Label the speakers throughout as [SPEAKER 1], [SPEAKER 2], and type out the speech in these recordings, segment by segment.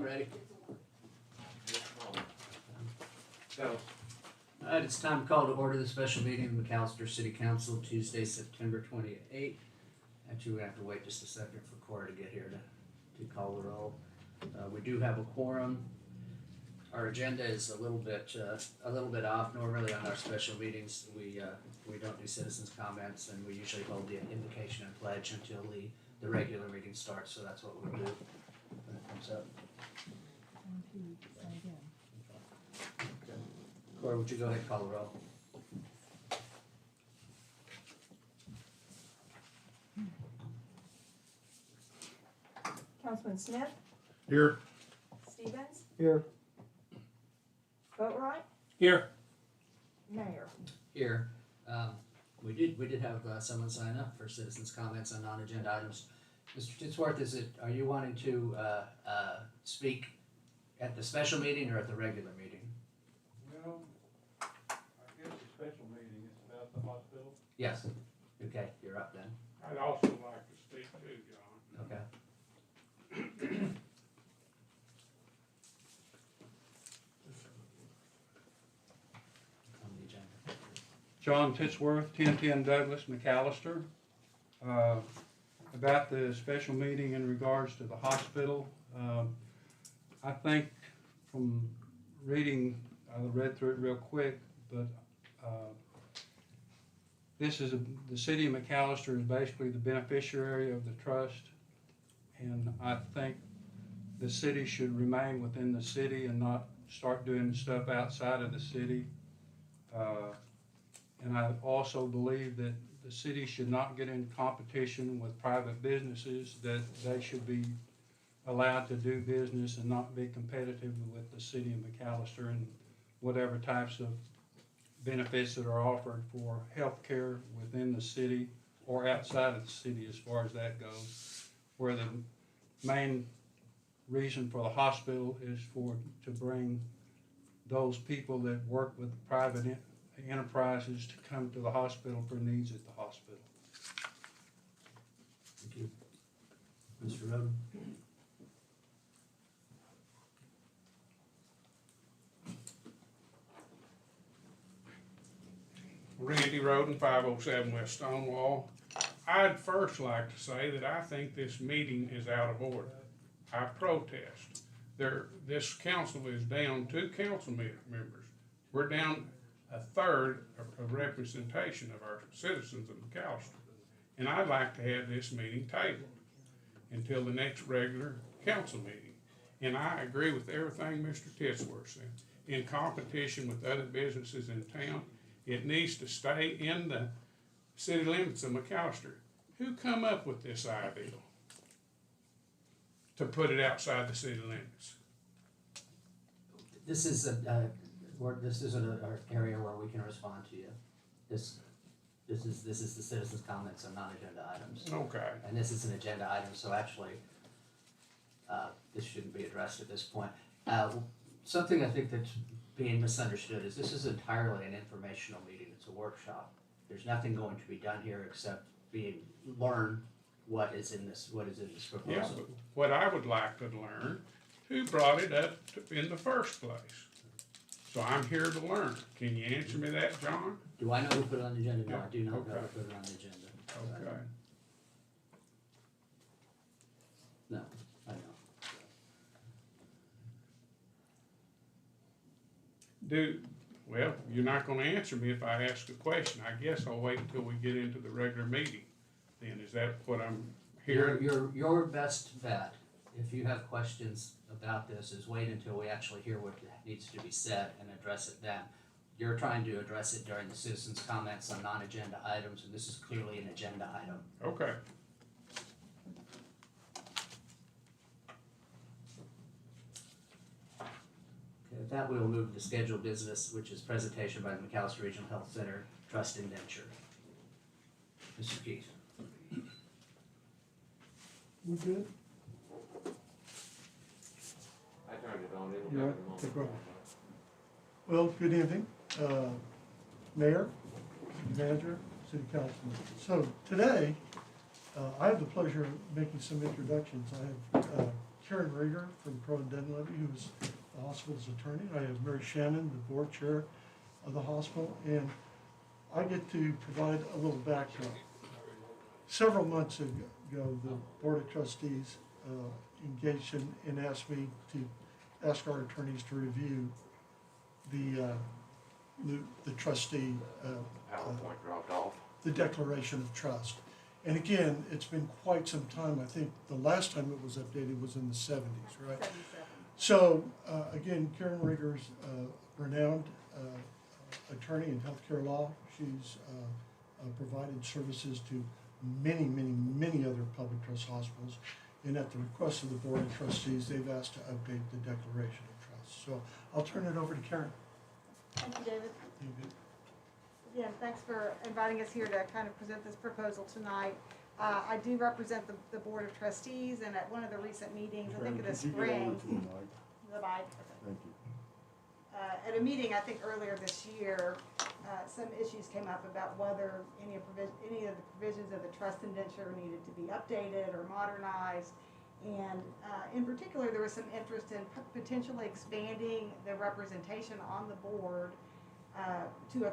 [SPEAKER 1] ready? Go. All right, it's time to call to order the special meeting of the McAllister City Council, Tuesday, September 28th. Actually, we have to wait just a second for Cora to get here to call the roll. We do have a quorum. Our agenda is a little bit off. Normally on our special meetings, we don't do citizens' comments, and we usually hold the invocation and pledge until the regular meeting starts. So that's what we'll do when it comes up. Okay. Cora, would you go ahead and call the roll?
[SPEAKER 2] Councilman Smith,
[SPEAKER 3] Here.
[SPEAKER 2] Stevens,
[SPEAKER 3] Here.
[SPEAKER 2] Boatright,
[SPEAKER 3] Here.
[SPEAKER 2] Mayor.
[SPEAKER 1] Here. We did have someone sign up for citizens' comments on non-agenda items. Mr. Titsworth, are you wanting to speak at the special meeting or at the regular meeting?
[SPEAKER 3] Well, I guess the special meeting is about the hospital.
[SPEAKER 1] Yes. Okay, you're up then.
[SPEAKER 3] I'd also like to speak too, John.
[SPEAKER 1] Okay. On the agenda.
[SPEAKER 3] John Titsworth, 1010 Douglas, McAllister. About the special meeting in regards to the hospital, I think from reading, I read through it real quick, but the city of McAllister is basically the beneficiary of the trust, and I think the city should remain within the city and not start doing stuff outside of the city. And I also believe that the city should not get in competition with private businesses, that they should be allowed to do business and not be competitive with the city of McAllister and whatever types of benefits that are offered for health care within the city or outside of the city as far as that goes. Where the main reason for the hospital is to bring those people that work with private enterprises to come to the hospital for needs at the hospital.
[SPEAKER 1] Thank you. Mr. Roden?
[SPEAKER 4] Randy Roden, 507 West Stonewall. I'd first like to say that I think this meeting is out of order. I protest. This council is down 2 council members. We're down a third of representation of our citizens of McAllister. And I'd like to have this meeting tabled until the next regular council meeting. And I agree with everything Mr. Titsworth said. In competition with other businesses in town, it needs to stay in the city limits of McAllister. Who come up with this idea to put it outside the city limits?
[SPEAKER 1] This is an area where we can respond to you. This is the citizens' comments on non-agenda items.
[SPEAKER 4] Okay.
[SPEAKER 1] And this is an agenda item, so actually, this shouldn't be addressed at this point. Something I think that's being misunderstood is this is entirely an informational meeting. It's a workshop. There's nothing going to be done here except learn what is in this proposal.
[SPEAKER 4] Yeah, but what I would like to learn, who brought it up in the first place? So I'm here to learn. Can you answer me that, John?
[SPEAKER 1] Do I know who put it on the agenda? No, I do not know
[SPEAKER 4] Okay.
[SPEAKER 1] who put it on the agenda.
[SPEAKER 4] Okay.
[SPEAKER 1] No, I know.
[SPEAKER 4] Well, you're not gonna answer me if I ask a question. I guess I'll wait until we get into the regular meeting. Then, is that what I'm hearing?
[SPEAKER 1] Your best bet, if you have questions about this, is wait until we actually hear what needs to be said and address it then. You're trying to address it during the citizens' comments on non-agenda items, and this is clearly an agenda item.
[SPEAKER 4] Okay.
[SPEAKER 1] Okay, with that, we will move to scheduled business, which is presentation by the McAllister Regional Health Center Trust Indenture. Mr. Keith.
[SPEAKER 5] We good?
[SPEAKER 6] I turned it on, it'll
[SPEAKER 5] Yeah,
[SPEAKER 6] take a
[SPEAKER 5] take
[SPEAKER 6] moment.
[SPEAKER 5] Well, good evening, Mayor, Manager, City Councilman. So today, I have the pleasure of making some introductions. I have Karen Rieger from Pro and Dunleavy, who's the hospital's attorney. I have Mary Shannon, the board chair of the hospital, and I get to provide a little background. Several months ago, the Board of Trustees engaged and asked me to ask our attorneys to review the trustee,
[SPEAKER 6] PowerPoint dropped off.
[SPEAKER 5] the declaration of trust. And again, it's been quite some time. I think the last time it was updated was in the 70s, right?
[SPEAKER 2] 77.
[SPEAKER 5] So, again, Karen Rieger's a renowned attorney in healthcare law. She's provided services to many other public trust hospitals. And at the request of the Board of Trustees, they've asked to update the declaration of trust. So I'll turn it over to Karen.
[SPEAKER 2] Thank you, David.
[SPEAKER 5] You good?
[SPEAKER 2] Again, thanks for inviting us here to kind of present this proposal tonight. I do represent the Board of Trustees, and at one of the recent meetings, I think in the spring, the mic, okay.
[SPEAKER 7] Thank you.
[SPEAKER 2] At a meeting, I think earlier this year, some issues came up about whether any of the provisions of the trust indenture needed to be updated or modernized. And in particular, there was some interest in potentially expanding the representation on the board to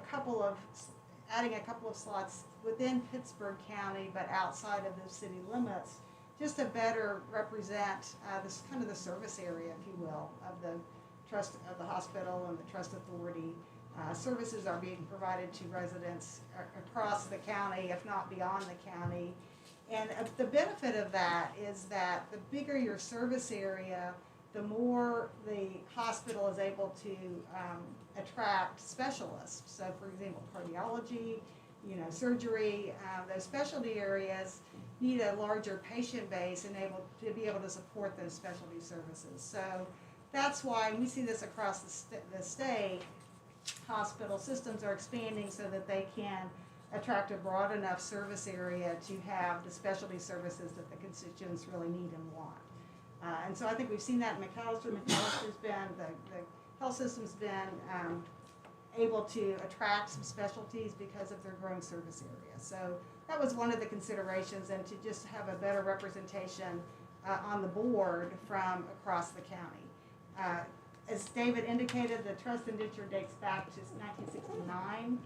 [SPEAKER 2] adding a couple of slots within Pittsburgh County, but outside of the city limits, just to better represent this kind of the service area, if you will, of the trust of the hospital and the trust authority. Services are being provided to residents across the county, if not beyond the county. And the benefit of that is that the bigger your service area, the more the hospital is able to attract specialists. So, for example, cardiology, surgery, those specialty areas need a larger patient base and to be able to support those specialty services. So that's why we see this across the state. Hospital systems are expanding so that they can attract a broad enough service area to have the specialty services that the constituents really need and want. And so I think we've seen that in McAllister. McAllister's been, the health system's been able to attract some specialties because of their growing service area. So that was one of the considerations, and to just have a better representation on the board from across the county. As David indicated, the trust indenture dates back to 1969,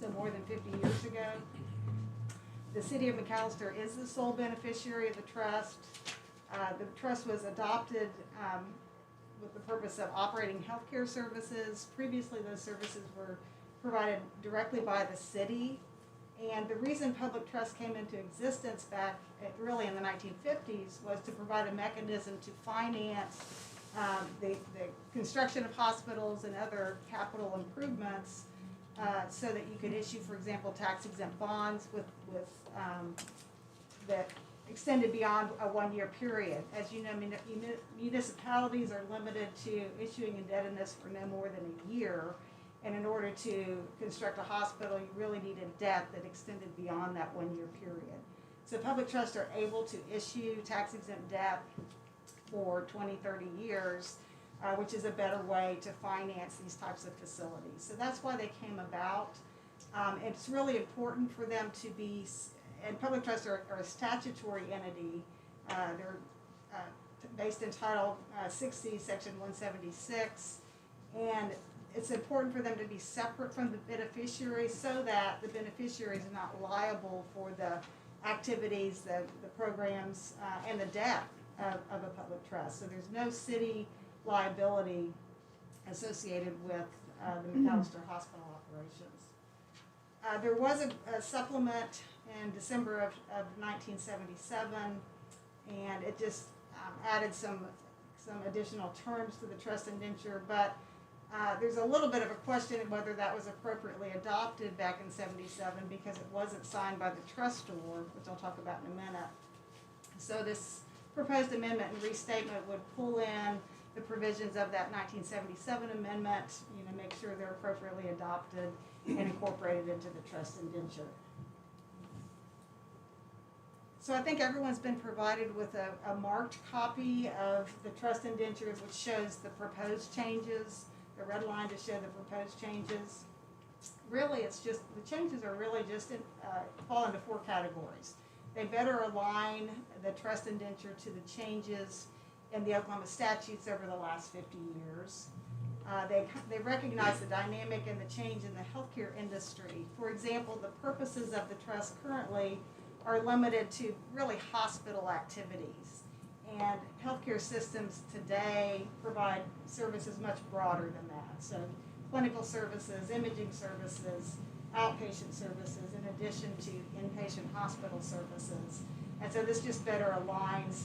[SPEAKER 2] so more than 50 years ago. The city of McAllister is the sole beneficiary of the trust. The trust was adopted with the purpose of operating healthcare services. Previously, those services were provided directly by the city. And the reason public trust came into existence back really in the 1950s was to provide a mechanism to finance the construction of hospitals and other capital improvements, so that you could issue, for example, tax-exempt bonds with that extended beyond a one-year period. As you know, municipalities are limited to issuing indebtedness for no more than a year, and in order to construct a hospital, you really needed debt that extended beyond that one-year period. So public trusts are able to issue tax-exempt debt for 20, 30 years, which is a better way to finance these types of facilities. So that's why they came about. It's really important for them to be, and public trusts are a statutory entity. They're based in Title 60, Section 176, and it's important for them to be separate from the beneficiary so that the beneficiary is not liable for the activities, the programs, and the debt of a public trust. So there's no city liability associated with the McAllister Hospital operations. There was a supplement in December of 1977, and it just added some additional terms to the trust indenture, but there's a little bit of a question of whether that was appropriately adopted back in 77 because it wasn't signed by the trustor, which I'll talk about in a minute. So this proposed amendment and restatement would pull in the provisions of that 1977 amendment, make sure they're appropriately adopted and incorporated into the trust indenture. So I think everyone's been provided with a marked copy of the trust indentures, which shows the proposed changes. The red line to show the proposed changes. Really, it's just, the changes are really just fall into four categories. They better align the trust indenture to the changes in the Oklahoma statutes over the last 50 years. They recognize the dynamic and the change in the healthcare industry. For example, the purposes of the trust currently are limited to really hospital activities. And healthcare systems today provide services much broader than that. So clinical services, imaging services, outpatient services, in addition to inpatient hospital services. And so this just better aligns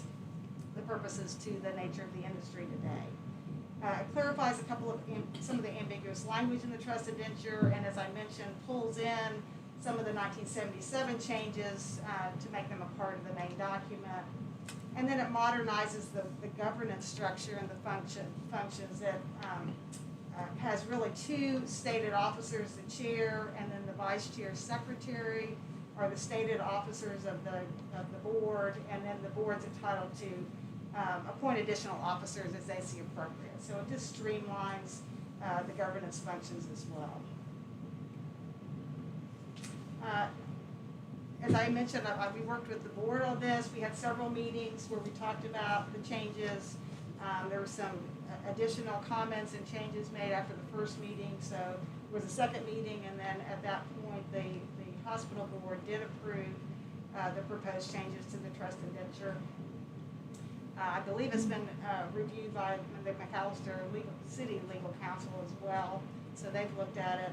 [SPEAKER 2] the purposes to the nature of the industry today. It clarifies some of the ambiguous language in the trust indenture, and as I mentioned, pulls in some of the 1977 changes to make them a part of the main document. And then it modernizes the governance structure and the functions that has really two stated officers, the chair and then the vice chair secretary are the stated officers of the board, and then the board's entitled to appoint additional officers as they see appropriate. So it just streamlines the governance functions as well. As I mentioned, we worked with the board on this. We had several meetings where we talked about the changes. There were some additional comments and changes made after the first meeting. So there was a second meeting, and then at that point, the hospital board did approve the proposed changes to the trust indenture. I believe it's been reviewed by the McAllister City Legal Counsel as well, so they've looked at it.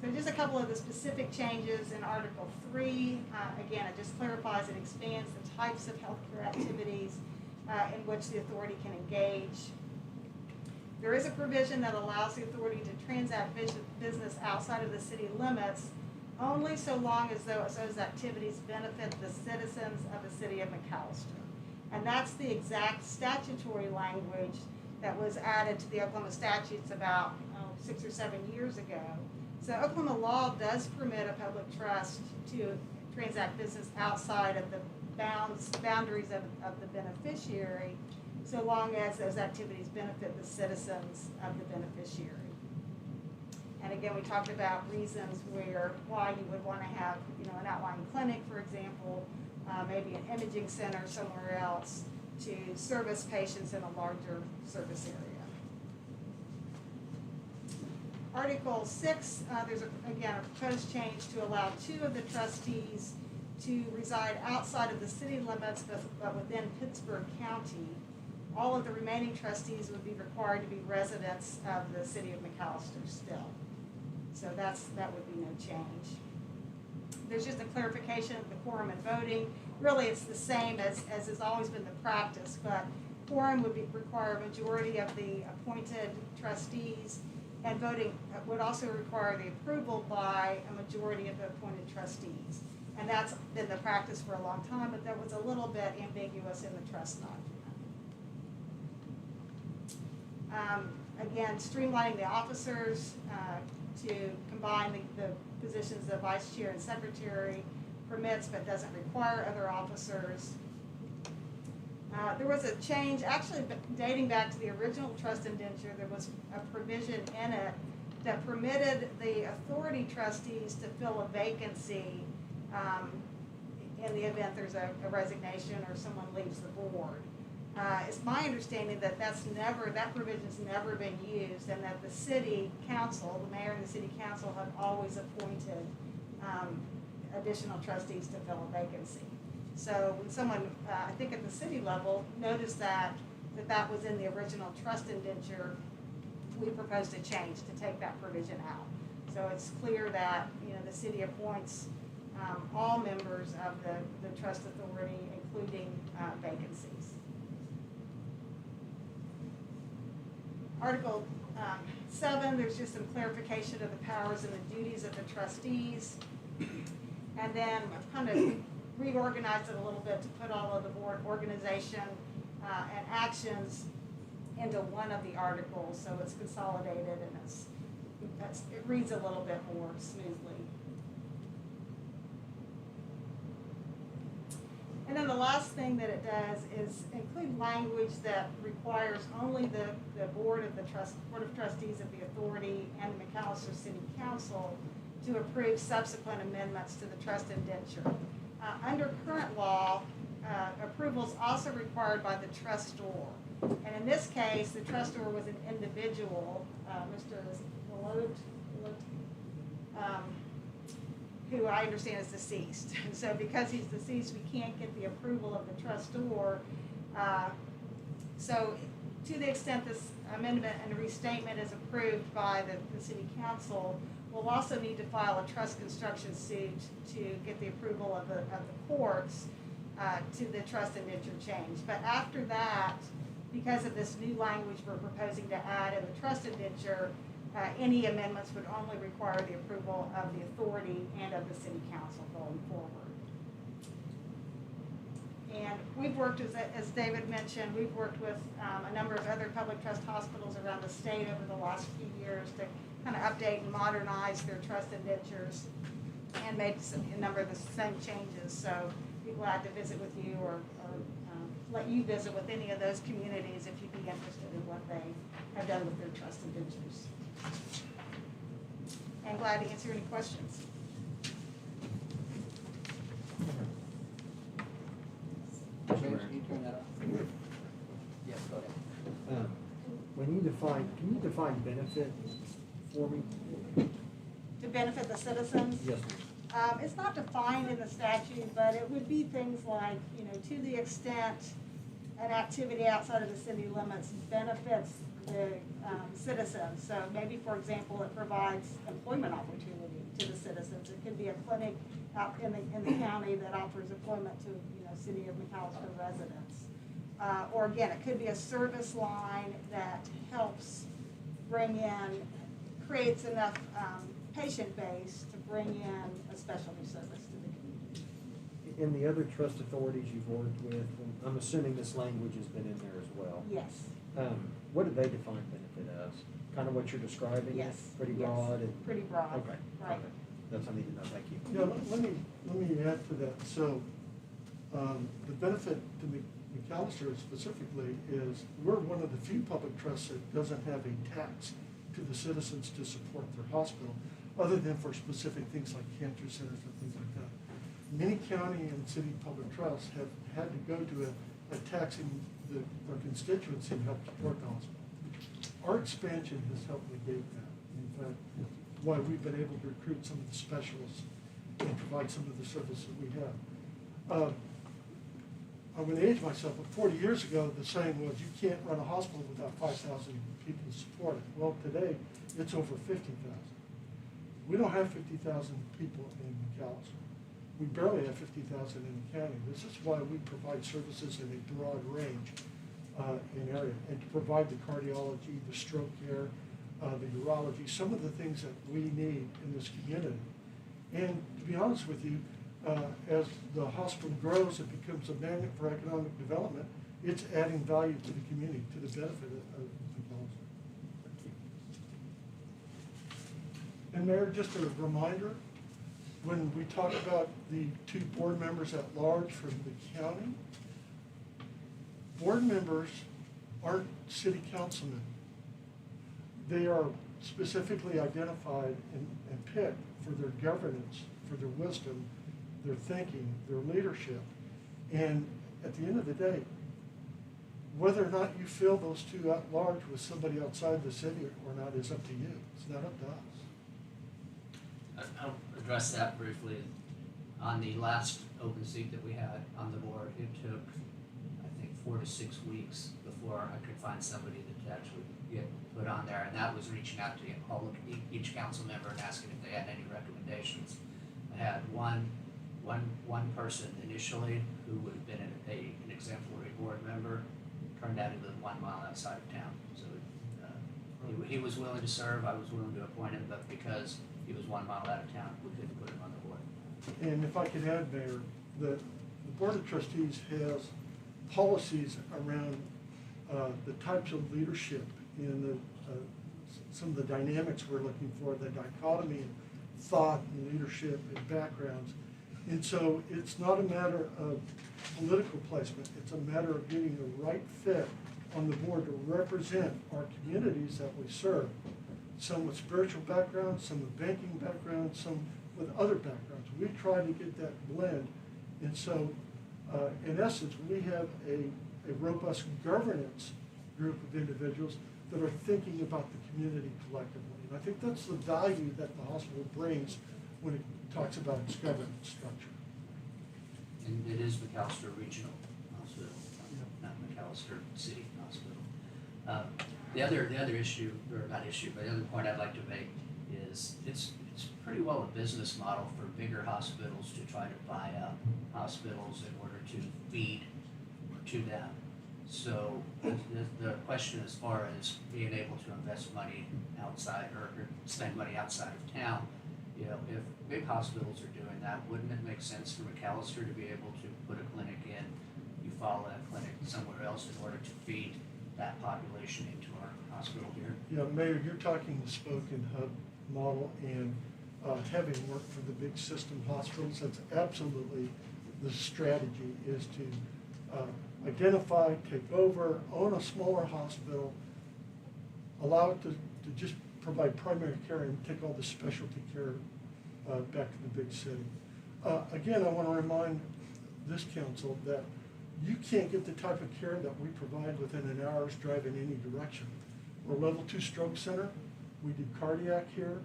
[SPEAKER 2] So just a couple of the specific changes in Article 3. Again, it just clarifies and expands the types of healthcare activities in which the authority can engage. There is a provision that allows the authority to transact business outside of the city limits only so long as those activities benefit the citizens of the city of McAllister. And that's the exact statutory language that was added to the Oklahoma statutes about 6 or 7 years ago. So Oklahoma law does permit a public trust to transact business outside of the boundaries of the beneficiary, so long as those activities benefit the citizens of the beneficiary. And again, we talked about reasons why you would want to have, an outlying clinic, for example, maybe an imaging center somewhere else to service patients in a larger service area. Article 6, there's again a proposed change to allow 2 of the trustees to reside outside of the city limits but within Pittsburgh County. All of the remaining trustees would be required to be residents of the city of McAllister still. So that would be no change. There's just a clarification of the quorum and voting. Really, it's the same as has always been the practice, but quorum would require a majority of the appointed trustees, and voting would also require the approval by a majority of the appointed trustees. And that's been the practice for a long time, but that was a little bit ambiguous in the trust document. Again, streamlining the officers to combine the positions of vice chair and secretary permits but doesn't require other officers. There was a change, actually dating back to the original trust indenture. There was a provision in it that permitted the authority trustees to fill a vacancy in the event there's a resignation or someone leaves the board. It's my understanding that that provision's never been used, and that the city council, the mayor and the city council, have always appointed additional trustees to fill a vacancy. So when someone, I think at the city level, noticed that was in the original trust indenture, we proposed a change to take that provision out. So it's clear that the city appoints all members of the trust authority, including vacancies. Article 7, there's just some clarification of the powers and the duties of the trustees. And then I've kind of reorganized it a little bit to put all of the board organization and actions into one of the articles, so it's consolidated and it reads a little bit more smoothly. And then the last thing that it does is include language that requires only the Board of Trustees of the Authority and the McAllister City Council to approve subsequent amendments to the trust indenture. Under current law, approvals also required by the trustor. And in this case, the trustor was an individual, Mr. Malone, who I understand is deceased. And so because he's deceased, we can't get the approval of the trustor. So to the extent this amendment and restatement is approved by the city council, we'll also need to file a trust construction suit to get the approval of the courts to the trust indenture change. But after that, because of this new language we're proposing to add in the trust indenture, any amendments would only require the approval of the authority and of the city council going forward. And we've worked, as David mentioned, we've worked with a number of other public trust hospitals around the state over the last few years to kind of update and modernize their trust indentures and made a number of the same changes. So be glad to visit with you or let you visit with any of those communities if you'd be interested in what they have done with their trust indentures. And glad to answer any questions.
[SPEAKER 1] James, can you turn that off? Yes, go ahead.
[SPEAKER 7] When you define, can you define benefit for me?
[SPEAKER 2] To benefit the citizens?
[SPEAKER 7] Yes.
[SPEAKER 2] It's not defined in the statute, but it would be things like, to the extent an activity outside of the city limits benefits the citizens. So maybe, for example, it provides employment opportunity to the citizens. It could be a clinic out in the county that offers employment to, city of McAllister residents. Or again, it could be a service line that helps creates enough patient base to bring in a specialty service to the community.
[SPEAKER 7] In the other trust authorities you've worked with, and I'm assuming this language has been in there as well.
[SPEAKER 2] Yes.
[SPEAKER 7] What do they define benefit as? Kind of what you're describing?
[SPEAKER 2] Yes.
[SPEAKER 7] Pretty
[SPEAKER 2] Yes.
[SPEAKER 7] broad? And,
[SPEAKER 2] Pretty broad.
[SPEAKER 7] okay.
[SPEAKER 2] Right.
[SPEAKER 7] Okay. That's what I need to know. Thank you.
[SPEAKER 5] Yeah, let me add to that. So, the benefit to McAllister specifically is we're one of the few public trusts that doesn't have a tax to the citizens to support their hospital, other than for specific things like cancer centers and things like that. Many county and city public trusts have had to go to a taxing their constituency to help support the hospital. Our expansion has helped negate that. In fact, why we've been able to recruit some of the specialists and provide some of the services we have. I'm going to age myself, but 40 years ago, the saying was, you can't run a hospital without 5,000 people to support it. Well, today, it's over 50,000. We don't have 50,000 people in McAllister. We barely have 50,000 in the county. This is why we provide services in a broad range in area, and to provide the cardiology, the stroke care, the urology, some of the things that we need in this community. And to be honest with you, as the hospital grows, it becomes a magnet for economic development. It's adding value to the community, to the benefit of McAllister. And Mayor, just a reminder, when we talk about the 2 board members at large from the county, board members aren't city councilmen. They are specifically identified and picked for their governance, for their wisdom, their thinking, their leadership. And at the end of the day, whether or not you fill those 2 at large with somebody outside the city or not is up to you. It's not up to us.
[SPEAKER 1] I'll address that briefly. On the last open seat that we had on the board, it took, I think, 4 to 6 weeks before I could find somebody to actually get put on there, and that was reaching out to each council member and asking if they had any recommendations. I had one person initially who would have been an exemplary board member, turned out he lived 1 mile outside of town. So he was willing to serve, I was willing to appoint him, but because he was 1 mile out of town, we couldn't put him on the board.
[SPEAKER 5] And if I could add, Mayor, the Board of Trustees has policies around the types of leadership and some of the dynamics we're looking for, the dichotomy of thought and leadership and backgrounds. And so it's not a matter of political placement, it's a matter of getting the right fit on the board to represent our communities that we serve. Some with spiritual backgrounds, some with banking backgrounds, some with other backgrounds. We try to get that blend. And so In essence, we have a robust governance group of individuals that are thinking about the community collectively. And I think that's the value that the hospital brings when it talks about its governance structure.
[SPEAKER 1] And it is McAllister Regional Hospital, not McAllister City Hospital. The other issue, or not issue, but the other point I'd like to make is it's pretty well a business model for bigger hospitals to try to buy up hospitals in order to feed to them. So the question as far as being able to invest money outside or spend money outside of town, you know, if big hospitals are doing that, wouldn't it make sense for McAllister to be able to put a clinic in, you follow that clinic somewhere else in order to feed that population into our hospital here?
[SPEAKER 5] Yeah, Mayor, you're talking the spoke and hub model, and having worked for the big system hospitals, that's absolutely the strategy, is to identify, take over, own a smaller hospital, allow it to just provide primary care and take all the specialty care back to the big city. Again, I want to remind this council that you can't get the type of care that we provide within an hour's drive in any direction. We're a level 2 stroke center. We do cardiac here.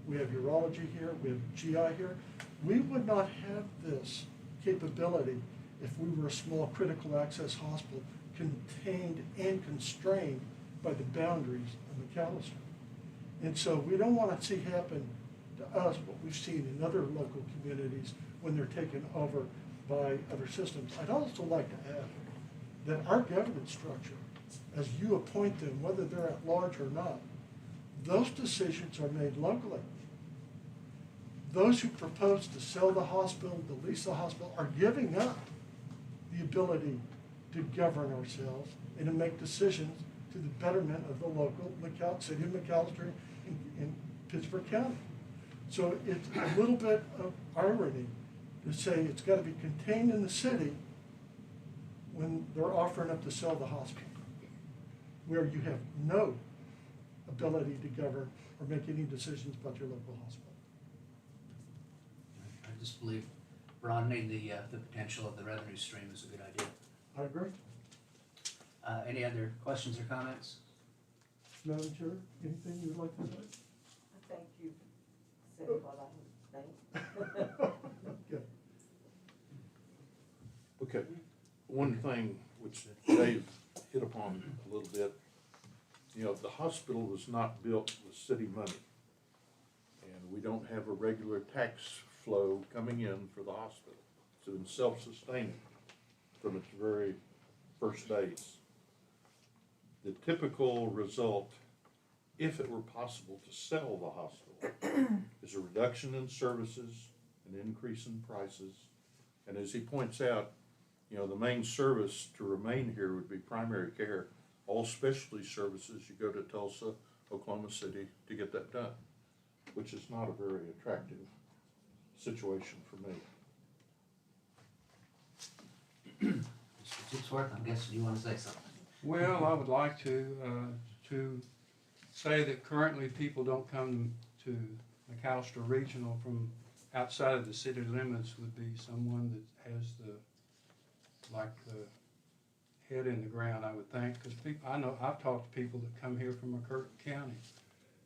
[SPEAKER 5] We have urology here. We have GI here. We would not have this capability if we were a small critical access hospital contained and constrained by the boundaries of McAllister. And so we don't want to see happen to us what we've seen in other local communities when they're taken over by other systems. I'd also like to add that our governance structure, as you appoint them, whether they're at large or not, those decisions are made locally. Those who propose to sell the hospital, to lease the hospital, are giving up the ability to govern ourselves and to make decisions to the betterment of the local city of McAllister in Pittsburgh County. So it's a little bit of irony to say it's got to be contained in the city when they're offering up to sell the hospital, where you have no ability to govern or make any decisions about your local hospital.
[SPEAKER 1] I just believe broadening the potential of the revenue stream is a good idea.
[SPEAKER 5] I agree.
[SPEAKER 1] Any other questions or comments?
[SPEAKER 5] Madam Chair, anything you'd like to say?
[SPEAKER 8] I think you've said what I think.
[SPEAKER 5] Good.
[SPEAKER 6] Okay, one thing which Dave hit upon a little bit, you know, the hospital was not built with city money. And we don't have a regular tax flow coming in for the hospital. It's been self-sustaining from its very first days. The typical result, if it were possible to sell the hospital, is a reduction in services, an increase in prices, and as he points out, you know, the main service to remain here would be primary care. All specialty services, you go to Tulsa, Oklahoma City to get that done, which is not a very attractive situation for me.
[SPEAKER 1] Mr. Titsworth, I'm guessing you want to say something.
[SPEAKER 3] Well, I would like to say that currently people don't come to McAllister Regional from outside of the city limits. Would be someone that has the head in the ground, I would think, because I know I've talked to people that come here from McCurtain County.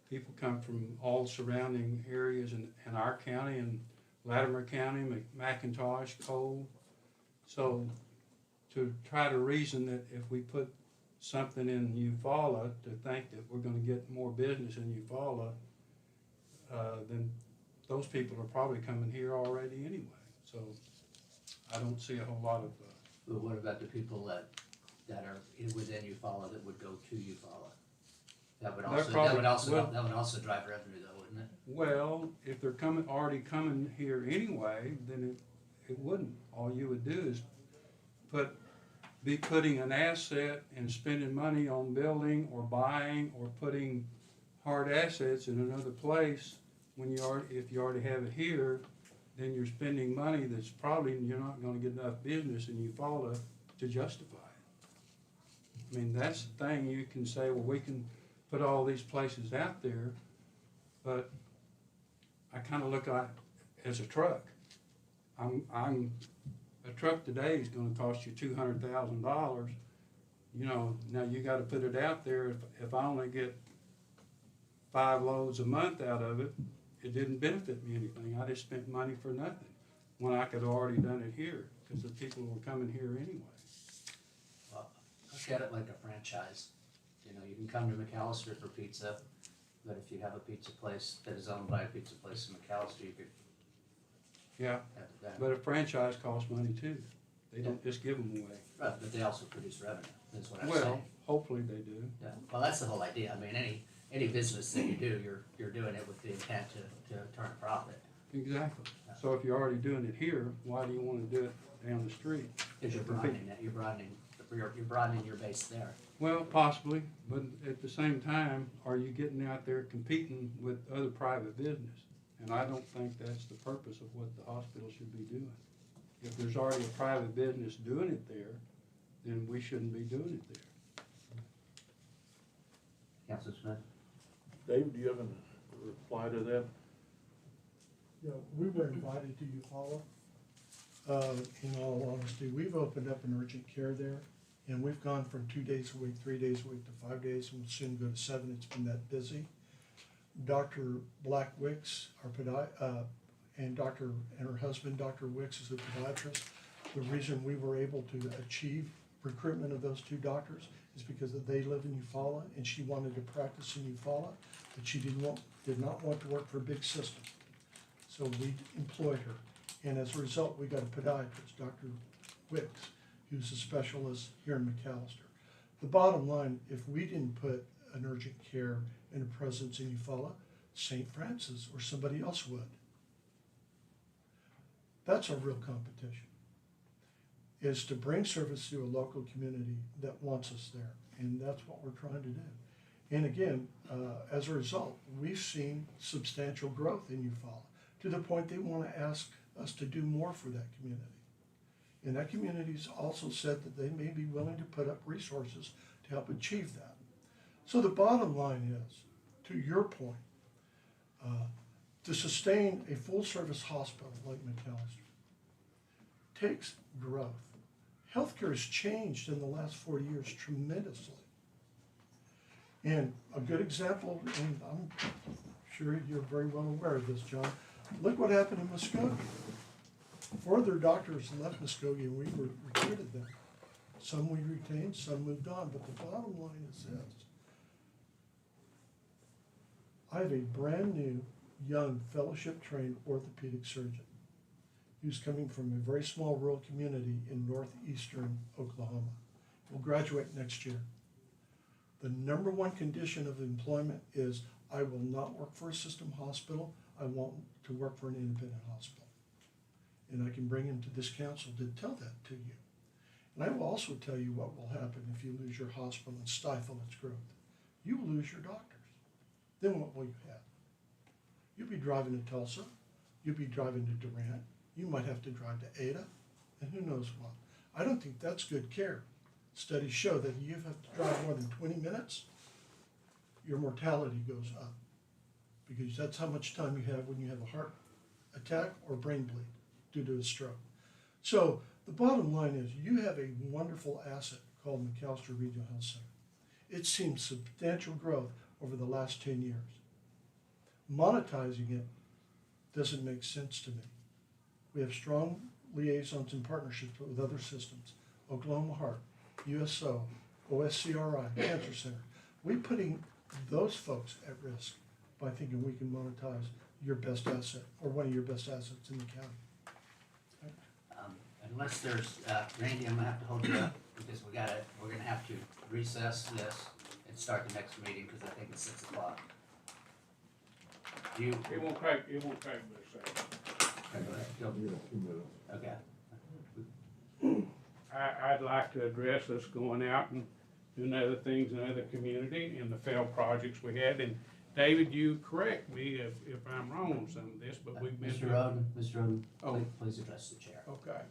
[SPEAKER 3] People come from all surrounding areas in our county and Latimer County, McIntosh, Cole. So to try to reason that if we put something in Eufaula to think that we're going to get more business in Eufaula, then those people are probably coming here already anyway. So I don't see a whole lot of.
[SPEAKER 1] But what about the people that are within Eufaula that would go to Eufaula? That would also drive revenue though, wouldn't it?
[SPEAKER 3] Well, if they're already coming here anyway, then it wouldn't. All you would do is be putting an asset and spending money on building or buying or putting hard assets in another place when if you already have it here, then you're spending money that's probably you're not going to get enough business in Eufaula to justify it. I mean, that's the thing. You can say, well, we can put all these places out there, but I kind of look at it as a truck. I'm a a truck today is gonna cost you $200,000. You know, now you gotta put it out there, if I only get 5 loads a month out of it, it didn't benefit me anything, I just spent money for nothing, when I could have already done it here, cause the people were coming here anyway.
[SPEAKER 1] Well, look at it like a franchise. You know, you can come to McAllister for pizza, but if you have a pizza place that is owned by a pizza place in McAllister, you could
[SPEAKER 3] Yeah,
[SPEAKER 1] have that.
[SPEAKER 3] but a franchise costs money too, they don't just give them away.
[SPEAKER 1] Right, but they also produce revenue, is what I'm
[SPEAKER 3] Well,
[SPEAKER 1] saying.
[SPEAKER 3] hopefully they do.
[SPEAKER 1] Yeah, well, that's the whole idea. I mean, any business that you do, you're doing it with the intent to turn a profit.
[SPEAKER 3] Exactly. So if you're already doing it here, why do you wanna do it down the street?
[SPEAKER 1] Because you're broadening it, you're broadening your base there.
[SPEAKER 3] Well, possibly, but at the same time, are you getting out there competing with other private business? And I don't think that's the purpose of what the hospital should be doing. If there's already a private business doing it there, then we shouldn't be doing it there.
[SPEAKER 1] Councilor Smith?
[SPEAKER 6] David, do you have a reply to that?
[SPEAKER 5] Yeah, we were invited to Eufaula. In all honesty, we've opened up an urgent care there, and we've gone from 2 days a week, 3 days a week to 5 days, and we'll soon go to 7. It's been that busy. Dr. Black Wicks, and her husband, Dr. Wicks, is a podiatrist. The reason we were able to achieve recruitment of those 2 doctors is because they live in Eufaula, and she wanted to practice in Eufaula, but she did not want to work for a big system. So we employed her, and as a result, we got a podiatrist, Dr. Wicks, who's a specialist here in McAllister. The bottom line, if we didn't put an urgent care and a presence in Eufaula, St. Francis or somebody else would. That's our real competition, is to bring service to a local community that wants us there, and that's what we're trying to do. And again, as a result, we've seen substantial growth in Eufaula, to the point they want to ask us to do more for that community. And that community's also said that they may be willing to put up resources to help achieve that. So the bottom line is, to your point, to sustain a full-service hospital like McAllister takes growth. Healthcare has changed in the last 40 years tremendously. And a good example, and I'm sure you're very well aware of this, John, look what happened in Muskogee. 4 of their doctors left Muskogee and we recruited them. Some we retained, some moved on, but the bottom line is this. I have a brand new, young, fellowship-trained orthopedic surgeon who's coming from a very small rural community in northeastern Oklahoma. Will graduate next year. The number 1 condition of employment is I will not work for a system hospital. I want to work for an independent hospital. And I can bring him to this council to tell that to you. And I will also tell you what will happen if you lose your hospital and stifle its growth. You will lose your doctors. Then what will you have? You'll be driving to Tulsa. You'll be driving to Durant. You might have to drive to Ada, and who knows what. I don't think that's good care. Studies show that if you have to drive more than 20 minutes, your mortality goes up, because that's how much time you have when you have a heart attack or brain bleed due to a stroke. So the bottom line is you have a wonderful asset called McAllister Regional Health Center. It's seen substantial growth over the last 10 years. Monetizing it doesn't make sense to me. We have strong liaisons and partnerships with other systems, Oklahoma Heart, USO, OSCRI, Cancer Center. We're putting those folks at risk by thinking we can monetize your best asset or one of your best assets in the county.
[SPEAKER 1] Unless there's, Randy, I'm gonna have to hold you up because we're gonna have to recess this and start the next meeting because I think it's 6 o'clock.
[SPEAKER 4] It won't take but a second.
[SPEAKER 1] Okay.
[SPEAKER 4] I'd like to address us going out and doing other things in other community and the failed projects we had. And David, you correct me if I'm wrong on some of this, but we've been.
[SPEAKER 1] Mr. Roden,
[SPEAKER 4] Oh.
[SPEAKER 1] please address the chair.
[SPEAKER 4] Okay.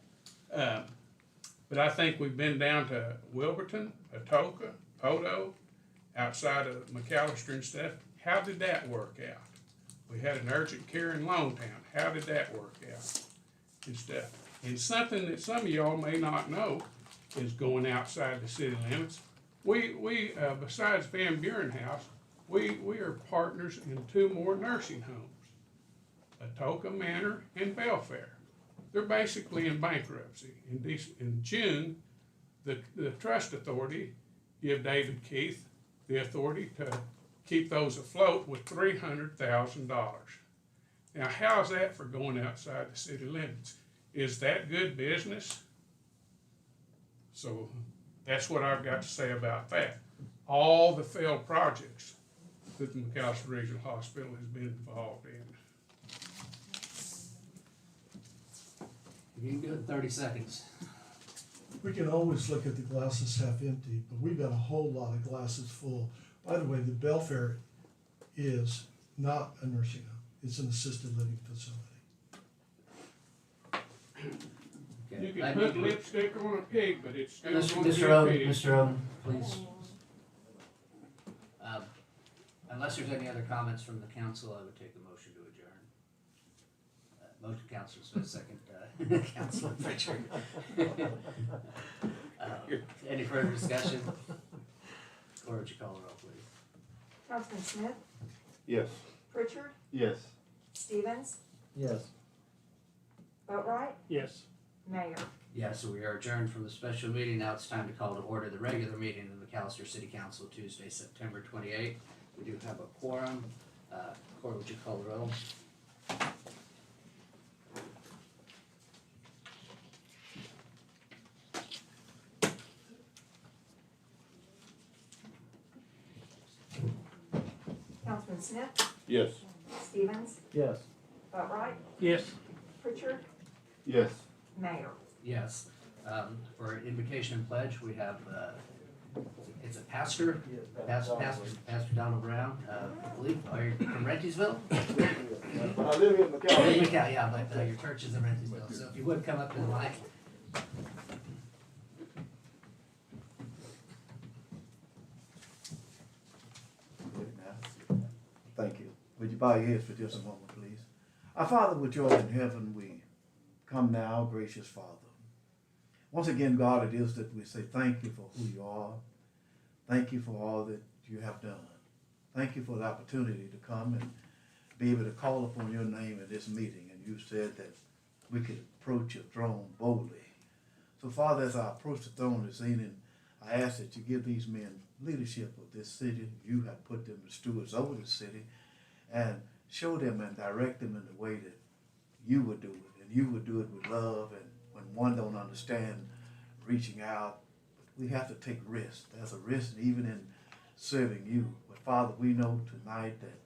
[SPEAKER 4] But I think we've been down to Wilburton, Atoka, Podo, outside of McAllister and stuff. How did that work out? We had an urgent care in Longtown. How did that work out and stuff? And something that some of y'all may not know is going outside the city limits. We besides Van Buren House, we are partners in 2 more nursing homes, Atoka Manor and Belfair. They're basically in bankruptcy. In June, the trust authority give David Keith the authority to keep those afloat with $300,000. Now, how's that for going outside the city limits? Is that good business? So that's what I've got to say about that. All the failed projects that the McAllister Regional Hospital has been involved in.
[SPEAKER 1] You can do it in 30 seconds.
[SPEAKER 5] We can always look at the glasses half empty, but we've got a whole lot of glasses full. By the way, the Belfair is not a nursing home. It's an assisted living facility.
[SPEAKER 1] Okay.
[SPEAKER 4] You
[SPEAKER 1] I
[SPEAKER 4] can put
[SPEAKER 1] need-
[SPEAKER 4] lipstick on a pig, but it's still
[SPEAKER 1] Mr.
[SPEAKER 4] gonna be
[SPEAKER 1] Mr.
[SPEAKER 4] a
[SPEAKER 1] Owen,
[SPEAKER 4] pig.
[SPEAKER 1] Mr. Owen, please. Unless there's any other comments from the council, I would take a motion to adjourn. Motion, Councilor Smith, second, Councilor Pritchard. Any further discussion? Or would you call the roll, please?
[SPEAKER 9] Councilman Smith,
[SPEAKER 6] Yes.
[SPEAKER 9] Pritchard,
[SPEAKER 6] Yes.
[SPEAKER 9] Stevens,
[SPEAKER 7] Yes.
[SPEAKER 9] Boatright,
[SPEAKER 3] Yes.
[SPEAKER 9] Mayor.
[SPEAKER 1] Yeah, so we are adjourned from the special meeting. Now it's time to call to order the regular meeting of the McAllister City Council, Tuesday, September 28th. We do have a quorum. Court, would you call the roll?
[SPEAKER 9] Councilman Smith,
[SPEAKER 6] Yes.
[SPEAKER 9] Stevens,
[SPEAKER 7] Yes.
[SPEAKER 9] Boatright,
[SPEAKER 3] Yes.
[SPEAKER 9] Pritchard,
[SPEAKER 6] Yes.
[SPEAKER 9] Mayor.
[SPEAKER 1] Yes. For invocation and pledge, we have, it's a pastor, Pastor Donald Brown, I believe, are you from Rentisville?
[SPEAKER 10] I live here in McAllister.
[SPEAKER 1] Yeah, but your church is in Rentisville, so if you would come up to the mic.
[SPEAKER 10] Thank you. Would you bow your heads for just a moment, please? Our Father which art in heaven, we come now, gracious Father. Once again, God, it is that we say thank you for who you are. Thank you for all that you have done. Thank you for the opportunity to come and be able to call upon your name in this meeting. And you said that we could approach your throne boldly. So, Father, as I approach the throne this evening, I ask that you give these men leadership of this city. You have put them as stewards over the city, and show them and direct them in the way that you would do it. And you would do it with love, and when one don't understand, reaching out. We have to take risks. There's a risk even in serving you. But Father, we know tonight that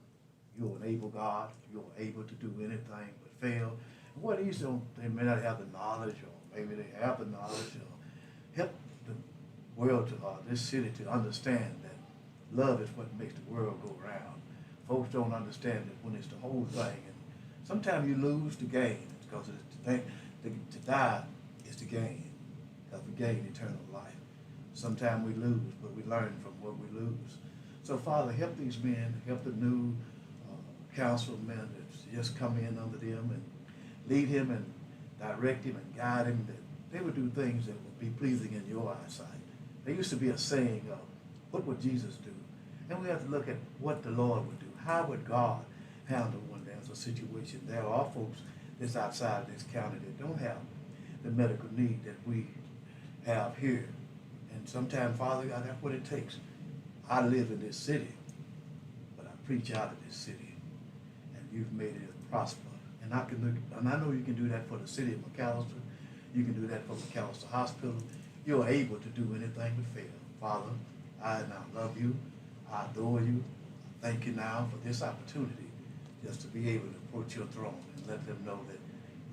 [SPEAKER 10] you're an able God. You're able to do anything but fail. And what these don't, they may not have the knowledge, or maybe they have the knowledge, or help the world to this city to understand that love is what makes the world go round. Folks don't understand it when it's the whole thing, and sometimes you lose the game because to die is to gain, because we gain eternal life. Sometimes we lose, but we learn from what we lose. So Father, help these men, help the new councilmen that just come in under them, and lead him and direct him and guide him, that they would do things that would be pleasing in your eyesight. There used to be a saying of, what would Jesus do? And we have to look at what the Lord would do. How would God handle when there's a situation? There are folks that's outside this county that don't have the medical need that we have here. And sometimes, Father God, that's what it takes. I live in this city, but I preach out of this city, and you've made it prosper. And I know you can do that for the city of McAllister. You can do that for McAllister Hospital. You're able to do anything but fail. Father, I now love you. I adore you. Thank you now for this opportunity just to be able to approach your throne and let them know that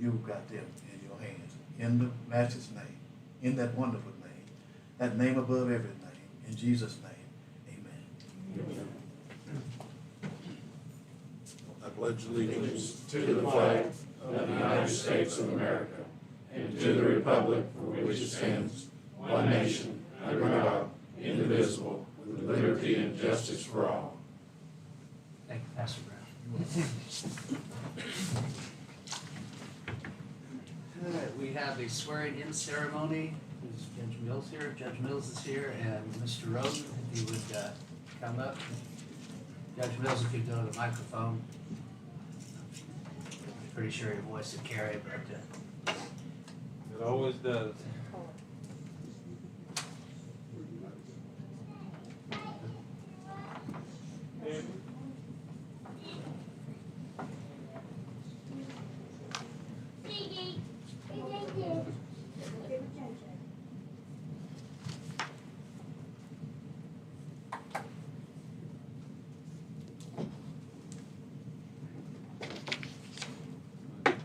[SPEAKER 10] you've got them in your hands. In the Master's name, in that wonderful name, that name above every name, in Jesus' name, amen.
[SPEAKER 6] I pledge allegiance
[SPEAKER 11] to the flag of the United States of America and to the republic for which it stands, one nation, under God, indivisible, with liberty and justice for all.
[SPEAKER 1] Thank you, Pastor Brown. All right, we have swearing-in ceremony. Is Judge Mills here? Judge Mills is here, and Mr. Roden, if you would come up. Judge Mills, if you go to the microphone. Pretty sure your voice would carry, but
[SPEAKER 3] It always does.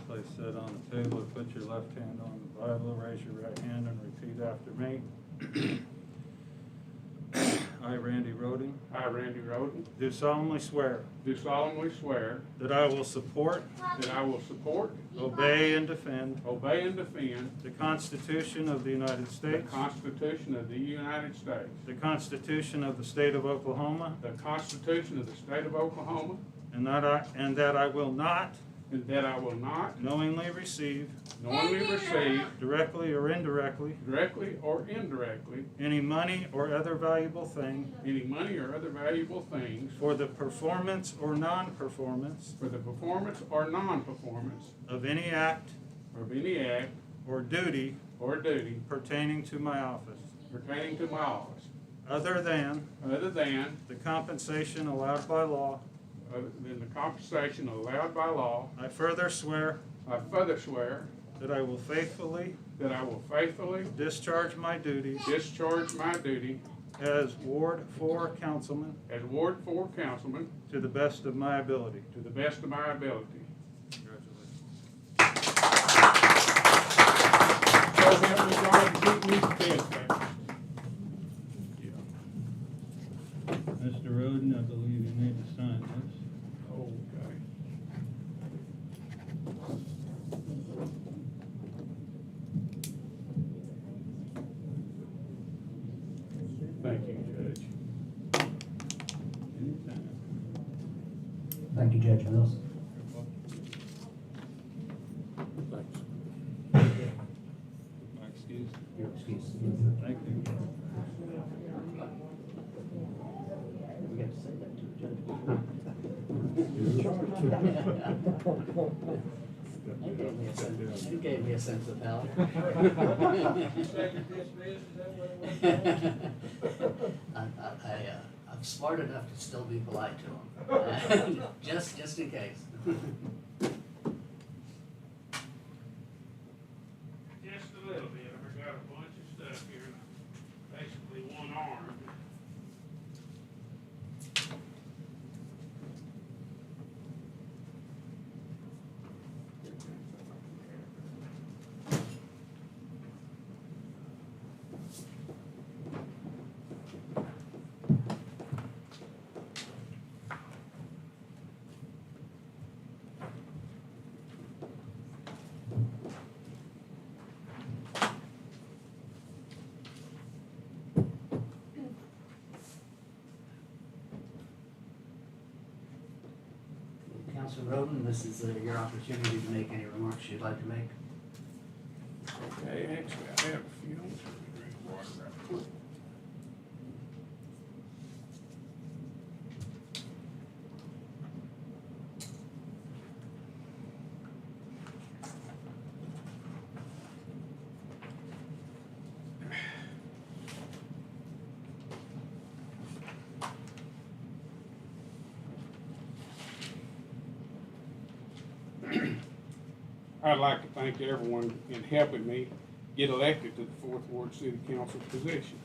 [SPEAKER 3] Place that on the table, put your left hand on the Bible, raise your right hand and repeat after me. I, Randy Roden,
[SPEAKER 4] I, Randy Roden,
[SPEAKER 3] do solemnly swear
[SPEAKER 4] do solemnly swear
[SPEAKER 3] that I will support,
[SPEAKER 4] that I will support,
[SPEAKER 3] obey, and defend
[SPEAKER 4] obey, and defend
[SPEAKER 3] the Constitution of the United
[SPEAKER 4] the
[SPEAKER 3] States,
[SPEAKER 4] Constitution of the United States,
[SPEAKER 3] the Constitution of the State of Oklahoma,
[SPEAKER 4] the Constitution of the State of Oklahoma,
[SPEAKER 3] and that I will not
[SPEAKER 4] and that I will not
[SPEAKER 3] knowingly receive,
[SPEAKER 4] directly or indirectly,
[SPEAKER 3] any money or other valuable thing
[SPEAKER 4] any money or other valuable things
[SPEAKER 3] for the performance or non-performance
[SPEAKER 4] for the performance or non-performance
[SPEAKER 3] of any act
[SPEAKER 4] of any act
[SPEAKER 3] or duty
[SPEAKER 4] or duty
[SPEAKER 3] pertaining to my office,
[SPEAKER 4] pertaining to my office,
[SPEAKER 3] other than
[SPEAKER 4] other than
[SPEAKER 3] the compensation allowed by law.
[SPEAKER 4] the compensation allowed by law.
[SPEAKER 3] I further swear
[SPEAKER 4] I further swear
[SPEAKER 3] that I will faithfully
[SPEAKER 4] that I will faithfully
[SPEAKER 3] discharge my duties
[SPEAKER 4] discharge my duty
[SPEAKER 3] as Ward 4 Councilman
[SPEAKER 4] as Ward 4 Councilman
[SPEAKER 3] to the best of my ability.
[SPEAKER 4] to the best of my ability.
[SPEAKER 3] Congratulations.
[SPEAKER 4] So help me God and keep me steadfast.
[SPEAKER 3] Mr. Roden, I believe you need to sign this.
[SPEAKER 4] Okay. Thank you, Judge.
[SPEAKER 3] Anytime.
[SPEAKER 1] thank you, Judge Mills.
[SPEAKER 6] Thanks.
[SPEAKER 3] My excuse.
[SPEAKER 1] Your excuse.
[SPEAKER 3] Thank you.
[SPEAKER 1] We got to say that to the judge. You gave me a sense of power. I'm smart enough to still be polite to him, just in case.
[SPEAKER 4] Just a little bit. I got a bunch of stuff here, basically one arm.
[SPEAKER 1] Councilor Roden, this is your opportunity to make any remarks you'd like to make.
[SPEAKER 4] Okay, actually, I have a few. Drink water right quick. I'd like to thank everyone in helping me get elected to the Fourth Ward City Council position.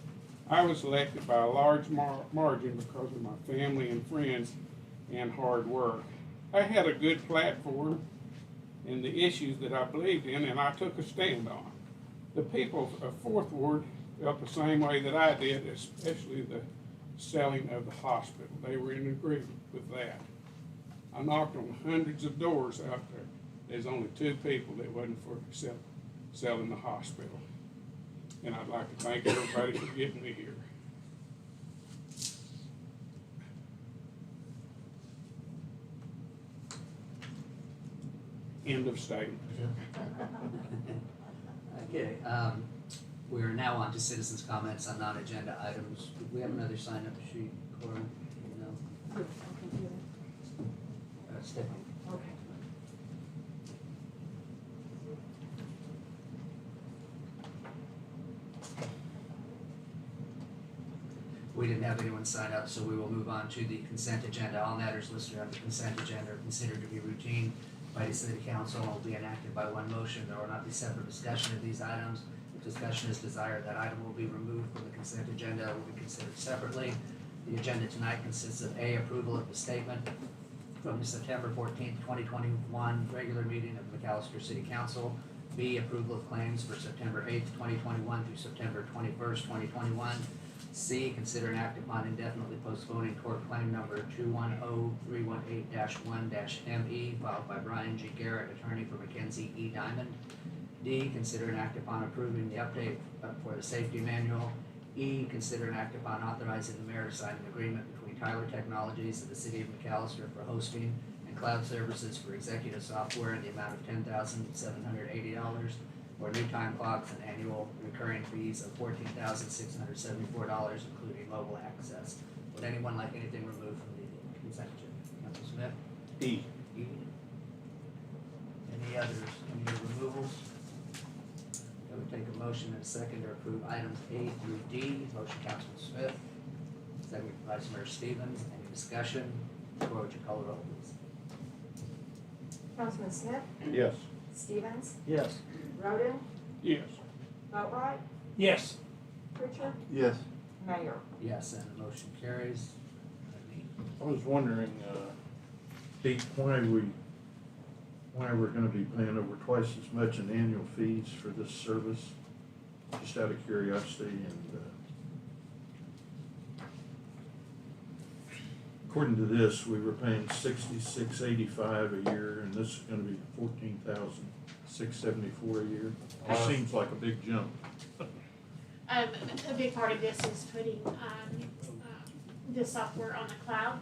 [SPEAKER 4] I was elected by a large margin because of my family and friends and hard work. I had a good platform and the issues that I believed in, and I took a stand on. The people of Fourth Ward felt the same way that I did, especially the selling of the hospital. They were in agreement with that. I knocked on hundreds of doors out there. There's only 2 people that wasn't for selling the hospital. And I'd like to thank everybody for getting me here. End of statement.
[SPEAKER 1] Okay, we are now on to citizens' comments on non-agenda items. Do we have another sign-up sheet, Cora? No? Stephanie?
[SPEAKER 9] Okay.
[SPEAKER 1] We didn't have anyone sign up, so we will move on to the consent agenda. All matters listed on the consent agenda are considered to be routine by the city council and will be enacted by one motion. There will not be separate discussion of these items. If discussion is desired, that item will be removed from the consent agenda and will be considered separately. The agenda tonight consists of A, approval of the statement from the September 14th, 2021 regular meeting of the McAllister City Council. B, approval of claims for September 8th, 2021 through September 21st, 2021. C, consider an act upon indefinitely postponing court claim number 210318-1-ME filed by Brian G. Garrett, attorney for Mackenzie E. Diamond. D, consider an act upon approving the update for the safety manual. E, consider an act upon authorizing the mayor to sign an agreement between Tyler Technologies and the city of McAllister for hosting and cloud services for executive software in the amount of $10,780. For new time clocks and annual recurring fees of $14,674, including mobile access. Would anyone like anything removed from the consent agenda? Council Smith?
[SPEAKER 6] E.
[SPEAKER 1] E. Any others? Any removals? I would take a motion and a second to approve items A through D. Motion, Councilman Smith. Second, Vice Mayor Stevens. Any discussion? Cora, would you call the roll, please?
[SPEAKER 9] Councilman Smith,
[SPEAKER 6] Yes.
[SPEAKER 9] Stevens,
[SPEAKER 7] Yes.
[SPEAKER 9] Roden,
[SPEAKER 4] Yes.
[SPEAKER 9] Boatright,
[SPEAKER 4] Yes.
[SPEAKER 9] Pritchard,
[SPEAKER 10] Yes.
[SPEAKER 9] Mayor.
[SPEAKER 1] Yes, and the motion carries.
[SPEAKER 6] I was wondering, Pete, why we're gonna be paying over twice as much in annual fees for this service? Just out of curiosity, and, according to this, we were paying $66.85 a year, and this is gonna be $14,674 a year. It seems like a big jump.
[SPEAKER 12] A big part of this is putting this software on the cloud.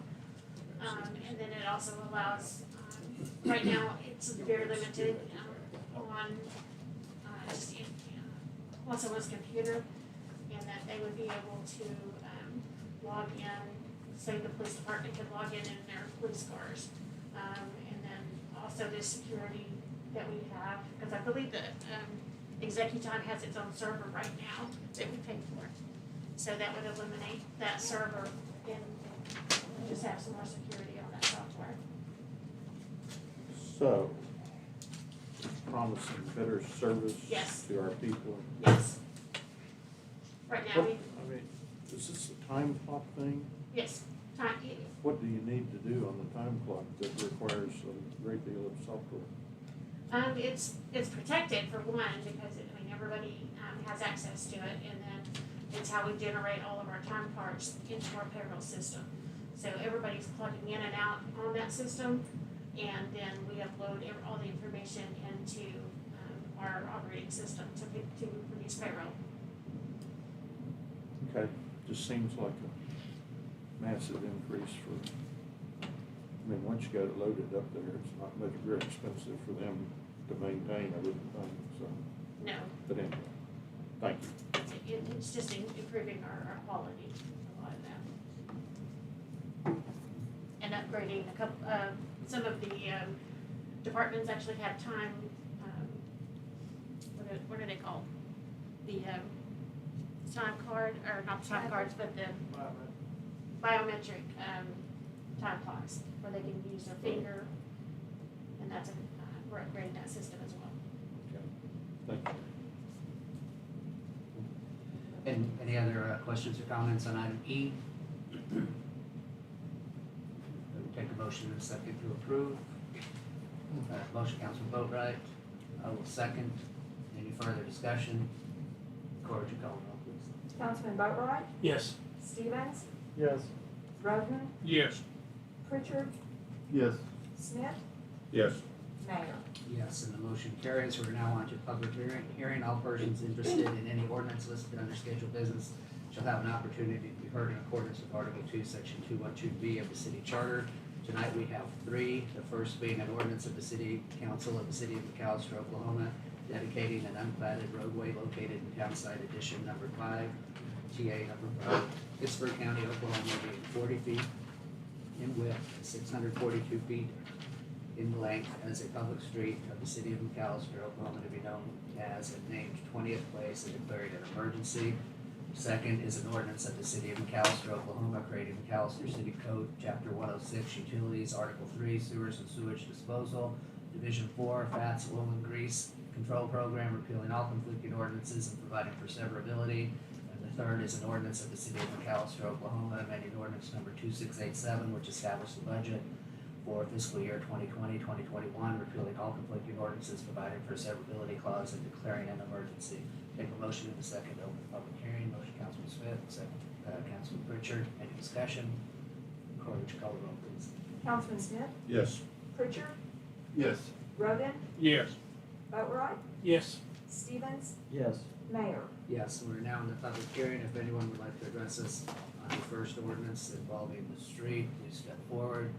[SPEAKER 12] And then it also allows, right now, it's very limited on just on someone's computer, and that they would be able to log in, say the police department could log in their police cars. And then also the security that we have, because I believe that Executive has its own server right now that we pay for. So that would eliminate that server and just have some more security on that software.
[SPEAKER 6] So, promising better service
[SPEAKER 12] Yes.
[SPEAKER 6] to our people.
[SPEAKER 12] Yes. Right now,
[SPEAKER 6] What, I mean, is this a time clock thing?
[SPEAKER 12] yes,
[SPEAKER 6] What do you need to do on the time clock that requires a great deal of software?
[SPEAKER 12] it's protected for one, because everybody has access to it, and then it's how we generate all of our time cards into our payroll system. So everybody's plugging in and out on that system, and then we upload all the information into our operating system to produce payroll.
[SPEAKER 6] Okay, just seems like a massive increase for, once you got it loaded up there, it's not much very expensive for them to maintain, I wouldn't think, so.
[SPEAKER 12] No,
[SPEAKER 6] But anyway, thank you.
[SPEAKER 12] it's just improving our quality, a lot of that. And upgrading a couple, some of the departments actually have time, what are they called? The time card, or not time cards, but the biometric time clocks, where they can use their finger, and that's we're upgrading that system as well.
[SPEAKER 6] Okay, thank you.
[SPEAKER 1] And any other questions or comments on item E? Take a motion and a second to approve. Motion, Councilman Boatright. I will second. Any further discussion? Cora, would you call the roll, please?
[SPEAKER 9] Councilman Boatright,
[SPEAKER 4] Yes.
[SPEAKER 9] Stevens,
[SPEAKER 7] Yes.
[SPEAKER 9] Roden,
[SPEAKER 4] Yes.
[SPEAKER 9] Pritchard,
[SPEAKER 10] Yes.
[SPEAKER 9] Smith,
[SPEAKER 6] Yes.
[SPEAKER 9] Mayor.
[SPEAKER 1] Yes, and the motion carries. We're now on to public hearing. All persons interested in any ordinance listed under scheduled business shall have an opportunity to be heard in accordance with Article 2, Section 212B of the city charter. Tonight we have three, the first being an ordinance of the City Council of the City of McAllister, Oklahoma, dedicating an unplatted roadway located in Townside Addition number 5, TA number 5, Pittsburgh County, Oklahoma, being 40 feet in width and 642 feet in length as a public street of the city of McAllister, Oklahoma, to be known as and named 20th place and declaring an emergency. Second is an ordinance of the city of McAllister, Oklahoma, creating McAllister City Code, Chapter 106, Utilities, Article 3, Sewers and Sewage Disposal, Division 4, Fats, Oil and Grease Control Program, repealing all conflicting ordinances and providing for severability. And the third is an ordinance of the city of McAllister, Oklahoma, amending ordinance number 2687, which established the budget for fiscal year 2020-2021, repealing all conflicting ordinances, providing for a severability clause, and declaring an emergency. Take a motion in a second to open the public hearing. Motion, Councilman Smith, second, Councilman Pritchard. Any discussion? Corey, would you call the roll, please?
[SPEAKER 9] Councilman Smith,
[SPEAKER 6] Yes.
[SPEAKER 9] Pritchard,
[SPEAKER 6] Yes.
[SPEAKER 9] Roden,
[SPEAKER 4] Yes.
[SPEAKER 9] Boatright,
[SPEAKER 4] Yes.
[SPEAKER 9] Stevens,
[SPEAKER 7] Yes.
[SPEAKER 9] Mayor.
[SPEAKER 1] Yes, we're now in the public hearing. If anyone would like to address us on the first ordinance involving the street, please step forward.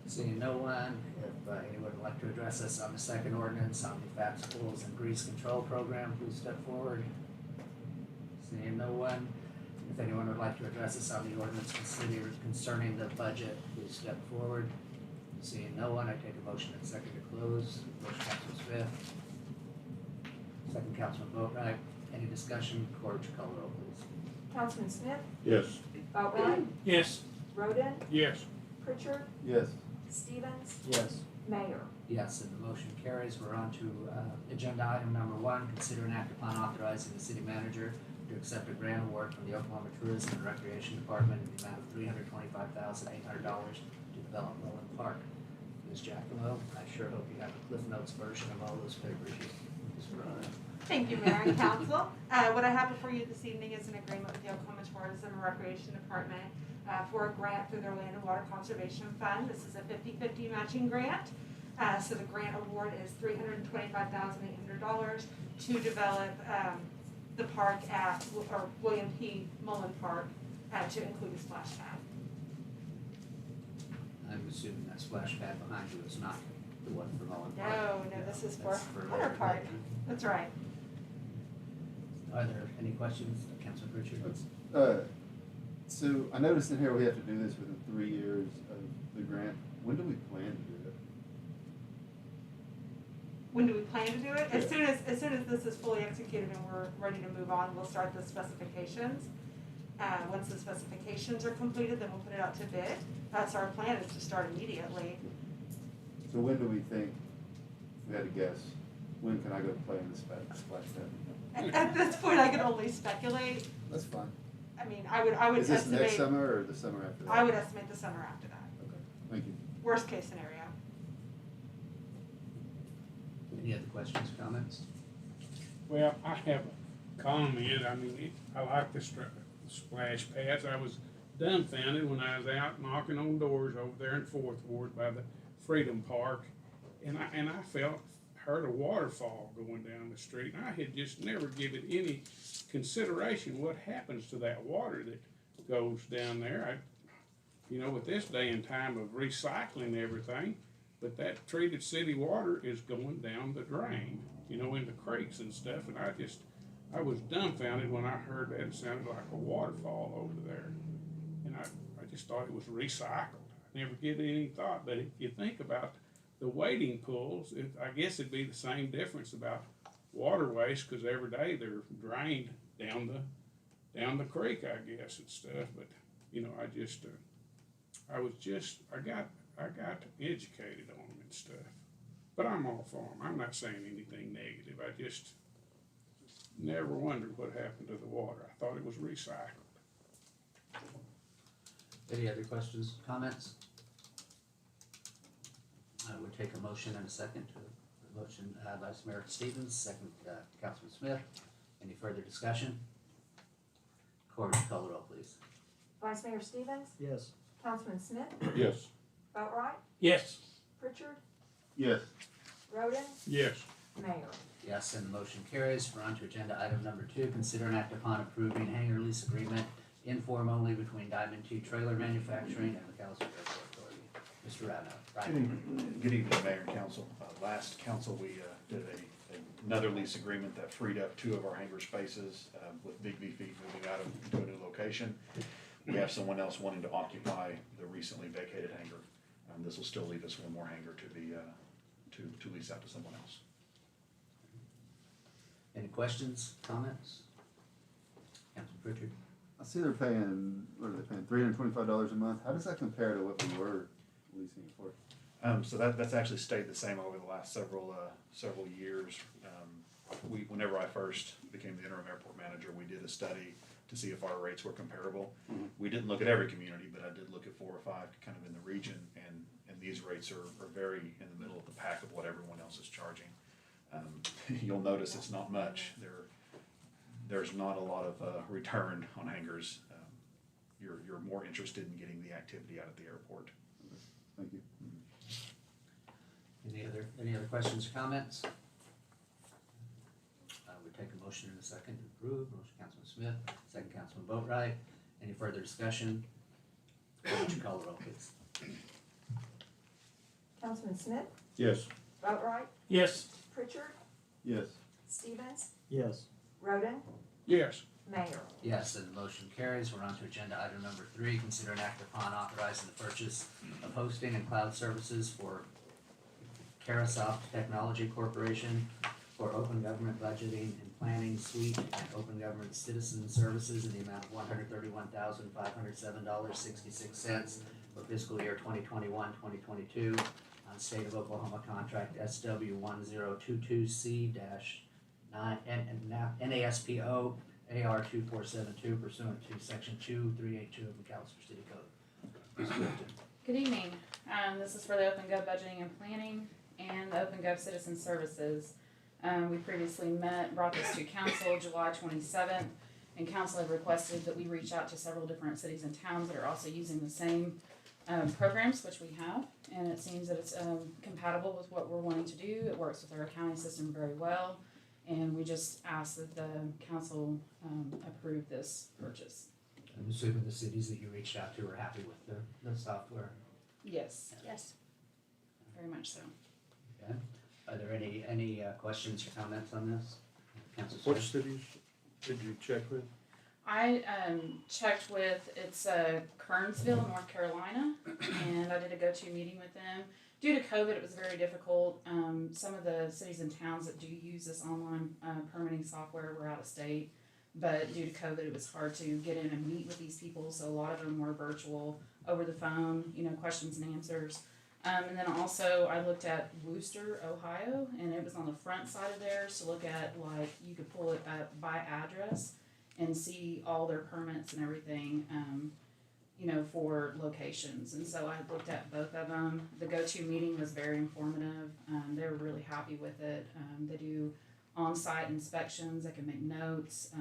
[SPEAKER 1] Seeing no one, if anyone would like to address us on the second ordinance on the Fats, Oils, and Grease Control Program, please step forward. Seeing no one, if anyone would like to address us on the ordinance concerning the budget, please step forward. Seeing no one, I take a motion and second to close. Motion, Councilman Smith. Second, Councilman Boatright. Any discussion? Corey, would you call the roll, please?
[SPEAKER 9] Councilman Smith,
[SPEAKER 6] Yes.
[SPEAKER 9] Boatright,
[SPEAKER 4] Yes.
[SPEAKER 9] Roden,
[SPEAKER 4] Yes.
[SPEAKER 9] Pritchard,
[SPEAKER 6] Yes.
[SPEAKER 9] Stevens,
[SPEAKER 7] Yes.
[SPEAKER 9] Mayor.
[SPEAKER 1] Yes, and the motion carries. We're on to agenda item number 1, consider an act upon authorizing the city manager to accept a grant award from the Oklahoma Tourism and Recreation Department in the amount of $325,800 to develop Mullen Park. Ms. Giacomo, I sure hope you have a Cliff Notes version of all those papers you just brought up.
[SPEAKER 2] Thank you, Mayor and Council. What I have before you this evening is an agreement with the Oklahoma Tourism and Recreation Department for a grant through their Land and Water Conservation Fund. This is a 50-50 matching grant. So the grant award is $325,800 to develop the park at, or William P. Mullen Park, to include a splash pad.
[SPEAKER 1] I'm assuming that splash pad behind you is not the one for Mullen Park.
[SPEAKER 2] No, this is for
[SPEAKER 1] That's
[SPEAKER 2] Hunter
[SPEAKER 1] Later
[SPEAKER 2] Park.
[SPEAKER 1] Lake.
[SPEAKER 2] That's right.
[SPEAKER 1] Are there any questions, Councilman Pritchard?
[SPEAKER 13] So I noticed in here we have to do this within 3 years of the grant. When do we plan to do it?
[SPEAKER 2] When do we plan to do it? As soon as this is fully executed and we're ready to move on, we'll start the specifications. Once the specifications are completed, then we'll put it out to bid. So our plan is to start immediately.
[SPEAKER 13] So when do we think, if we had to guess, when can I go play in the splash pad?
[SPEAKER 2] At this point, I can only speculate.
[SPEAKER 13] That's fine.
[SPEAKER 2] I mean, I would
[SPEAKER 13] Is this
[SPEAKER 2] estimate.
[SPEAKER 13] next summer or the summer after that?
[SPEAKER 2] I would estimate the summer after that.
[SPEAKER 13] Okay, thank you.
[SPEAKER 2] Worst case scenario.
[SPEAKER 1] Any other questions, comments?
[SPEAKER 4] Well, I have a comment. I mean, I like the splash pads. I was dumbfounded when I was out knocking on doors over there in Fourth Ward by the Freedom Park, and I heard a waterfall going down the street, and I had just never given any consideration what happens to that water that goes down there. With this day and time of recycling everything, but that treated city water is going down the drain, into creeks and stuff, and I was dumbfounded when I heard that. It sounded like a waterfall over there, and I just thought it was recycled. I never gave it any thought, but if you think about the wading pools, I guess it'd be the same difference about waterways, because every day they're drained down the creek, I guess, and stuff. But I got educated on them and stuff. But I'm all for them. I'm not saying anything negative. I just never wondered what happened to the water. I thought it was recycled.
[SPEAKER 1] Any other questions, comments? I would take a motion and a second to the motion, Vice Mayor Stevens, second, Councilman Smith. Any further discussion? Corey, call the roll, please.
[SPEAKER 9] Vice Mayor Stevens,
[SPEAKER 7] Yes.
[SPEAKER 9] Councilman Smith,
[SPEAKER 6] Yes.
[SPEAKER 9] Boatright,
[SPEAKER 4] Yes.
[SPEAKER 9] Pritchard,
[SPEAKER 13] Yes.
[SPEAKER 9] Roden,
[SPEAKER 4] Yes.
[SPEAKER 9] Mayor.
[SPEAKER 1] Yes, and the motion carries. We're on to agenda item number 2, consider an act upon approving hangar lease agreement in form only between Diamond T Trailer Manufacturing and McAllister Airport Authority. Mr. Radno.
[SPEAKER 14] Good evening, Mayor and Council. Last council, we did a another lease agreement that freed up 2 of our hangar spaces, with Big V Feet moving out into a new location. We have someone else wanting to occupy the recently vacated hangar. This will still leave us 1 more hangar to be, to lease out to someone else.
[SPEAKER 1] Any questions, comments? Councilman Pritchard?
[SPEAKER 13] I see they're paying, what are they paying, $325 a month? How does that compare to what we were leasing it for?
[SPEAKER 14] So that's actually stayed the same over the last several years. Whenever I first became the interim airport manager, we did a study to see if our rates were comparable.
[SPEAKER 13] Mhm.
[SPEAKER 14] We didn't look at every community, but I did look at 4 or 5 kind of in the region, and these rates are very in the middle of the pack of what everyone else is charging. You'll notice it's not much. There's not a lot of return on hangars. You're more interested in getting the activity out at the airport.
[SPEAKER 13] Thank you.
[SPEAKER 1] Any other questions or comments? We take a motion in a second to approve. Motion, Councilman Smith, second, Councilman Boatright. Any further discussion? Why don't you call the roll, please?
[SPEAKER 9] Councilman Smith,
[SPEAKER 6] Yes.
[SPEAKER 9] Boatright,
[SPEAKER 3] Yes.
[SPEAKER 9] Pritchard,
[SPEAKER 13] Yes.
[SPEAKER 9] Stevens,
[SPEAKER 7] Yes.
[SPEAKER 9] Roden,
[SPEAKER 4] Yes.
[SPEAKER 9] Mayor.
[SPEAKER 1] Yes, and the motion carries. We're on to agenda item number 3. Consider an act upon authorizing the purchase of hosting and cloud services for Carasoft Technology Corporation for open government budgeting and planning suite and open government citizen services in the amount of $131,507.66 for fiscal year 2021-2022 on State of Oklahoma contract SW 1022C-9 NASPO AR 2472 pursuant to section 2382 of McAllister City Code. Ms. Clifton.
[SPEAKER 15] Good evening. This is for the OpenGov Budgeting and Planning and the OpenGov Citizen Services. We previously brought this to council July 27th, and council had requested that we reach out to several different cities and towns that are also using the same programs, which we have, and it seems that it's compatible with what we're wanting to do. It works with our accounting system very well, and we just ask that the council approve this purchase.
[SPEAKER 1] I'm assuming the cities that you reached out to are happy with the software.
[SPEAKER 15] Yes. Yes. Very much so.
[SPEAKER 1] Okay. Are there any questions or comments on this? Council
[SPEAKER 6] What
[SPEAKER 1] Smith?
[SPEAKER 6] cities did you check with?
[SPEAKER 15] I checked with, it's Kernsville, North Carolina, and I did a go-to meeting with them. Due to COVID, it was very difficult. Some of the cities and towns that do use this online permitting software were out of state, but due to COVID, it was hard to get in and meet with these people, so a lot of them were virtual, over the phone, questions and answers. And then also I looked at Wooster, Ohio, and it was on the front side of theirs to look at, like, you could pull it up by address and see all their permits and everything, for locations. And so I looked at both of them. The go-to meeting was very informative. They were really happy with it. They do on-site inspections. They can make notes.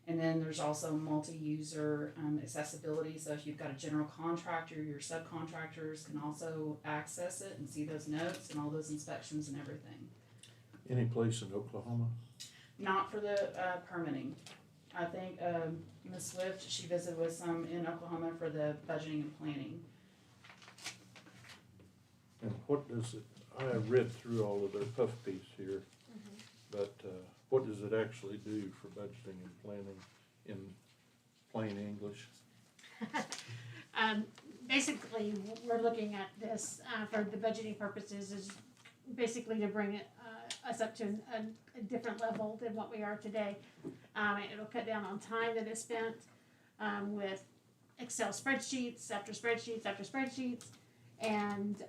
[SPEAKER 15] And then there's also multi-user accessibility. So if you've got a general contractor, your subcontractors can also access it and see those notes and all those inspections and everything.
[SPEAKER 6] Any place in Oklahoma?
[SPEAKER 15] Not for the permitting. I think Ms. Swift, she visited with some in Oklahoma for the budgeting and planning.
[SPEAKER 6] And what does it, I have read through all of their puff piece here, but what does it actually do for budgeting and planning in plain English?
[SPEAKER 16] Basically, we're looking at this for the budgeting purposes is basically to bring it, us up to a different level than what we are today. It'll cut down on time that is spent with Excel spreadsheets after spreadsheets after spreadsheets, and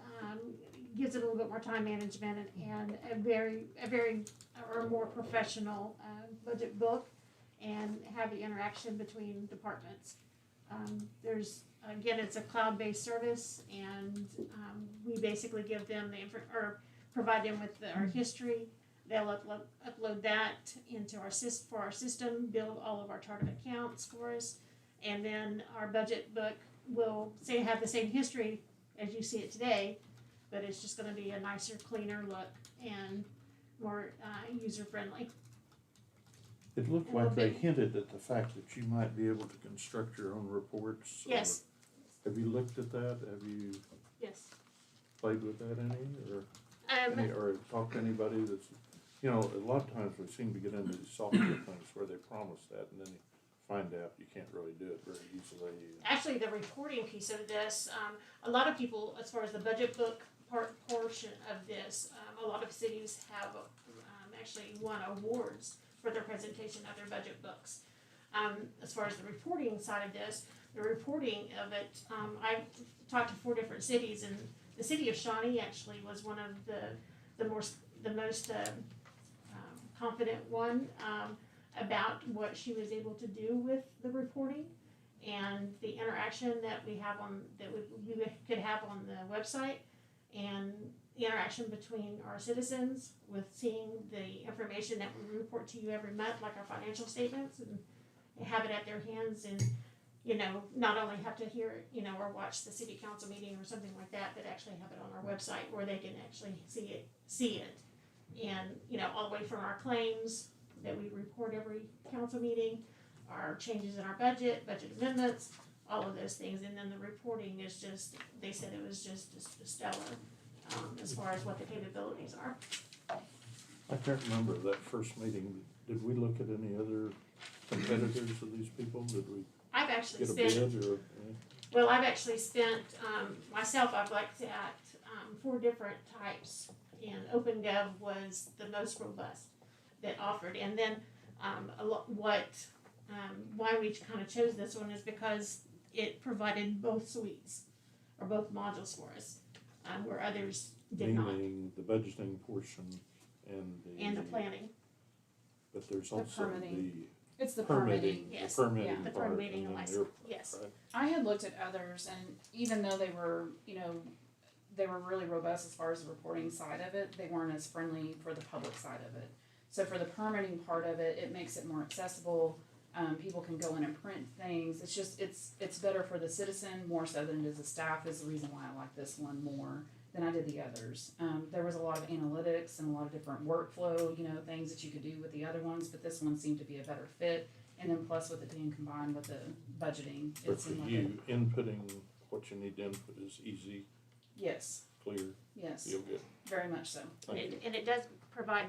[SPEAKER 16] gives it a little bit more time management and a more professional budget book, and have the interaction between departments. There's again, it's a cloud-based service, and we basically give them provide them with our history. They'll upload that into our system, build all of our chart of accounts for us, and then our budget book will have the same history as you see it today, but it's just going to be a nicer, cleaner look and more user-friendly.
[SPEAKER 6] It looked like they hinted at the fact that you might be able to construct your own reports.
[SPEAKER 16] Yes.
[SPEAKER 6] Have you looked at that? Have you
[SPEAKER 16] Yes.
[SPEAKER 6] played with that any, or talked to anybody that's You know, a lot of times we seem to get into these software things where they promise that and then you find out you can't really do it very easily.
[SPEAKER 16] Actually, the reporting piece of this, a lot of people, as far as the budget book portion of this, a lot of cities have actually won awards for their presentation of their budget books. As far as the reporting side of this, the reporting of it, I've talked to 4 different cities, and the city of Shawnee actually was one of the most confident one about what she was able to do with the reporting and the interaction that we could have on the website, and the interaction between our citizens with seeing the information that we report to you every month, like our financial statements, and have it at their hands, and not only have to hear it, or watch the city council meeting or something like that, but actually have it on our website where they can actually see it, and all the way from our claims that we report every council meeting, our changes in our budget amendments, all of those things, and then the reporting is just, they said it was just stellar, as far as what the capabilities are.
[SPEAKER 6] I can't remember that first meeting. Did we look at any other competitors of these people? Did we
[SPEAKER 16] I've actually
[SPEAKER 6] get a
[SPEAKER 16] spent,
[SPEAKER 6] bid or?
[SPEAKER 16] well, I've actually spent, myself, I've looked at 4 different types, and OpenGov was the most robust that offered. And then why we kind of chose this one is because it provided both suites or both modules for us, where others did not.
[SPEAKER 6] Meaning the budgeting portion and
[SPEAKER 16] the planning.
[SPEAKER 6] But there's
[SPEAKER 15] The
[SPEAKER 6] also
[SPEAKER 15] permitting.
[SPEAKER 6] the
[SPEAKER 15] It's the permitting.
[SPEAKER 16] Yes.
[SPEAKER 6] The permitting
[SPEAKER 16] Yeah, the
[SPEAKER 6] part
[SPEAKER 16] permitting
[SPEAKER 6] and then
[SPEAKER 16] and
[SPEAKER 6] their part,
[SPEAKER 16] yes.
[SPEAKER 6] right?
[SPEAKER 15] I had looked at others, and even though they were, they were really robust as far as the reporting side of it, they weren't as friendly for the public side of it. So for the permitting part of it, it makes it more accessible. People can go in and print things. It's just, it's better for the citizen more so than it is the staff, is the reason why I like this one more than I did the others. There was a lot of analytics and a lot of different workflow, things that you could do with the other ones, but this one seemed to be a better fit. And then plus with it being combined with the budgeting,
[SPEAKER 6] But
[SPEAKER 15] it
[SPEAKER 6] for
[SPEAKER 15] seemed like
[SPEAKER 6] you, inputting what you need to input is easy,
[SPEAKER 15] yes,
[SPEAKER 6] clear,
[SPEAKER 15] yes,
[SPEAKER 6] feel good.
[SPEAKER 15] very much so.
[SPEAKER 16] And it does provide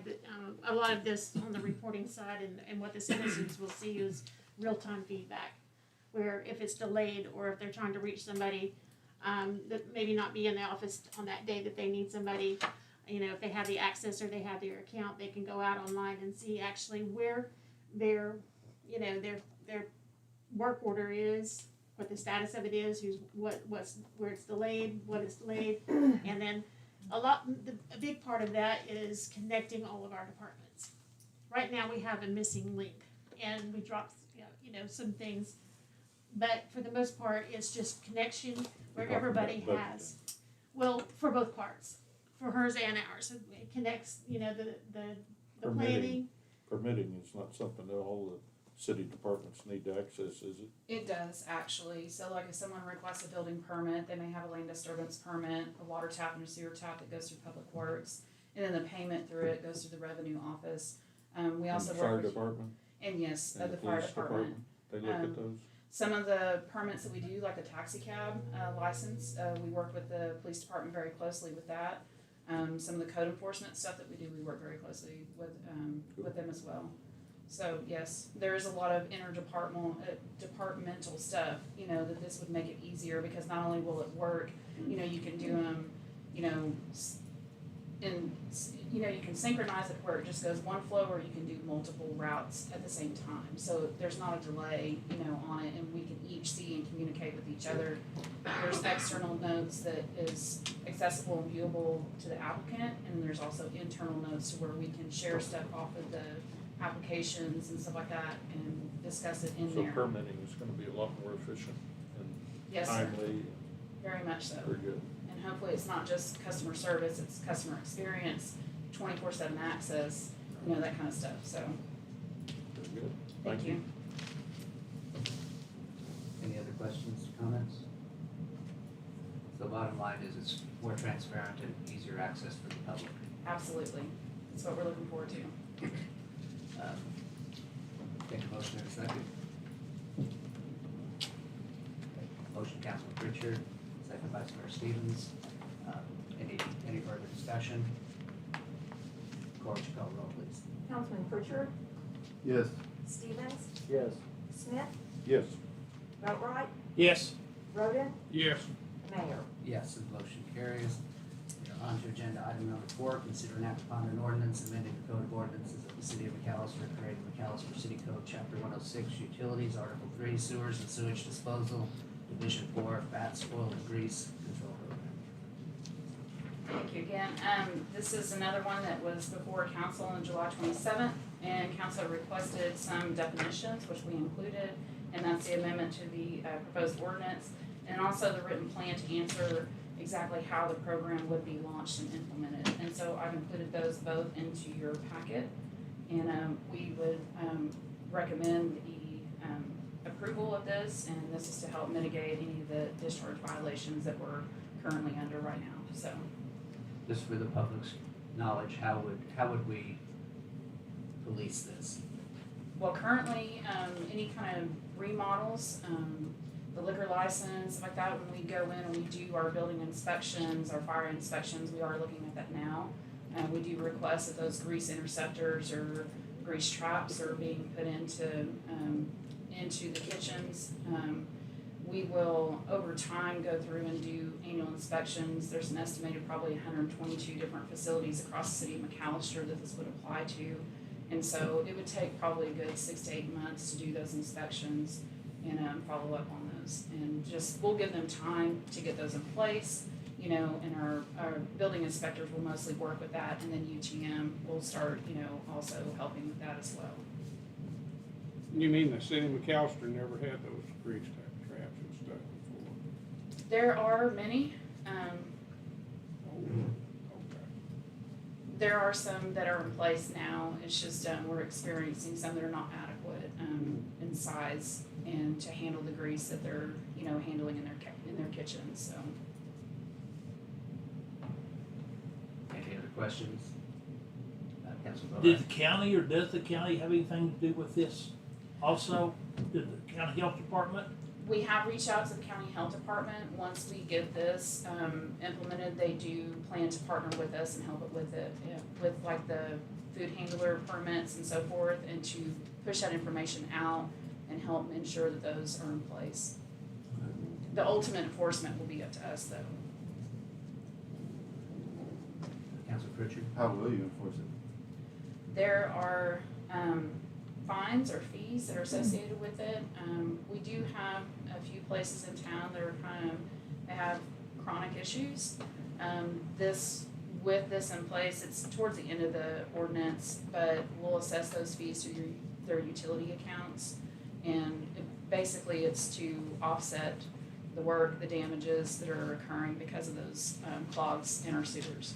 [SPEAKER 16] a lot of this on the reporting side, and what the citizens will see is real-time feedback, where if it's delayed or if they're trying to reach somebody that maybe not be in the office on that day that they need somebody, if they have the access or they have their account, they can go out online and see actually where their work order is, what the status of it is, where it's delayed, what is delayed, and then a big part of that is connecting all of our departments. Right now we have a missing link, and we dropped some things, but for the most part it's just connection where everybody has. Well, for both parts, for hers and ours, it connects. The planning.
[SPEAKER 6] Permitting is not something that all the city departments need to access, is it?
[SPEAKER 15] It does actually. So like if someone requests a building permit, they may have a land disturbance permit, a water tap and a sewer tap that goes through Public Works, and then the payment through it goes through the Revenue Office. We also
[SPEAKER 6] And the fire
[SPEAKER 15] work with,
[SPEAKER 6] department?
[SPEAKER 15] and yes,
[SPEAKER 6] And
[SPEAKER 15] the fire
[SPEAKER 6] police
[SPEAKER 15] department.
[SPEAKER 6] They look at those?
[SPEAKER 15] Some of the permits that we do, like the taxi cab license, we work with the police department very closely with that. Some of the code enforcement stuff that we do, we work very closely with them as well. So yes, there is a lot of departmental stuff, that this would make it easier, because not only will it work, you can do them, you can synchronize it where it just goes one flow, or you can do multiple routes at the same time. So there's not a delay, on it, and we can each see and communicate with each other. There's external notes that is accessible and viewable to the applicant, and there's also internal notes to where we can share stuff off of the applications and stuff like that and discuss it in there.
[SPEAKER 6] So permitting is gonna be a lot more efficient and
[SPEAKER 15] Yes, sir.
[SPEAKER 6] timely.
[SPEAKER 15] Very much so.
[SPEAKER 6] Very good.
[SPEAKER 15] And hopefully it's not just customer service, it's customer experience, 24/7 access, that kind of stuff, so.
[SPEAKER 6] Very good.
[SPEAKER 15] Thank you.
[SPEAKER 1] Any other questions, comments? The bottom line is it's more transparent and easier access for the public.
[SPEAKER 15] Absolutely. That's what we're looking forward to.
[SPEAKER 1] Take a motion in a second. Motion, Councilman Pritchard, second Vice Mayor Stevens. Any further discussion? Court, would you call roll, please?
[SPEAKER 9] Councilman Pritchard,
[SPEAKER 13] Yes.
[SPEAKER 9] Stevens,
[SPEAKER 7] Yes.
[SPEAKER 9] Smith,
[SPEAKER 6] Yes.
[SPEAKER 9] Boatright,
[SPEAKER 11] Yes.
[SPEAKER 9] Roden,
[SPEAKER 4] Yes.
[SPEAKER 9] Mayor.
[SPEAKER 1] Yes, and motion carries. We are on to agenda item number 4, consider and act upon an ordinance amending the code of ordinances of the city of McAllister, creating McAllister City Code, Chapter 106, Utilities, Article 3, Sewers and Sewage Disposal, Division 4, Fats, Oil and Grease Control Program.
[SPEAKER 15] Thank you again. This is another one that was before council on July 27th, and council requested some definitions, which we included, and that's the amendment to the proposed ordinance, and also the written plan to answer exactly how the program would be launched and implemented. And so I've included those both into your packet, and we would recommend the approval of this, and this is to help mitigate any of the discharge violations that we're currently under right now. So.
[SPEAKER 1] Just for the public's knowledge, how would we police this?
[SPEAKER 15] Well, currently, any kind of remodels, the liquor license, like that, when we go in and we do our building inspections, our fire inspections, we are looking at that now. We do request that those grease interceptors or grease traps are being put into the kitchens. We will, over time, go through and do annual inspections. There's an estimated probably 122 different facilities across the city of McAllister that this would apply to. And so it would take probably a good 6 to 8 months to do those inspections and follow up on those. And just, we'll give them time to get those in place, you know, and our building inspectors will mostly work with that, and then UTM will start, you know, also helping with that as well.
[SPEAKER 4] You mean the city of McAllister never had those grease traps and stuff before?
[SPEAKER 15] There are many.
[SPEAKER 4] Okay.
[SPEAKER 15] There are some that are in place now. It's just we're experiencing some that are not adequate in size and to handle the grease that they're, you know, handling in their kitchens. So.
[SPEAKER 1] Any other questions? Councilman
[SPEAKER 11] Did
[SPEAKER 1] Boatright?
[SPEAKER 11] the county or does the county have anything to do with this? Also, did the county health department?
[SPEAKER 15] We have reached out to the county health department. Once we get this implemented, they do plan to partner with us and help it with with like the food handler permits and so forth, and to push that information out and help ensure that those are in place. The ultimate enforcement will be up to us, though.
[SPEAKER 1] Councilman Pritchard?
[SPEAKER 13] How will you enforce it?
[SPEAKER 15] There are fines or fees that are associated with it. We do have a few places in town that are they have chronic issues. With this in place, it's towards the end of the ordinance, but we'll assess those fees through their utility accounts. And basically it's to offset the work, the damages that are occurring because of those clogs in our sewers.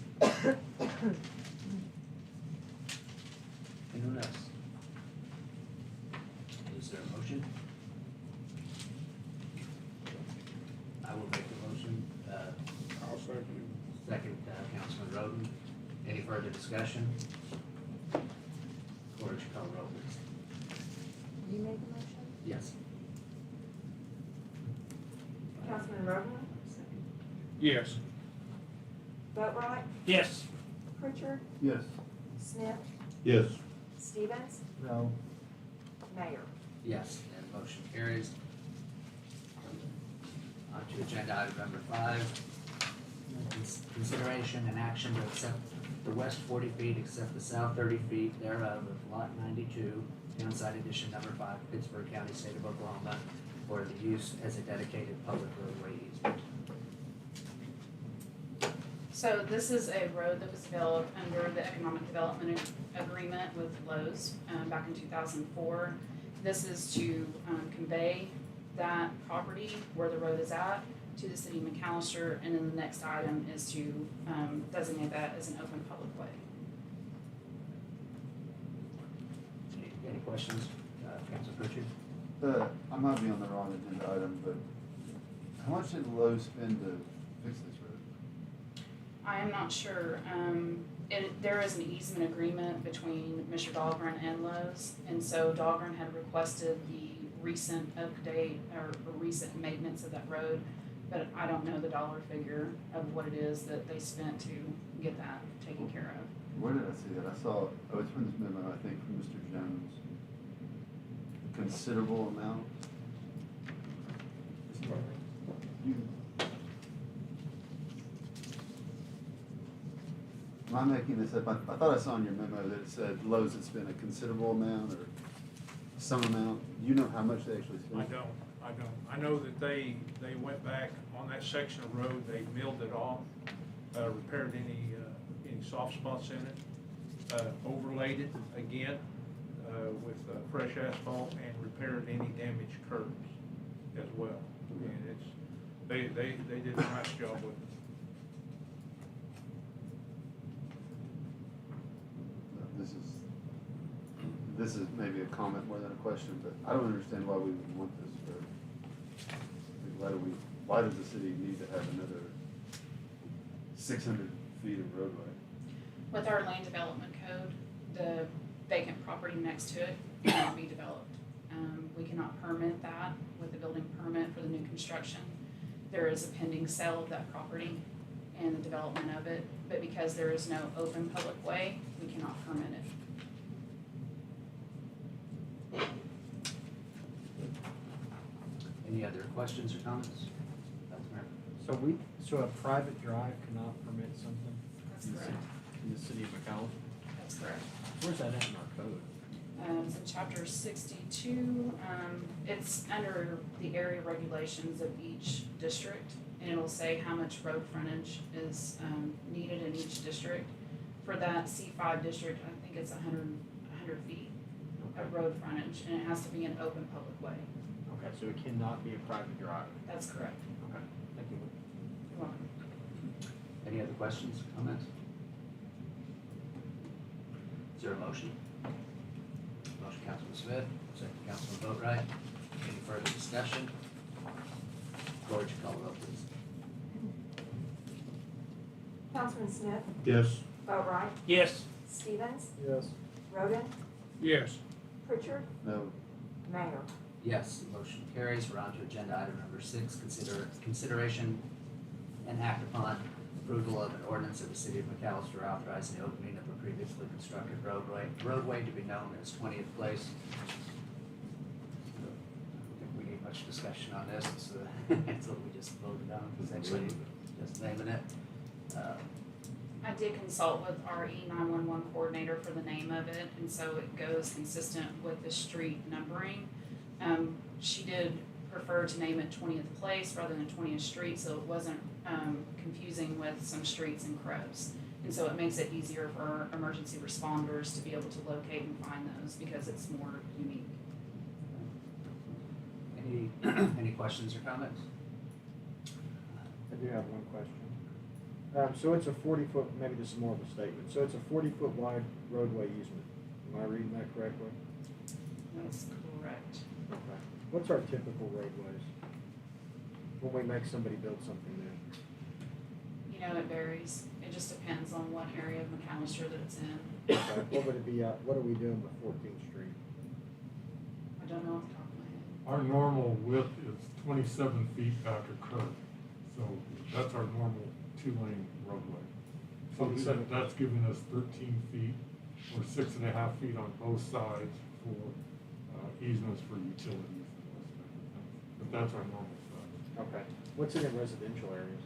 [SPEAKER 1] Anyone else? Is there a motion? I will make the motion.
[SPEAKER 4] I'll second it.
[SPEAKER 1] Second, Councilman Roden. Any further discussion? Or would you call roll, please?
[SPEAKER 9] You made the motion?
[SPEAKER 1] Yes.
[SPEAKER 9] Councilman Roden,
[SPEAKER 4] Yes.
[SPEAKER 9] Boatright,
[SPEAKER 11] Yes.
[SPEAKER 9] Pritchard,
[SPEAKER 13] Yes.
[SPEAKER 9] Smith,
[SPEAKER 6] Yes.
[SPEAKER 9] Stevens,
[SPEAKER 7] No.
[SPEAKER 9] Mayor.
[SPEAKER 1] Yes, and motion carries. On to agenda item number 5. Consideration and action to accept the west 40 feet, except the south 30 feet thereof of lot 92, Townside Edition number 5, Pittsburgh County, State of Oklahoma, for the use as a dedicated public roadway easement.
[SPEAKER 15] So this is a road that was developed under the Economic Development Agreement with Lowe's back in 2004. This is to convey that property where the road is at to the city of McAllister, and then the next item is to designate that as an open public way.
[SPEAKER 1] Any questions, Councilor Pritchard?
[SPEAKER 13] I might be on the wrong agenda item, but how much did Lowe's spend to fix this road?
[SPEAKER 15] I am not sure. There is an easement agreement between Mr. Dahlgren and Lowe's, and so Dahlgren had requested the recent update or recent maintenance of that road, but I don't know the dollar figure of what it is that they spent to get that taken care of.
[SPEAKER 13] Where did I see that? I saw, oh, it's from this memo, I think, from Mr. Jones. A considerable amount. Am I making this up? I thought I saw in your memo that it said Lowe's had spent a considerable amount or some amount. Do you know how much they actually
[SPEAKER 4] I
[SPEAKER 13] spent?
[SPEAKER 4] don't. I know that they went back on that section of road, they milled it off, repaired any soft spots in it, overlaid it again, with fresh asphalt and repaired any damaged curbs as well. And they did a nice job with it.
[SPEAKER 13] This is maybe a comment more than a question, but I don't understand why we would want this for, why does the city need to have another 600 feet of roadway?
[SPEAKER 15] With our land development code, the vacant property next to it cannot be developed. We cannot permit that with the building permit for the new construction. There is a pending sale of that property and the development of it, but because there is no open public way, we cannot permit it.
[SPEAKER 1] Any other questions or comments?
[SPEAKER 7] So a private drive cannot permit something?
[SPEAKER 15] That's correct.
[SPEAKER 7] In the city of McAllen?
[SPEAKER 15] That's correct.
[SPEAKER 7] Where's that at in our code?
[SPEAKER 15] It's in chapter 62, it's under the area regulations of each district, and it'll say how much road frontage is, needed in each district. For that C5 district, I think it's 100 feet of road frontage, and it has to be an open public way.
[SPEAKER 7] Okay, so it cannot be a private drive?
[SPEAKER 15] That's correct.
[SPEAKER 7] Okay, thank you.
[SPEAKER 15] You're welcome.
[SPEAKER 1] Any other questions, comments? Is there a motion? Motion, Councilman Smith, second Councilman Boatright. Any further discussion? Lord, would you call the roll, please?
[SPEAKER 9] Councilman Smith,
[SPEAKER 6] Yes.
[SPEAKER 9] Boatright,
[SPEAKER 4] Yes.
[SPEAKER 9] Stevens,
[SPEAKER 7] Yes.
[SPEAKER 9] Roden,
[SPEAKER 4] Yes.
[SPEAKER 9] Pritchard,
[SPEAKER 13] No.
[SPEAKER 9] Mayor.
[SPEAKER 1] Yes, the motion carries. We're on to agenda item number 6, consideration and act upon approval of an ordinance of the city of McAllister authorizing the opening of a previously constructed roadway to be known as 20th Place. I don't think we need much discussion on this. It's what we just voted on, essentially, just naming it.
[SPEAKER 15] I did consult with our E911 coordinator for the name of it, and so it goes consistent with the street numbering. She did prefer to name it 20th Place rather than 20th Street, so it wasn't confusing with some streets and Crows. And so it makes it easier for emergency responders to be able to locate and find those because it's more unique.
[SPEAKER 1] Any questions or comments?
[SPEAKER 7] I do have one question. So it's a 40-foot, maybe this is more of a statement, so it's a 40-foot wide roadway easement. Am I reading that correctly?
[SPEAKER 15] That's correct.
[SPEAKER 7] Okay. What's our typical roadways when we make somebody build something new?
[SPEAKER 15] You know, it varies. It just depends on what area of McAllister that it's in.
[SPEAKER 7] Okay. What would it be, what are we doing with 14th Street?
[SPEAKER 15] I don't know off the top of my head.
[SPEAKER 17] Our normal width is 27 feet back to curb, so that's our normal 2-lane roadway. So that's giving us 13 feet or 6.5 feet on both sides for easements for utilities and those type of things. But that's our normal size.
[SPEAKER 7] Okay. What's it in residential areas?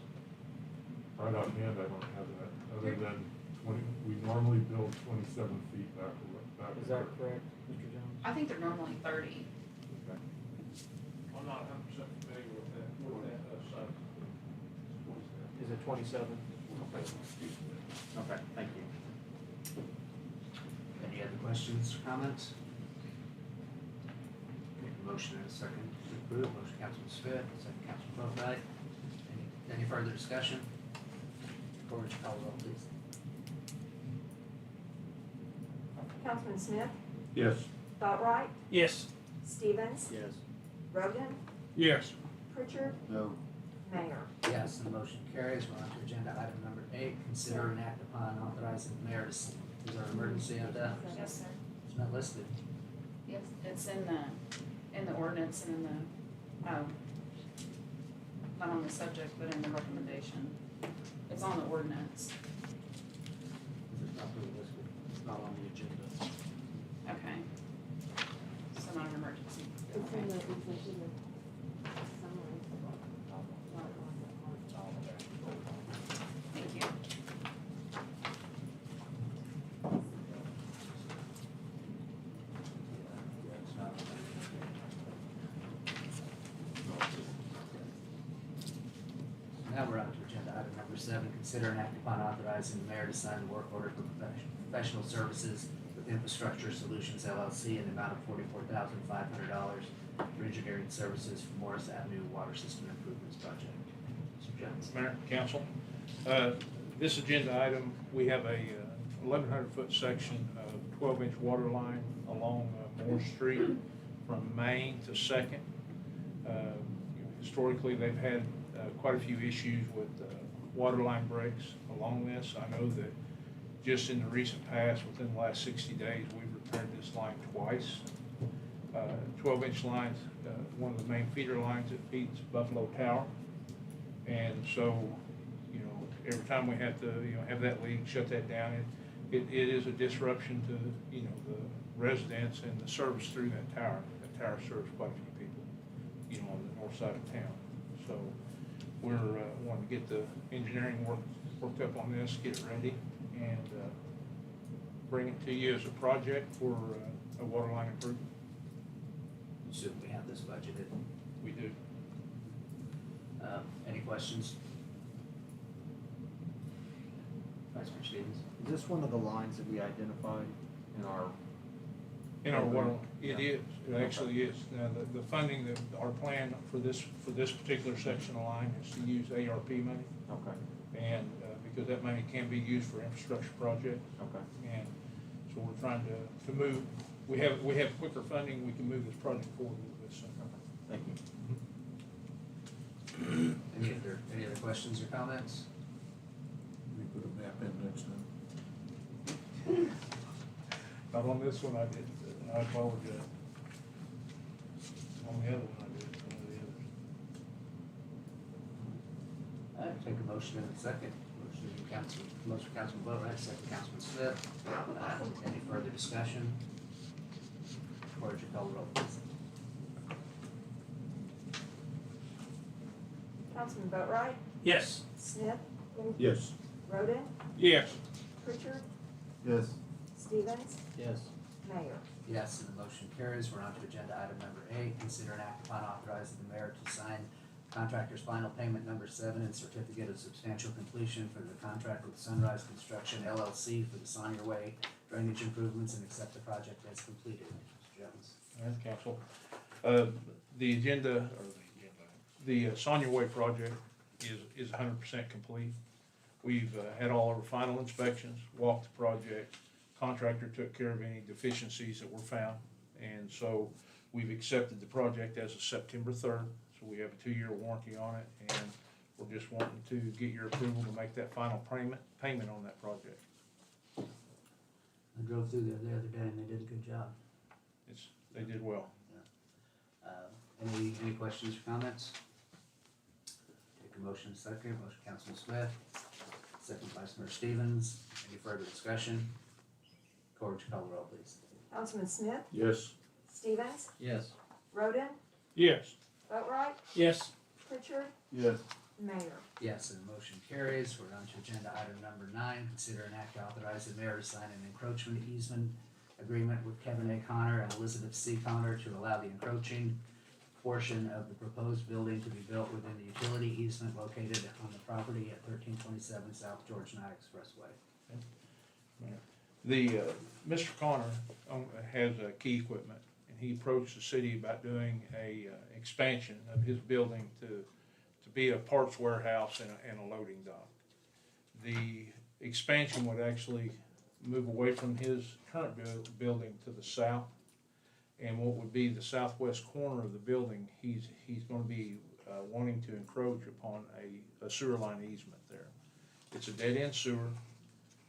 [SPEAKER 17] Right offhand, I don't have that, other than 20, we normally build 27 feet back.
[SPEAKER 7] Is that correct, Mr. Jones?
[SPEAKER 15] I think they're normally 30.
[SPEAKER 7] Okay.
[SPEAKER 4] I'm not 100% familiar with that site.
[SPEAKER 7] Is it 27? Okay. Okay, thank you.
[SPEAKER 1] Any other questions or comments? Motion and a second to approve. Motion, Councilman Smith, second Councilman Boatright. Any further discussion? Lord, would you call the roll, please?
[SPEAKER 9] Councilman Smith,
[SPEAKER 6] Yes.
[SPEAKER 9] Boatright,
[SPEAKER 4] Yes.
[SPEAKER 9] Stevens,
[SPEAKER 7] Yes.
[SPEAKER 9] Roden,
[SPEAKER 4] Yes.
[SPEAKER 9] Pritchard,
[SPEAKER 13] No.
[SPEAKER 9] Mayor.
[SPEAKER 1] Yes, the motion carries. We're on to agenda item number 8, consider and act upon authorizing the mayor to, is there an emergency on that?
[SPEAKER 15] Yes, sir.
[SPEAKER 1] It's not listed.
[SPEAKER 15] Yes, it's in the ordinance and in the, not on the subject, but in the recommendation. It's on the ordinance.
[SPEAKER 1] Is it It's not on the agenda.
[SPEAKER 15] Okay. So not an emergency.
[SPEAKER 8] It's in the summary.
[SPEAKER 15] Thank you.
[SPEAKER 1] Now we're on to agenda item number 7, consider and act upon authorizing the mayor to sign the work order for professional services with Infrastructure Solutions LLC in the amount of $44,500 for engineering services for Morris Avenue Water System Improvements Project. Mr. Jones.
[SPEAKER 4] Mayor, council, this agenda item, we have a 1,100-foot section of 12-inch water line along Moore Street from Main to Second. Historically, they've had quite a few issues with water line breaks along this. I know that just in the recent past, within the last 60 days, we've repaired this line twice. 12-inch lines, one of the main feeder lines that feeds Buffalo Tower. And so, every time we have to, have that leak, shut that down, it is a disruption to, the residents and the service through that tower. That tower serves quite a few people, on the north side of town. So we're wanting to get the engineering worked up on this, get it ready, and bring it to you as a project for a water line improvement.
[SPEAKER 1] Assume we have this budgeted.
[SPEAKER 4] We do.
[SPEAKER 1] Any questions? Vice Mayor Stevens?
[SPEAKER 7] Is this one of the lines that we identified in our?
[SPEAKER 4] In our water,
[SPEAKER 7] Yeah.
[SPEAKER 4] it is, it actually is. Now, the funding, our plan for this particular section of line is to use ARP money.
[SPEAKER 7] Okay.
[SPEAKER 4] And, because that money can be used for infrastructure projects.
[SPEAKER 7] Okay.
[SPEAKER 4] And so we're trying to move, we have quicker funding, we can move this project forward with this.
[SPEAKER 7] Thank you.
[SPEAKER 1] Any other questions or comments?
[SPEAKER 6] We put a map in next time.
[SPEAKER 4] Not on this one I didn't, I apologize. On the other one I did, some of the others.
[SPEAKER 1] All right, take a motion in a second. Motion Councilman Boatright, second Councilman Smith. Any further discussion? Corge, you call the roll, please.
[SPEAKER 9] Councilman Boatright,
[SPEAKER 4] Yes.
[SPEAKER 9] Smith,
[SPEAKER 6] Yes.
[SPEAKER 9] Roden,
[SPEAKER 4] Yes.
[SPEAKER 9] Pritchard,
[SPEAKER 13] Yes.
[SPEAKER 9] Stevens,
[SPEAKER 1] Yes.
[SPEAKER 9] Mayor.
[SPEAKER 1] Yes, and the motion carries. We're on to agenda item number 8, consider an act upon authorizing the mayor to sign contractor's final payment number 7 and certificate of substantial completion for the contract with Sunrise Construction LLC for the Saunier Way drainage improvements and accept the project as completed. Mr. Jones.
[SPEAKER 4] All right, council. The Saunier Way project is 100% complete. We've had all our final inspections, walked the project. Contractor took care of any deficiencies that were found. And so we've accepted the project as of September 3rd. So we have a 2-year warranty on it, and we're just wanting to get your approval to make that final payment on that project.
[SPEAKER 1] I drove through there the other day and they did a good job.
[SPEAKER 4] They did well.
[SPEAKER 1] Any questions or comments? Take a motion second. Motion Councilman Smith, second Vice Mayor Stevens. Any further discussion? Corge, call the roll, please.
[SPEAKER 9] Councilman Smith,
[SPEAKER 6] Yes.
[SPEAKER 9] Stevens,
[SPEAKER 1] Yes.
[SPEAKER 9] Roden,
[SPEAKER 4] Yes.
[SPEAKER 9] Boatright,
[SPEAKER 4] Yes.
[SPEAKER 9] Pritchard,
[SPEAKER 13] Yes.
[SPEAKER 9] Mayor.
[SPEAKER 1] Yes, and the motion carries. We're on to agenda item number 9. Consider an act to authorize the mayor to sign an encroachment easement agreement with Kevin A. Connor and Elizabeth C. Connor to allow the encroaching portion of the proposed building to be built within the utility easement located on the property at 1327 South George Knott Expressway.
[SPEAKER 4] Mr. Connor has key equipment, and he approached the city about doing a expansion of his building to be a parts warehouse and a loading dock. The expansion would actually move away from his current building to the south, and what would be the southwest corner of the building, he's going to be wanting to encroach upon a sewer line easement there. It's a dead-end sewer.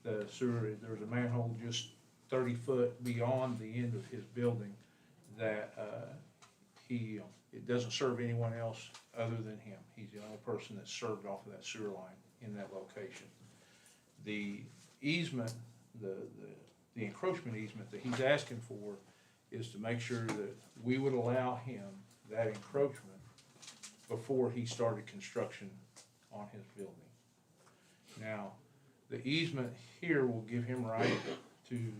[SPEAKER 4] The sewer, there's a manhole just 30 foot beyond the end of his building that it doesn't serve anyone else other than him. He's the only person that's served off of that sewer line in that location. The easement
[SPEAKER 18] the encroachment easement that he's asking for is to make sure that we would allow him that encroachment before he started construction on his building. Now, the easement here will give him right to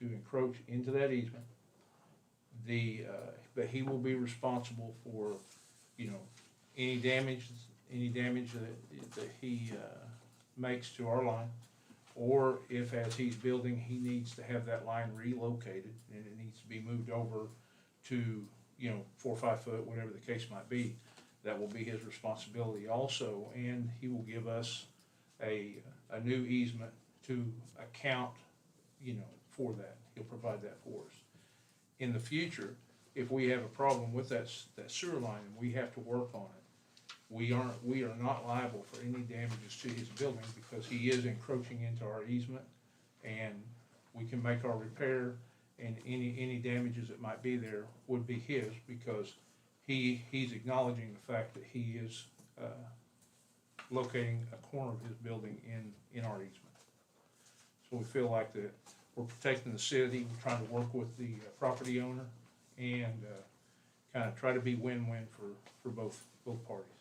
[SPEAKER 18] encroach into that easement. But he will be responsible for, any damage that he makes to our line. Or if as he's building, he needs to have that line relocated and it needs to be moved over to, 4 or 5 foot, whatever the case might be, that will be his responsibility also. And he will give us a new easement to account, for that. He'll provide that for us. In the future, if we have a problem with that sewer line and we have to work on it, we are not liable for any damages to his building because he is encroaching into our easement, and we can make our repair, and any damages that might be there would be his because he's acknowledging the fact that he is locating a corner of his building in our easement. So we feel like that we're protecting the city, we're trying to work with the property owner, and kind of try to be win-win for both parties.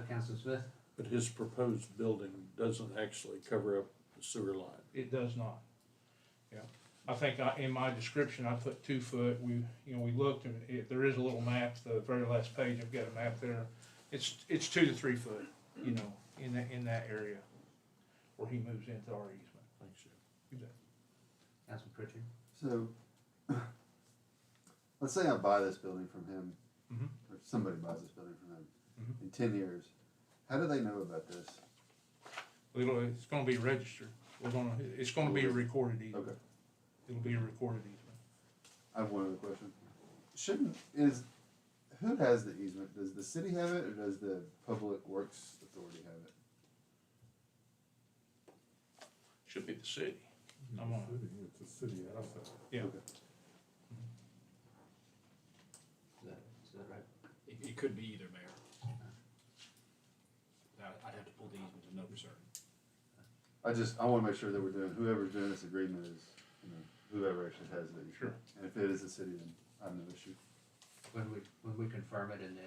[SPEAKER 1] Councilman Smith?
[SPEAKER 6] But his proposed building doesn't actually cover up the sewer line.
[SPEAKER 18] It does not. Yeah, I think in my description I put 2 foot. We looked, and there is a little map. The very last page, I've got a map there. It's 2 to 3 foot. In that area where he moves into our easement.
[SPEAKER 6] Thanks, sir.
[SPEAKER 18] You bet.
[SPEAKER 1] Councilman Pritchard?
[SPEAKER 13] So, let's say I buy this building from him,
[SPEAKER 18] Mhm.
[SPEAKER 13] or somebody buys this building from him
[SPEAKER 18] Mhm.
[SPEAKER 13] in 10 years. How do they know about this?
[SPEAKER 18] It's going to be registered. It's going to be a recorded easement.
[SPEAKER 13] Okay.
[SPEAKER 18] It'll be a recorded easement.
[SPEAKER 13] I have one other question. Who has the easement? Does the city have it, or does the Public Works Authority have it?
[SPEAKER 18] Should be the city.
[SPEAKER 17] It's a city asset.
[SPEAKER 18] Yeah.
[SPEAKER 13] Okay.
[SPEAKER 1] Is that right?
[SPEAKER 14] It could be either, Mayor. I'd have to pull the easement to know for certain.
[SPEAKER 13] I want to make sure that whoever's doing this agreement is, whoever actually has the easement.
[SPEAKER 18] Sure.
[SPEAKER 13] And if it is the city, then I have no issue.
[SPEAKER 1] When we confirm it in the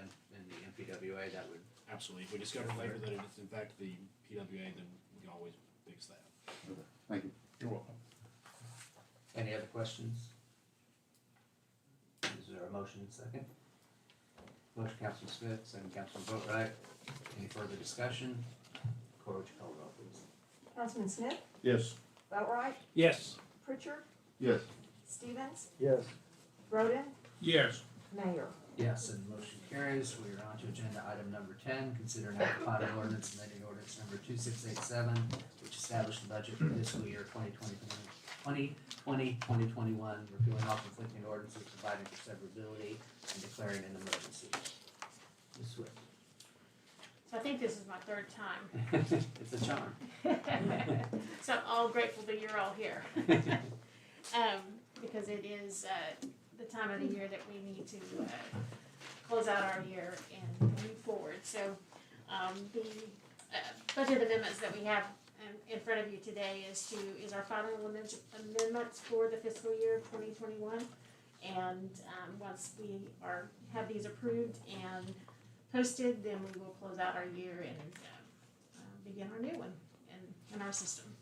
[SPEAKER 1] MPWA, that would.
[SPEAKER 14] Absolutely. If we discover later that it's in fact the PWA, then we can always fix that.
[SPEAKER 13] Okay, thank you.
[SPEAKER 18] You're welcome.
[SPEAKER 1] Any other questions? Is there a motion and second? Motion, Councilman Smith, second, Councilman Boatright. Any further discussion? Cora, would you call the roll, please?
[SPEAKER 9] Councilman Smith,
[SPEAKER 6] Yes.
[SPEAKER 9] Boatright,
[SPEAKER 18] Yes.
[SPEAKER 9] Pritchard,
[SPEAKER 13] Yes.
[SPEAKER 9] Stevens,
[SPEAKER 7] Yes.
[SPEAKER 9] Roden,
[SPEAKER 4] Yes.
[SPEAKER 9] Mayor.
[SPEAKER 1] Yes, and motion carries. We are on to agenda item number 10, consider now the final ordinance amending ordinance number 2687, which established the budget for fiscal year 2020-2021, repealing all conflicting ordinances, providing for severability, and declaring an emergency. Ms. Swift.
[SPEAKER 16] So I think this is my 3rd time.
[SPEAKER 1] It's a charm.
[SPEAKER 16] So I'm all grateful that you're all here. Because it is the time of the year that we need to close out our year and move forward. So the budget amendments that we have in front of you today is our final amendments for the fiscal year 2021. And once we have these approved and posted, then we will close out our year and begin our new one in our system.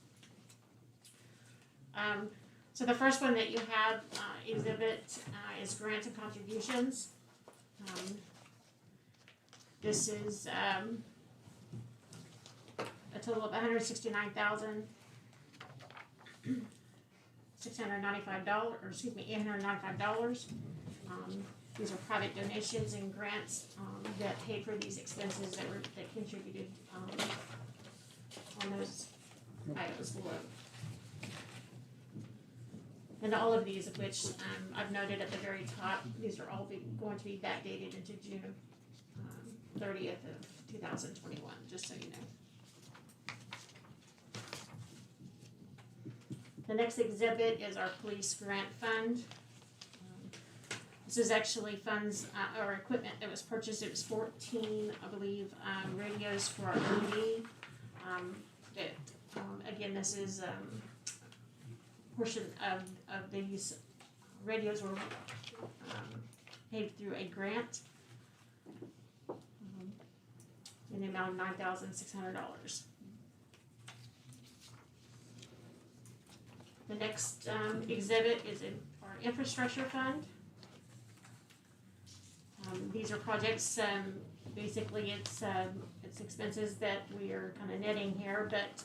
[SPEAKER 16] So the first one that you have exhibit is grants and contributions. This is a total of $169,695, $895. These are private donations and grants that paid for these expenses that contributed on those items below. And all of these, of which I've noted at the very top, these are all going to be backdated into June 30th of 2021, just so you know. The next exhibit is our police grant fund. This is actually funds or equipment that was purchased. It was 14, I believe, radios for our OD, that, again, this is, portion of these radios were, paid through a grant, in the amount of $9,600. The next exhibit is in our infrastructure fund. These are projects, basically it's expenses that we are kind of netting here, but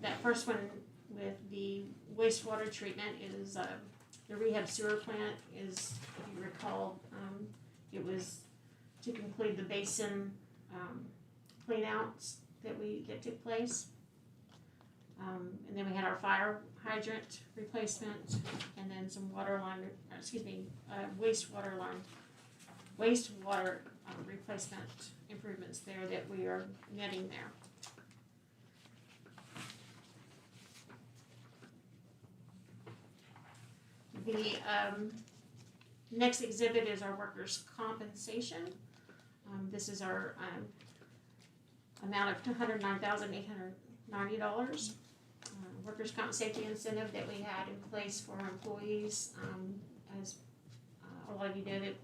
[SPEAKER 16] that first one with the wastewater treatment is the rehab sewer plant is, if you recall, it was to conclude the basin clean outs that took place. And then we had our fire hydrant replacement, and then some wastewater replacement improvements there that we are netting there. The next exhibit is our workers' compensation. This is our amount of $209,890. Workers' comp safety incentive that we had in place for our employees. As a lot of you know, that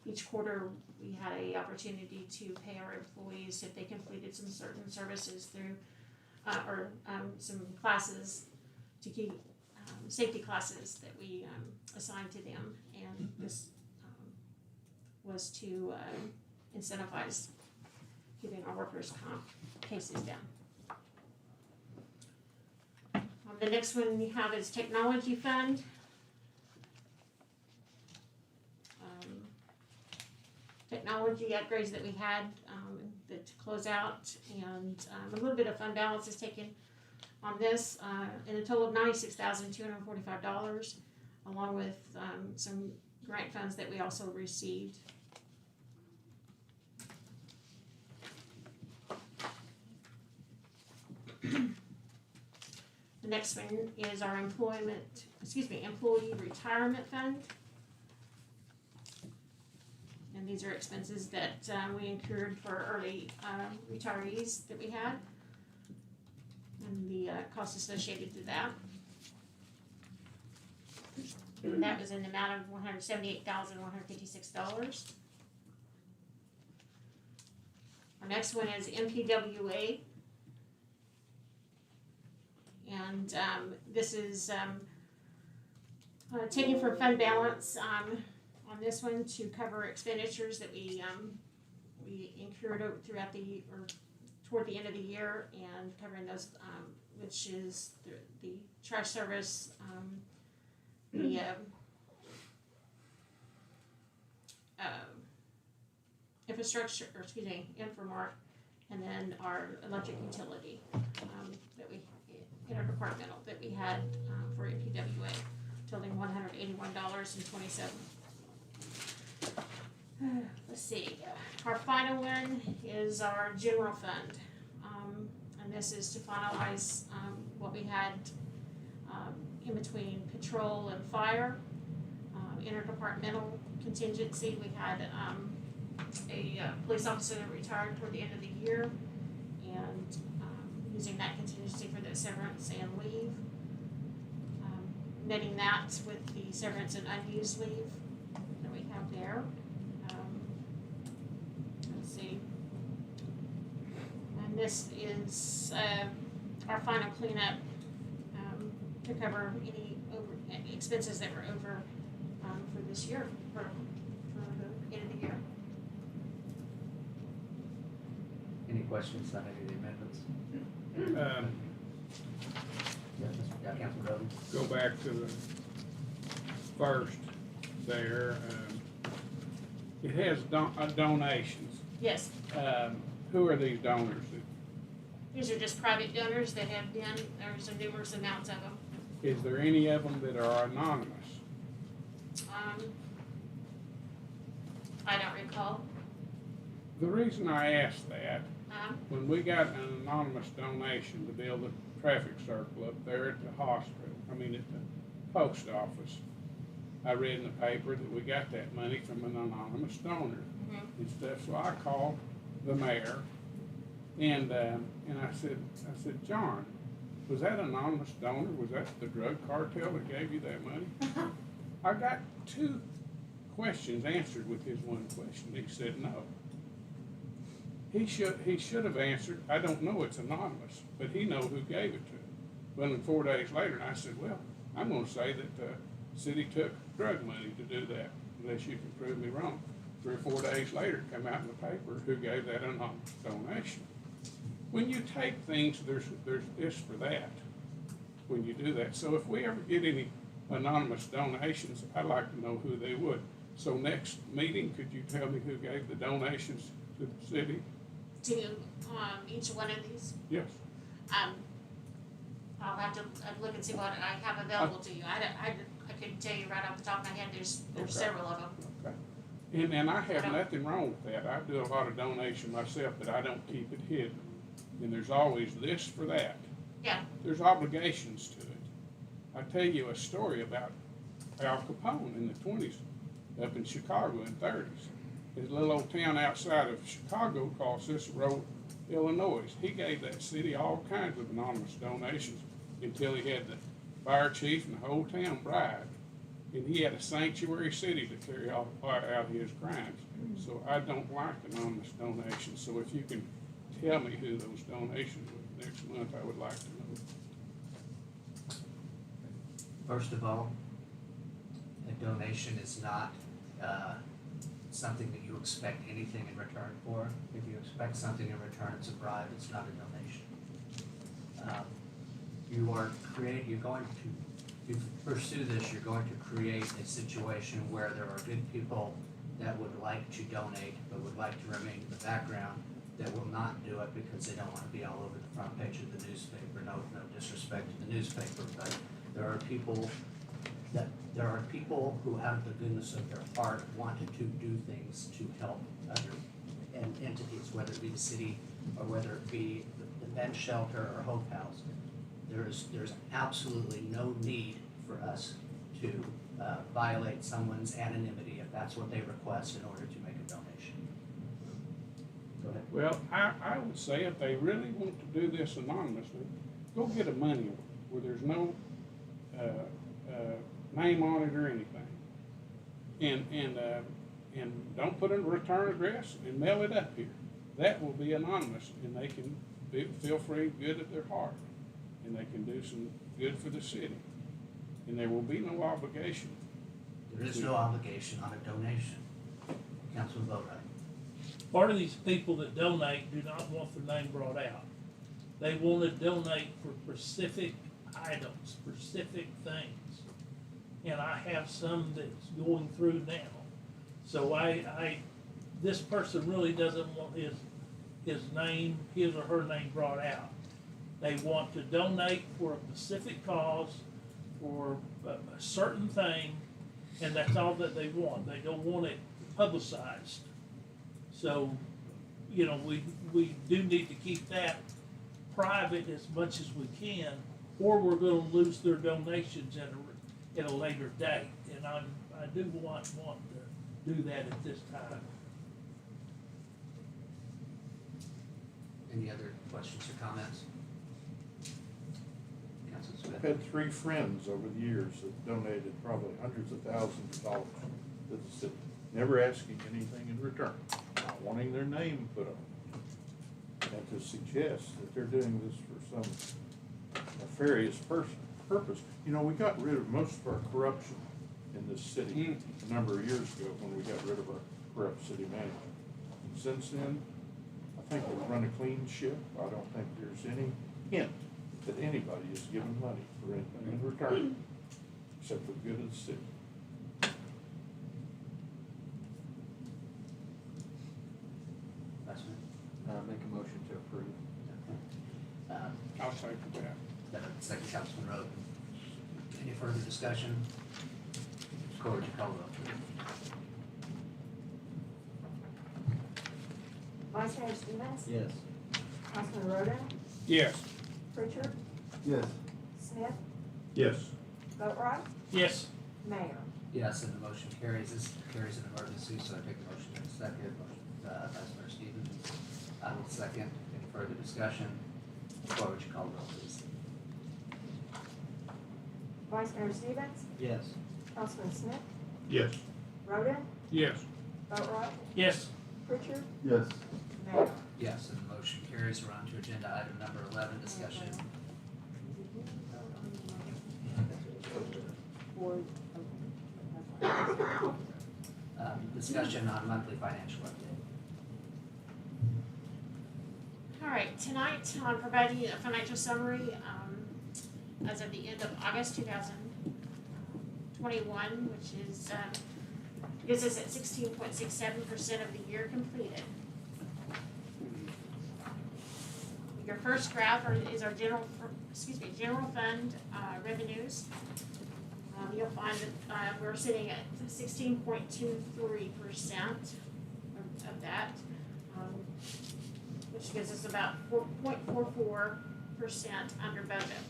[SPEAKER 16] each quarter we had an opportunity to pay our employees if they completed some certain services through some classes to keep safety classes that we assigned to them, and this was to incentivize keeping our workers' comp cases down. The next one we have is technology fund. Technology upgrades that we had to close out, and a little bit of fund balance is taken on this, in a total of $96,245, along with some grant funds that we also received. The next one is our employee retirement fund. And these are expenses that we incurred for early retirees that we had, and the costs associated to that. And that was in the amount of $178,156. Our next one is MPWA. And this is taken from fund balance on this one to cover expenditures that we incurred throughout the or toward the end of the year, and covering those, which is the trash service, the infrastructure, or excuse me, Inframark, and then our electric utility that we interdepartmental that we had for MPWA, totaling $181.27. Let's see. Our final one is our general fund, and this is to finalize what we had in between patrol and fire, interdepartmental contingency. We had a police officer that retired toward the end of the year, and using that contingency for the severance and leave, netting that with the severance and unused leave that we have there. Let's see. And this is our final cleanup to cover any expenses that were over for this year, for the end of the year.
[SPEAKER 1] Any questions on any of the amendments? Councilman Robbins?
[SPEAKER 4] Go back to the first there. It has donations.
[SPEAKER 16] Yes.
[SPEAKER 4] Who are these donors?
[SPEAKER 16] These are just private donors that have been, there's a numerous amounts of them.
[SPEAKER 4] Is there any of them that are anonymous?
[SPEAKER 16] I don't recall.
[SPEAKER 4] The reason I asked that, when we got an anonymous donation to build a traffic circle up there at the hospital, at the post office, I read in the paper that we got that money from an anonymous donor and stuff. So I called the mayor And I said, John, was that anonymous donor? Was that the drug cartel that gave you that money? I got 2 questions answered with his one question. He said no. He should have answered, I don't know, it's anonymous, but he know who gave it to him. Well, then 4 days later, and I said, well, I'm gonna say that the city took drug money to do that, unless you can prove me wrong. 3 or 4 days later, it come out in the paper who gave that anonymous donation. When you take things, there's this for that, when you do that. So if we ever get any anonymous donations, I'd like to know who they would. So next meeting, could you tell me who gave the donations to the city?
[SPEAKER 12] To each one of these,
[SPEAKER 4] Yes.
[SPEAKER 12] I'll have to look and see what I have available to you. I couldn't tell you right off the top of my head. There's
[SPEAKER 4] Okay.
[SPEAKER 12] several of them.
[SPEAKER 4] Okay. And I have nothing wrong with that. I do a lot of donation myself, but I don't keep it hidden. And there's always this for that.
[SPEAKER 12] Yeah.
[SPEAKER 4] There's obligations to it. I tell you a story about Al Capone in the 20s up in Chicago in the 30s. His little old town outside of Chicago called Cicero, Illinois. He gave that city all kinds of anonymous donations until he had the fire chief and the whole town bribed. And he had a sanctuary city to carry out his crimes. So I don't like anonymous donations. So if you can tell me who those donations were next month, I would like to know.
[SPEAKER 1] First of all, a donation is not something that you expect anything in return for. If you expect something in return, it's a bribe, it's not a donation. You're going to pursue this, you're going to create a situation where there are good people that would like to donate, but would like to remain in the background, that will not do it because they don't want to be all over the front page of the newspaper. No disrespect to the newspaper, but there are people who, out of the goodness of their heart, wanted to do things to help other entities, whether it be the city or whether it be the bench shelter or Hope House. There's absolutely no need for us to violate someone's anonymity if that's what they request in order to make a donation. Go ahead.
[SPEAKER 4] Well, I would say if they really want to do this anonymously, go get a money order where there's no name on it or anything. And don't put in a return address and mail it up here. That will be anonymous and they can feel free, good at their heart. And they can do some good for the city. And there will be no obligation.
[SPEAKER 1] There is no obligation on a donation. Councilman Boatright.
[SPEAKER 19] Part of these people that donate do not want their name brought out. They want to donate for specific items, specific things. And I have some that's going through now. So this person really doesn't want his name, his or her name brought out. They want to donate for a specific cause, for a certain thing, and that's all that they want. They don't want it publicized. So, you know, we do need to keep that private as much as we can, or we're going to lose their donations at a later date. And I do want to do that at this time.
[SPEAKER 1] Any other questions or comments? Councilman Smith.
[SPEAKER 6] I've had 3 friends over the years that donated probably hundreds of thousands of dollars to the city, never asking anything in return, not wanting their name put on it. And to suggest that they're doing this for some nefarious purpose. You know, we got rid of most of our corruption in this city a number of years ago when we got rid of our corrupt city manager. And since then, I think we've run a clean ship. I don't think there's any hint that anybody is given money for anything in return, except for the good of the city.
[SPEAKER 7] Make a motion to approve.
[SPEAKER 4] I'll second that.
[SPEAKER 1] Second, Councilman Rowe. Any further discussion? Corr, would you call the vote, please?
[SPEAKER 9] Vice Mayor Stevens?
[SPEAKER 7] Yes.
[SPEAKER 9] Councilman Roden?
[SPEAKER 4] Yes.
[SPEAKER 9] Pritchard?
[SPEAKER 7] Yes.
[SPEAKER 9] Smith?
[SPEAKER 6] Yes.
[SPEAKER 9] Boatright?
[SPEAKER 19] Yes.
[SPEAKER 9] Mayor?
[SPEAKER 1] Yes, and the motion carries. This carries an emergency, so I take the motion in a second. Motion, Vice Mayor Stevens. I will second. Any further discussion? Cora, would you call the roll, please?
[SPEAKER 9] Vice Mayor Stevens,
[SPEAKER 1] Yes.
[SPEAKER 9] Councilman Smith,
[SPEAKER 4] Yes.
[SPEAKER 9] Rhoda,
[SPEAKER 4] Yes.
[SPEAKER 9] Boatright,
[SPEAKER 19] Yes.
[SPEAKER 9] Pritchard,
[SPEAKER 13] Yes.
[SPEAKER 9] Mayor.
[SPEAKER 1] Yes, and the motion carries. We're on to agenda item number 11, discussion. Discussion on monthly financial update.
[SPEAKER 12] All right, tonight I'm providing a financial summary as of the end of August 2021, which is gives us at 16.67% of the year completed. Your first graph is our general fund revenues. You'll find that we're sitting at 16.23% of that, which gives us about 4.44% under budget.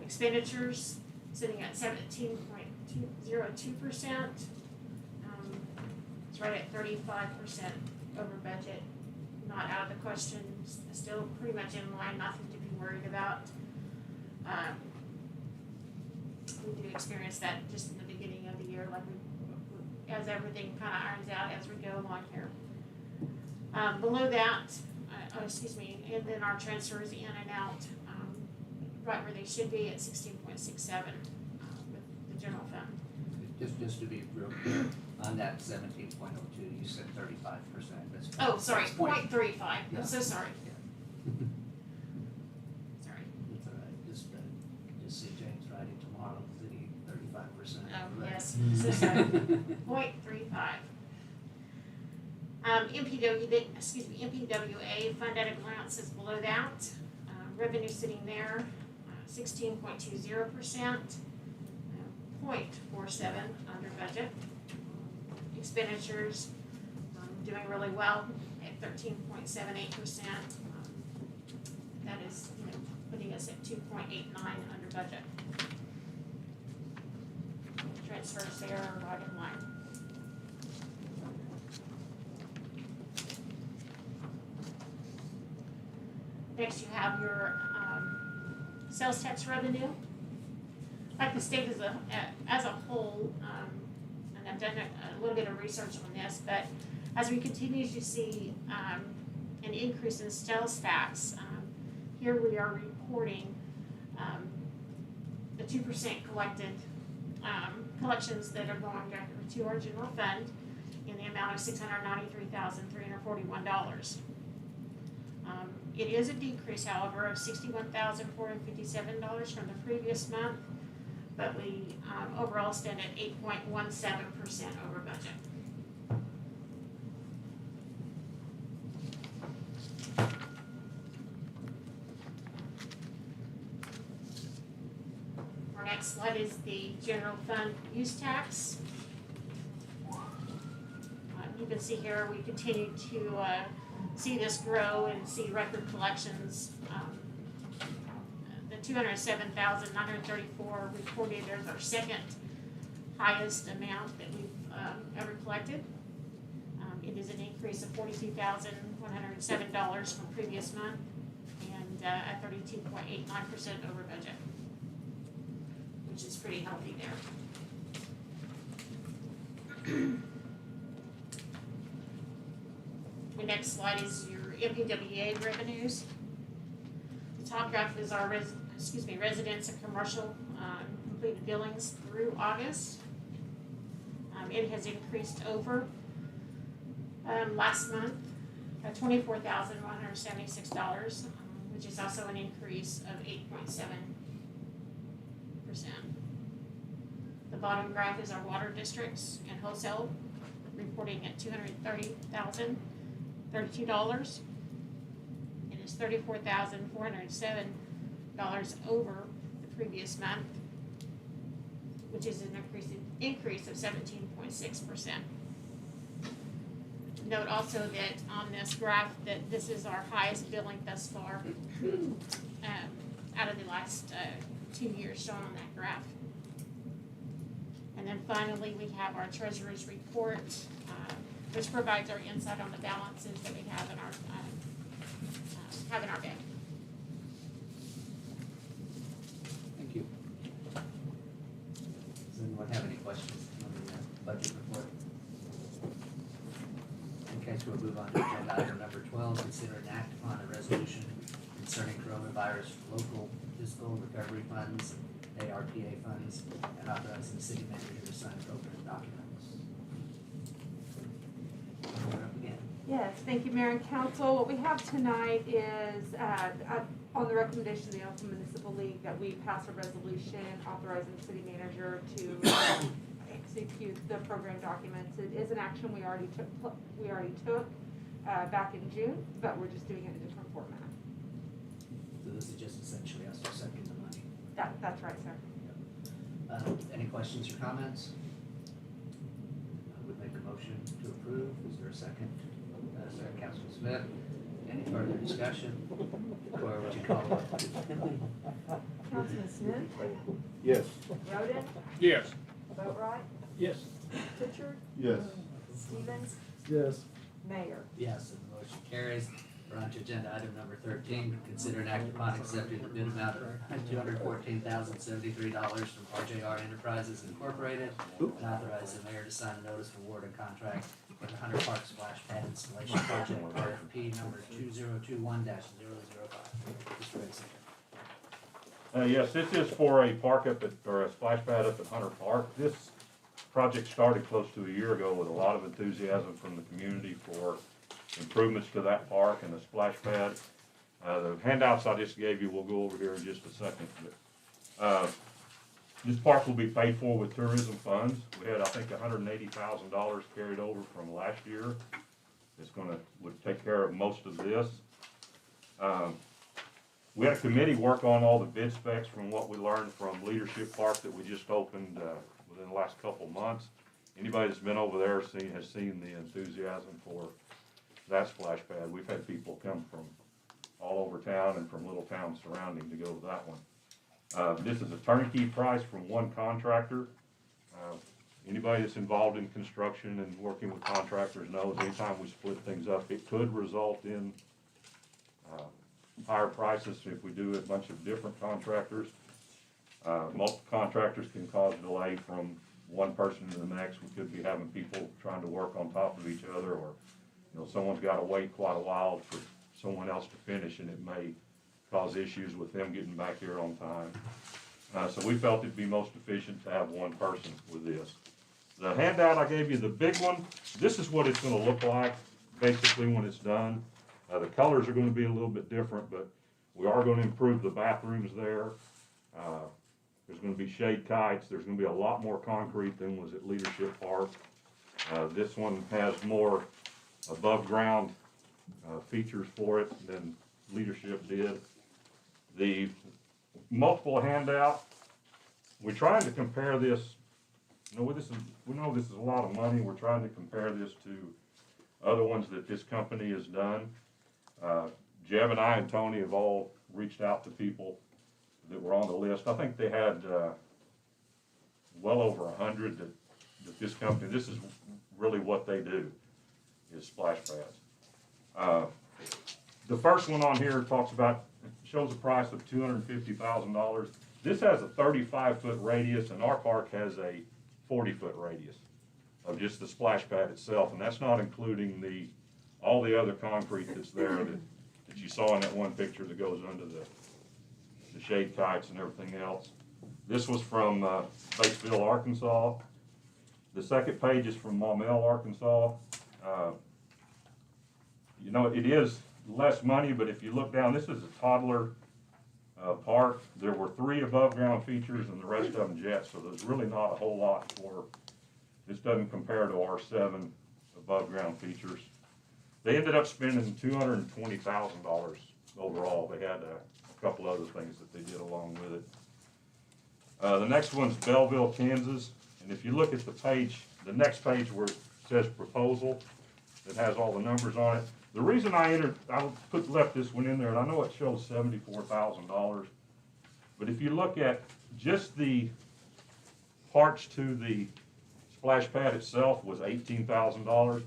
[SPEAKER 12] Expenditures sitting at 17.02%. It's right at 35% over budget. Not out of the question. Still pretty much in line. Nothing to be worried about. We do experience that just in the beginning of the year, like as everything kind of irons out as we go along here. Below that, and then our transfers in and out, right where they should be at 16.67 with the general fund.
[SPEAKER 1] Just to be real clear, on that 17.02, you said 35%. That's
[SPEAKER 12] Oh, sorry,
[SPEAKER 1] that's
[SPEAKER 12] 0.35.
[SPEAKER 1] Yeah.
[SPEAKER 12] I'm so sorry. Sorry.
[SPEAKER 1] It's all right. Just see James writing tomorrow, that he 35%.
[SPEAKER 12] Oh, yes, so sorry. 0.35. MPWA fund at a glance is below that. Revenue sitting there, 16.20%, 0.47 under budget. Expenditures doing really well at 13.78%. That is, putting us at 2.89 under budget. Transfers there are right in line. Next, you have your sales tax revenue. Like the state as a whole, and I've done a little bit of research on this, but as we continue to see an increase in sales tax, here we are reporting the 2% collected collections that are going to our general fund in the amount of $693,341. It is a decrease, however, of $61,457 from the previous month, but we overall stand at 8.17% over budget. Our next slide is the general fund use tax. You can see here we continue to see this grow and see record collections. The $207,934 reported as our second highest amount that we've ever collected. It is an increase of $42,107 from previous month and at 32.89% over budget, which is pretty healthy there. The next slide is your MPWA revenues. The top graph is our residents and commercial completed billings through August. It has increased over last month at $24,176, which is also an increase of 8.7%. The bottom graph is our water districts and wholesale reporting at $230,032. It is $34,407 over the previous month, which is an increase of 17.6%. Note also that on this graph that this is our highest billing thus far out of the last 2 years shown on that graph. And then finally we have our treasurer's report. which provides our insight on the balances that we have in our bank.
[SPEAKER 1] Thank you. Does anyone have any questions on the budget report? In case we'll move on to agenda item number 12, consider an act upon a resolution concerning coronavirus local fiscal recovery funds, ARPA funds, and authorizing the city manager to sign appropriate documents. You're up again.
[SPEAKER 2] Yes, thank you, Mayor and Council. What we have tonight is, on the recommendation of the Oklahoma Municipal League, that we pass a resolution authorizing the city manager to execute the program documents. It is an action we already took back in June, but we're just doing it in a different format.
[SPEAKER 1] So this is just essentially us accepting the money.
[SPEAKER 2] That's right, sir.
[SPEAKER 1] Any questions or comments? I would make a motion to approve. Is there a second? Second, Councilman Smith. Any further discussion? Cora, would you call it?
[SPEAKER 9] Councilman Smith?
[SPEAKER 6] Yes.
[SPEAKER 9] Roden?
[SPEAKER 4] Yes.
[SPEAKER 9] Boatright?
[SPEAKER 19] Yes.
[SPEAKER 9] Pritchard?
[SPEAKER 13] Yes.
[SPEAKER 9] Stevens?
[SPEAKER 5] Yes.
[SPEAKER 9] Mayor?
[SPEAKER 1] Yes, and the motion carries. We're on to agenda item number 13, consider an act upon accepting the bid amount of $214,073 from RJR Enterprises Incorporated, and authorize the mayor to sign a notice of award and contract for the Hunter Park Splash Pad Installation Project, RFP number 2021-005. Mr. Benson.
[SPEAKER 6] Yes, this is for a park up at, or a splash pad up at Hunter Park. This project started close to a year ago with a lot of enthusiasm from the community for improvements to that park and the splash pad. The handouts I just gave you, we'll go over here in just a second. But, this park will be paid for with tourism funds. We had, I think, $180,000 carried over from last year. It's would take care of most of this. We had a committee work on all the bid specs from what we learned from Leadership Park that we just opened within the last couple months. Anybody that's been over there has seen the enthusiasm for that splash pad. We've had people come from all over town and from little towns surrounding to go to that one. This is a turnkey price from one contractor. Anybody that's involved in construction and working with contractors knows anytime we split things up, it could result in higher prices if we do a bunch of different contractors. Multiple contractors can cause delay from one person to the next. We could be having people trying to work on top of each other, or someone's got to wait quite a while for someone else to finish, and it may cause issues with them getting back here on time. So we felt it'd be most efficient to have one person with this. The handout I gave you, the big one, this is what it's going to look like basically when it's done. The colors are going to be a little bit different, but we are going to improve the bathrooms there. There's going to be shade kites. There's going to be a lot more concrete than was at Leadership Park. This one has more above ground features for it than Leadership did. The multiple handout, we're trying to compare this. We know this is a lot of money. We're trying to compare this to other ones that this company has done. Jeb and I and Tony have all reached out to people that were on the list. I think they had well over 100 that this company, this is really what they do, is splash pads. The first one on here talks about, shows a price of $250,000. This has a 35-foot radius, and our park has a 40-foot radius of just the splash pad itself, and that's not including all the other concrete that's there that you saw in that one picture that goes under the shade kites and everything else. This was from Batesville, Arkansas. The second page is from Maumelle, Arkansas. It is less money, but if you look down, this is a toddler park. There were 3 above ground features and the rest of them jets, so there's really not a whole lot this doesn't compare to our 7 above ground features. They ended up spending $220,000 overall. They had a couple other things that they did along with it. The next one's Belleville, Kansas, and if you look at the next page where it says proposal, it has all the numbers on it. The reason I left this one in there, and I know it shows $74,000, but if you look at just the parts to the splash pad itself was $18,000.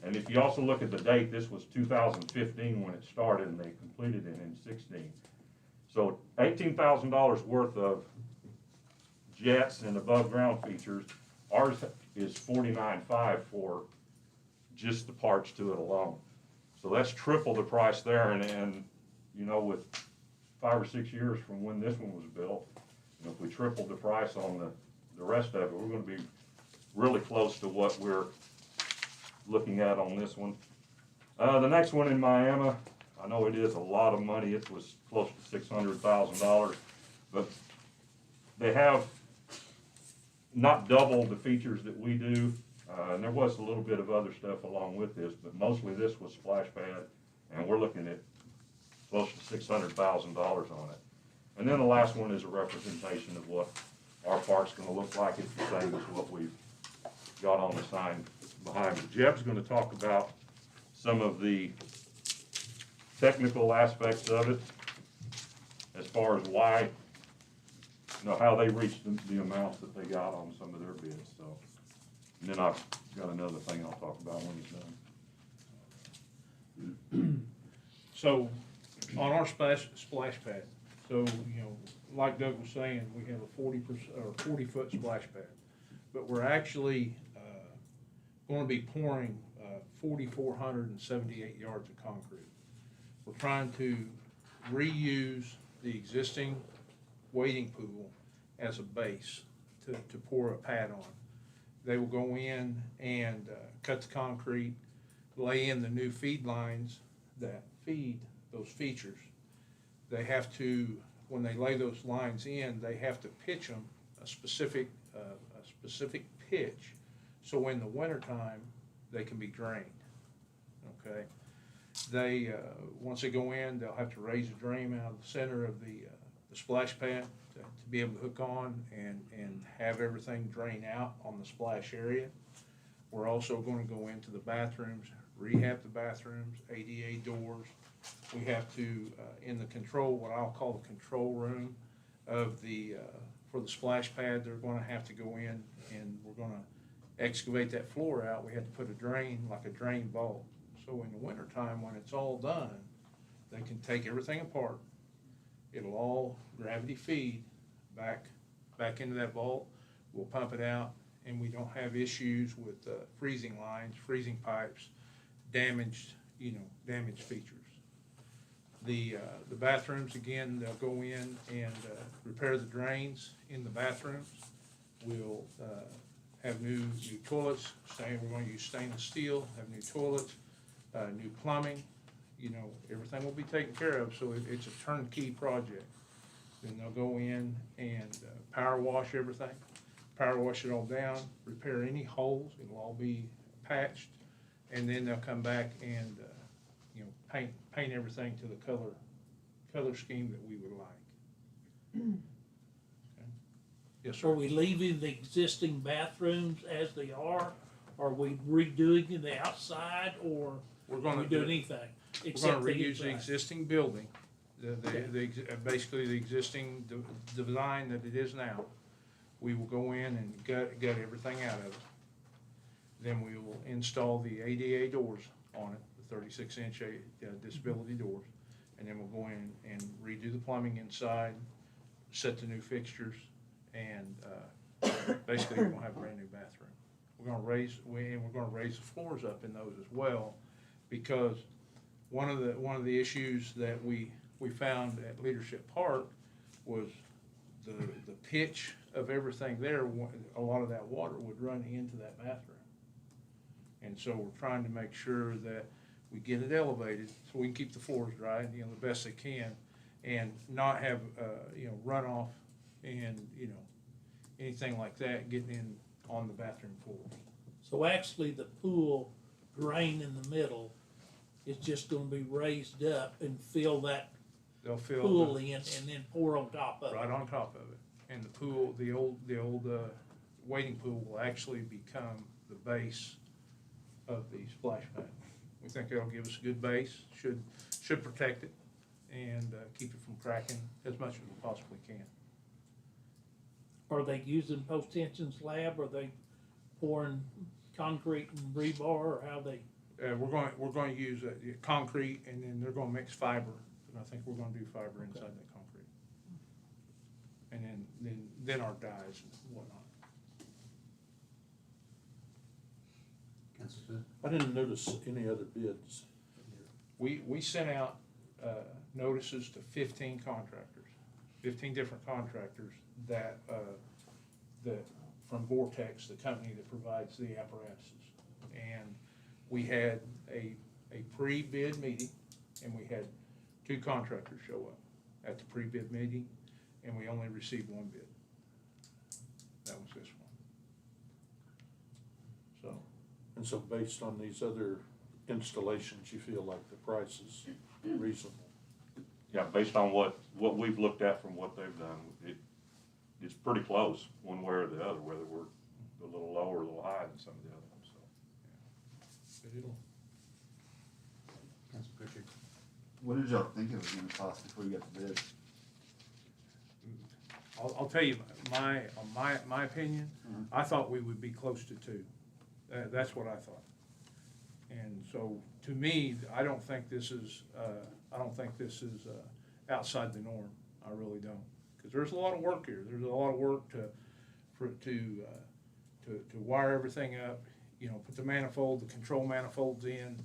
[SPEAKER 11] And if you also look at the date, this was 2015 when it started, and they completed it in 16. So $18,000 worth of jets and above ground features. Ours is $49,500 for just the parts to it alone. So that's triple the price there, and you know, with 5 or 6 years from when this one was built, you know, if we tripled the price on the rest of it, we're gonna be really close to what we're looking at on this one. The next one in Miami, I know it is a lot of money. It was close to $600,000, but they have not double the features that we do. And there was a little bit of other stuff along with this, but mostly this was splash pad, and we're looking at close to $600,000 on it. And then the last one is a representation of what our park's gonna look like. It's the same as what we've got on the sign behind me. Jeb's gonna talk about some of the technical aspects of it, as far as why, you know, how they reached the amounts that they got on some of their bids, so. And then I've got another thing I'll talk about when he's done.
[SPEAKER 4] So, on our splash pad, so, you know, like Doug was saying, we have a 40-foot splash pad. But we're actually, gonna be pouring, 4,478 yards of concrete. We're trying to reuse the existing wading pool as a base to pour a pad on. They will go in and cut the concrete, lay in the new feed lines that feed those features. They have to, when they lay those lines in, they have to pitch them a specific pitch, so in the wintertime, they can be drained, okay? They, once they go in, they'll have to raise a drain out of the center of the splash pad to be able to hook on and have everything drain out on the splash area. We're also gonna go into the bathrooms, rehab the bathrooms, ADA doors. We have to, in the control, what I'll call the control room of the, for the splash pad, they're gonna have to go in and we're gonna excavate that floor out. We have to put a drain, like a drain vault. So in the wintertime, when it's all done, they can take everything apart. It'll all gravity feed back into that vault. We'll pump it out, and we don't have issues with freezing lines, freezing pipes, damaged features. The bathrooms, again, they'll go in and repair the drains in the bathrooms. We'll have new toilets. We're going to use stainless steel. Have new toilets, new plumbing. You know, everything will be taken care of. So it's a turnkey project. Then they'll go in and power wash everything, power wash it all down, repair any holes. It'll all be patched, and then they'll come back and you know, paint everything to the color scheme that we would like. Okay. Yes, sir.
[SPEAKER 19] Are we leaving the existing bathrooms as they are? Are we redoing the outside, or
[SPEAKER 4] We're
[SPEAKER 19] are
[SPEAKER 4] gonna
[SPEAKER 19] we doing anything?
[SPEAKER 4] We're
[SPEAKER 19] except
[SPEAKER 4] gonna reuse the
[SPEAKER 19] inside?
[SPEAKER 4] existing building, basically the existing design that it is now. We will go in and gut everything out of it. Then we will install the ADA doors on it, the 36-inch disability doors. And then we'll go in and redo the plumbing inside, set the new fixtures, and basically we're gonna have a brand new bathroom. We're gonna raise the floors up in those as well, because one of the issues that we found at Leadership Park was the pitch of everything there. A lot of that water would run into that bathroom. And so we're trying to make sure that we get it elevated so we can keep the floors dry, you know, the best they can, and not have, you know, runoff and, you know, anything like that getting in on the bathroom floors.
[SPEAKER 19] So actually, the pool drain in the middle is just gonna be raised up and fill that
[SPEAKER 4] They'll fill
[SPEAKER 19] pool in and then pour on top of it.
[SPEAKER 4] right on top of it. And the pool, the old wading pool will actually become the base of the splash pad. We think it'll give us a good base, should protect it, and keep it from cracking as much as we possibly can.
[SPEAKER 19] Are they using post-tension slab, or are they pouring concrete and rebar, or how they?
[SPEAKER 18] we're going to use concrete, and then they're going to mix fiber, and I think we're going to do fiber inside that concrete. And then our dyes and whatnot.
[SPEAKER 1] Councilor Smith?
[SPEAKER 6] I didn't notice any other bids in here.
[SPEAKER 18] We sent out notices to 15 contractors, 15 different contractors that from Vortex, the company that provides the apparatuses. And we had a pre-bid meeting, and we had 2 contractors show up at the pre-bid meeting, and we only received 1 bid. That was this one. So.
[SPEAKER 6] And so based on these other installations, you feel like the price is reasonable?
[SPEAKER 20] Yeah, based on what we've looked at from what they've done, it's pretty close one way or the other, whether we're a little low or a little high than some of the other ones, so.
[SPEAKER 18] But it'll.
[SPEAKER 1] Councilor Pritchard?
[SPEAKER 13] What did y'all think it was gonna cost before you got the bid?
[SPEAKER 18] I'll tell you my opinion. I thought we would be close to 2. That's what I thought. And so, to me, I don't think this is outside the norm. I really don't, because there's a lot of work here. There's a lot of work to wire everything up. You know, put the control manifolds in.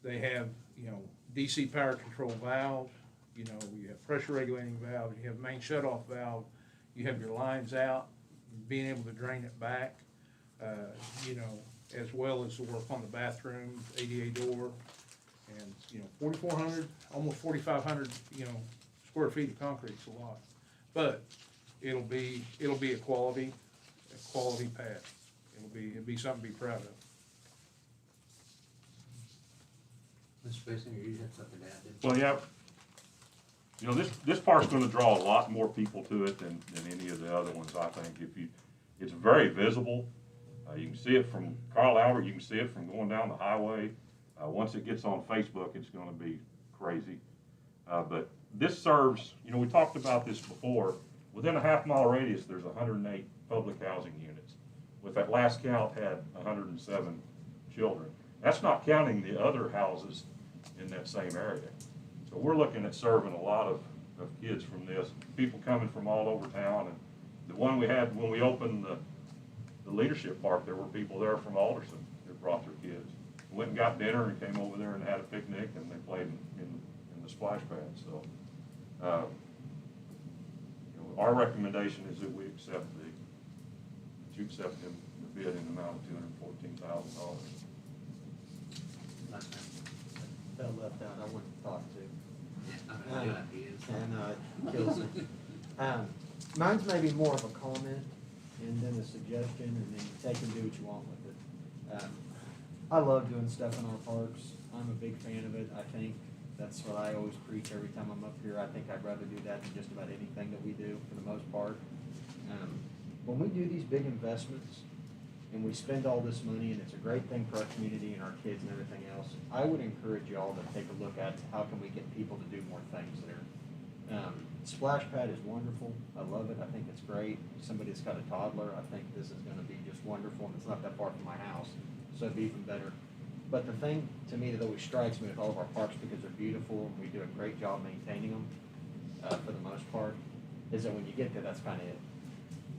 [SPEAKER 18] They have, you know, DC power control valves. You know, you have pressure regulating valves. You have main shutoff valve. You have your lines out, being able to drain it back. You know, as well as the work on the bathroom, ADA door, and, you know, 4,400, almost 4,500, you know, square feet of concrete's a lot. But it'll be a quality pad. It'll be something to be proud of.
[SPEAKER 1] Mr. Basinger, you had something to add, didn't you?
[SPEAKER 20] Well, yeah, you know, this park's gonna draw a lot more people to it than any of the other ones, I think. It's very visible. You can see it from Carl Albert, you can see it from going down the highway. Once it gets on Facebook, it's gonna be crazy. But this serves, you know, we talked about this before. Within a half-mile radius, there's 108 public housing units. With that last count, had 107 children. That's not counting the other houses in that same area. So we're looking at serving a lot of kids from this, people coming from all over town. And the one we had when we opened the leadership park, there were people there from Alderson that brought their kids. Went and got dinner and came over there and had a picnic, and they played in the splash pad. So you know, our recommendation is that we accept the bid in the amount of $214,000.
[SPEAKER 7] Fell left out, I wouldn't have thought to.
[SPEAKER 1] Yeah,
[SPEAKER 7] It kills me. Mine's maybe more of a comment and then a suggestion, and then you take and do what you want with it. I love doing stuff in our parks. I'm a big fan of it. I think that's what I always preach every time I'm up here. I think I'd rather do that than just about anything that we do for the most part. When we do these big investments and we spend all this money, and it's a great thing for our community and our kids and everything else, I would encourage y'all to take a look at how can we get people to do more things there. Splash pad is wonderful. I love it. I think it's great. Somebody that's got a toddler, I think this is going to be just wonderful, and it's not that far from my house, so it'd be even better. But the thing to me that always strikes me with all of our parks, because they're beautiful and we do a great job maintaining them for the most part, is that when you get there, that's kind of it.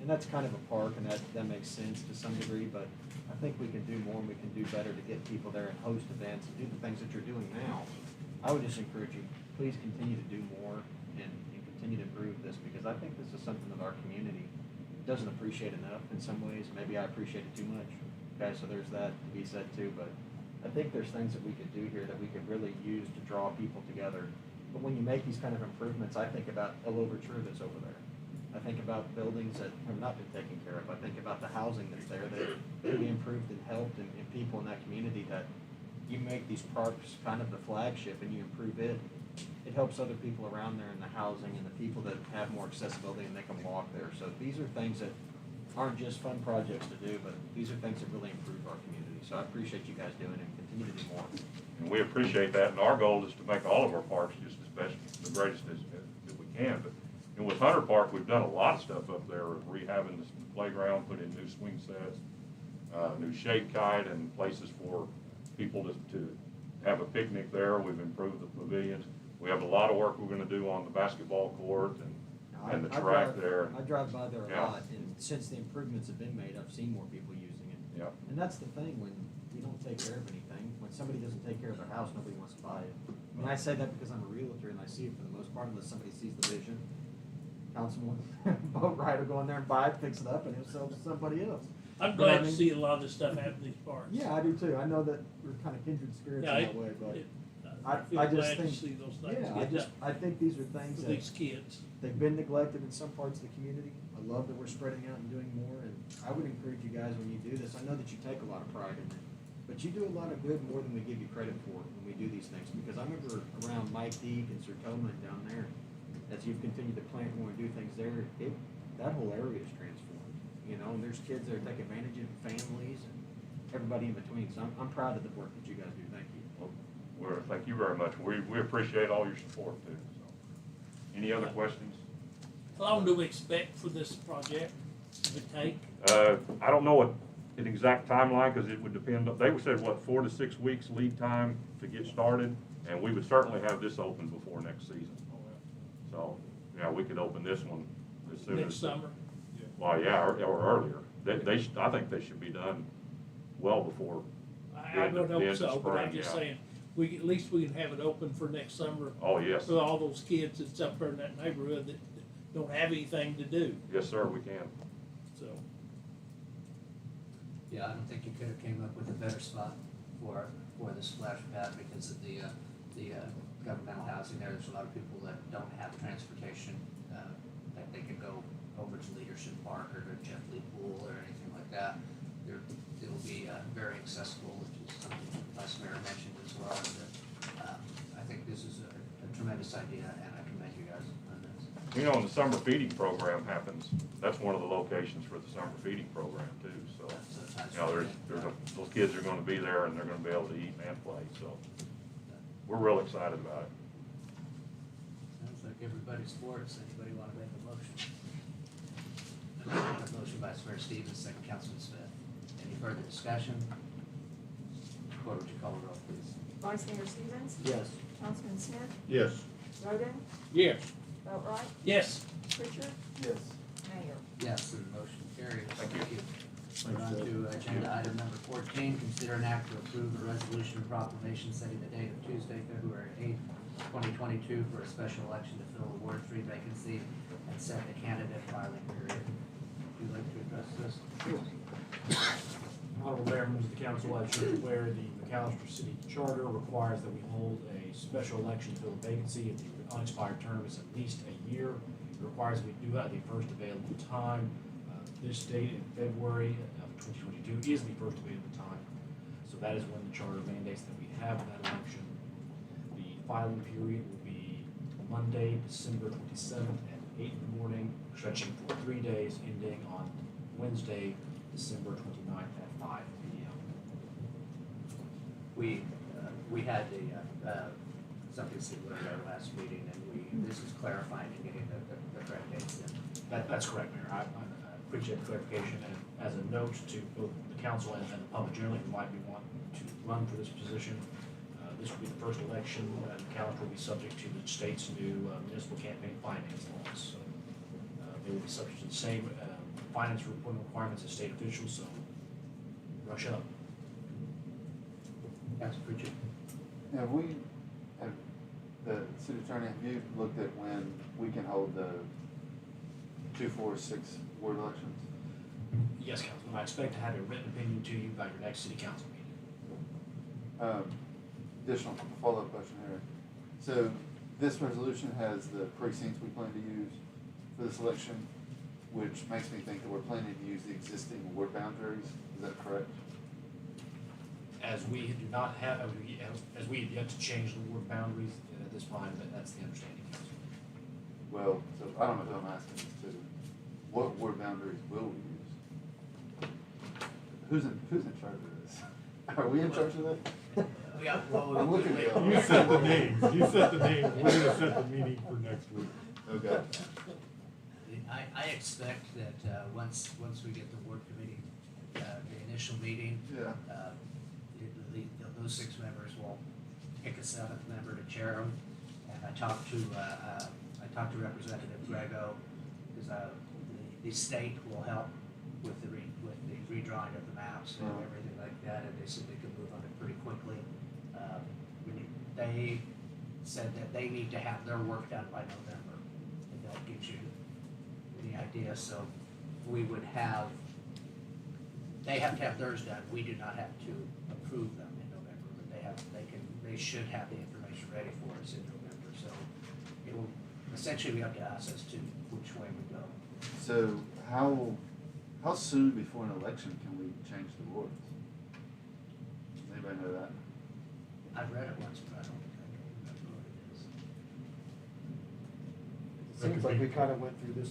[SPEAKER 7] And that's kind of a park, and that makes sense to some degree, but I think we can do more and we can do better to get people there and host events and do the things that you're doing now. I would just encourage you, please continue to do more and continue to improve this, because I think this is something that our community doesn't appreciate enough in some ways. Maybe I appreciate it too much. Okay, so there's that to be said too, but I think there's things that we could do here that we could really use to draw people together. But when you make these kind of improvements, I think about a Louverture that's over there. I think about buildings that have not been taken care of. I think about the housing that's there that could be improved and helped, and people in that community that you make these parks kind of the flagship and you improve it. It helps other people around there in the housing and the people that have more accessibility and they can walk there. So these are things that aren't just fun projects to do, but these are things that really improve our community. So I appreciate you guys doing it and continue to do more.
[SPEAKER 20] And we appreciate that, and our goal is to make all of our parks just as best, the greatest as we can. But and with Hunter Park, we've done a lot of stuff up there, rehabbing the playground, put in new swing sets, new shade kite, and places for people to have a picnic there. We've improved the pavilions. We have a lot of work we're gonna do on the basketball court and the track there.
[SPEAKER 7] I drive by there a
[SPEAKER 20] Yeah.
[SPEAKER 7] lot, and since the improvements have been made, I've seen more people using it.
[SPEAKER 20] Yeah.
[SPEAKER 7] And that's the thing, when you don't take care of anything, when somebody doesn't take care of their house, nobody wants to buy it. I mean, I say that because I'm a realtor and I see it for the most part, unless somebody sees the vision. Councilman, boat rider go in there and buy it, fix it up, and he'll sell it to somebody else.
[SPEAKER 19] I'm
[SPEAKER 7] But I
[SPEAKER 19] glad to
[SPEAKER 7] mean-
[SPEAKER 19] see a lot of this stuff happen in these parks.
[SPEAKER 7] Yeah, I do too. I know that we're kind of kindred spirits
[SPEAKER 19] Yeah,
[SPEAKER 7] in that way, but
[SPEAKER 19] I feel
[SPEAKER 7] I just
[SPEAKER 19] glad to
[SPEAKER 7] think,
[SPEAKER 19] see those things
[SPEAKER 7] yeah,
[SPEAKER 19] get
[SPEAKER 7] I think these are things
[SPEAKER 19] for
[SPEAKER 7] that
[SPEAKER 19] these kids.
[SPEAKER 7] they've been neglected in some parts of the community. I love that we're spreading out and doing more, and I would encourage you guys when you do this, I know that you take a lot of pride in it, but you do a lot of good more than we give you credit for when we do these things, because I remember around Mike Deek and Sertoma and down there, as you've continued to plant more and do things there, that whole area is transformed, you know, and there's kids that are taking advantage of families and everybody in between, so I'm proud of the work that you guys do, thank you.
[SPEAKER 20] Thank you very much. We appreciate all your support too, so. Any other questions?
[SPEAKER 19] How long do we expect for this project to take?
[SPEAKER 20] I don't know an exact timeline, because it would depend, they said, what, 4 to 6 weeks lead time to get started, and we would certainly have this open before next season. So, yeah, we could open this one as soon as.
[SPEAKER 19] Next summer?
[SPEAKER 20] Well, yeah, or earlier. I think they should be done well before.
[SPEAKER 19] I don't know so, but I'm
[SPEAKER 20] spring,
[SPEAKER 19] just
[SPEAKER 20] yeah.
[SPEAKER 19] saying, at least we can have it open for next summer.
[SPEAKER 20] Oh, yes.
[SPEAKER 19] For all those kids that's up there in that neighborhood that don't have anything to do,
[SPEAKER 20] Yes, sir, we can.
[SPEAKER 19] so.
[SPEAKER 1] Yeah, I don't think you could have came up with a better spot for the splash pad because of the governmental housing there. There's a lot of people that don't have transportation, that they could go over to Leadership Park or to Jeff Lee Pool or anything like that. It will be very accessible, which is something Vice Mayor mentioned as well. That, I think this is a tremendous idea, and I commend you guys on this.
[SPEAKER 20] You know, when the summer feeding program happens, that's one of the locations for the summer feeding program too, so. You know, those kids are gonna be there and they're gonna be able to eat and play, so. We're real excited about it.
[SPEAKER 1] Sounds like everybody's for it. Does anybody want to make a motion? A motion by Mayor Stevens, second Councilman Smith. Any further discussion? Court, would you call the roll, please?
[SPEAKER 9] Vice Mayor Stevens?
[SPEAKER 7] Yes.
[SPEAKER 9] Councilman Smith?
[SPEAKER 6] Yes.
[SPEAKER 9] Roden?
[SPEAKER 4] Yes.
[SPEAKER 9] Boatright?
[SPEAKER 19] Yes.
[SPEAKER 9] Pritchard?
[SPEAKER 13] Yes.
[SPEAKER 9] Mayor?
[SPEAKER 1] Yes, and the motion carries.
[SPEAKER 20] Thank you.
[SPEAKER 1] Move on to agenda item number 14, consider an act to approve a resolution and proclamation setting the date of Tuesday, February 8th, 2022 for a special election to fill the Ward 3 vacancy and set the candidate filing period. Would you like to address this?
[SPEAKER 21] Honorable Mayor, members of the council, as you're aware, the McAllister City Charter requires that we hold a special election to fill a vacancy if the unexpired term is at least a year. It requires we do have the first available time. This date in February of 2022 is the first available time. So that is when the charter mandates that we have that election. The filing period will be Monday, December 27th at 8 in the morning, stretching for 3 days, ending on Wednesday, December 29th at 5 p.m.
[SPEAKER 1] We had something similar at our last meeting, and this is clarifying and getting the correct dates in.
[SPEAKER 21] That's correct, Mayor. I appreciate the clarification, and as a note to both the council and the public generally who might be wanting to run for this position, this will be the first election, and the calendar will be subject to the state's new municipal campaign finance laws. So they will be subject to the same finance reporting requirements as state officials, so rush up.
[SPEAKER 1] Council Pritchard.
[SPEAKER 13] Have the city attorney, have you looked at when we can hold the 2, 4, 6 ward elections?
[SPEAKER 21] Yes, Councilman, I expect to have a written opinion to you by your next city council meeting.
[SPEAKER 13] Additional follow-up question here. So this resolution has the precincts we plan to use for this election, which makes me think that we're planning to use the existing ward boundaries. Is that correct?
[SPEAKER 21] As we do not have, as we have yet to change the ward boundaries at this time, that's the understanding, Council.
[SPEAKER 13] Well, so I don't know who I'm asking this to. What ward boundaries will we use? Who's in charge of this? Are we in charge of that? I'm looking at y'all.
[SPEAKER 17] You set the names, we're gonna set the meeting for next week.
[SPEAKER 13] Okay.
[SPEAKER 1] I expect that once we get the ward committee, the initial meeting,
[SPEAKER 13] Yeah.
[SPEAKER 1] those those 6 members will pick a 7th member to chair them. And I talked to Representative Grego, because the state will help with the redrawing of the maps and everything like that, and they said they could move on it pretty quickly. They said that they need to have their work done by November, if that gives you any idea. So we would have, they have to have theirs done. We do not have to approve them in November, but they should have the information ready for us in November. So it will essentially be up to us as to which way we go.
[SPEAKER 13] So how soon before an election can we change the wards? Does anybody know that?
[SPEAKER 1] I've read it once, but I don't remember what it is.
[SPEAKER 7] It seems like we kind of went through this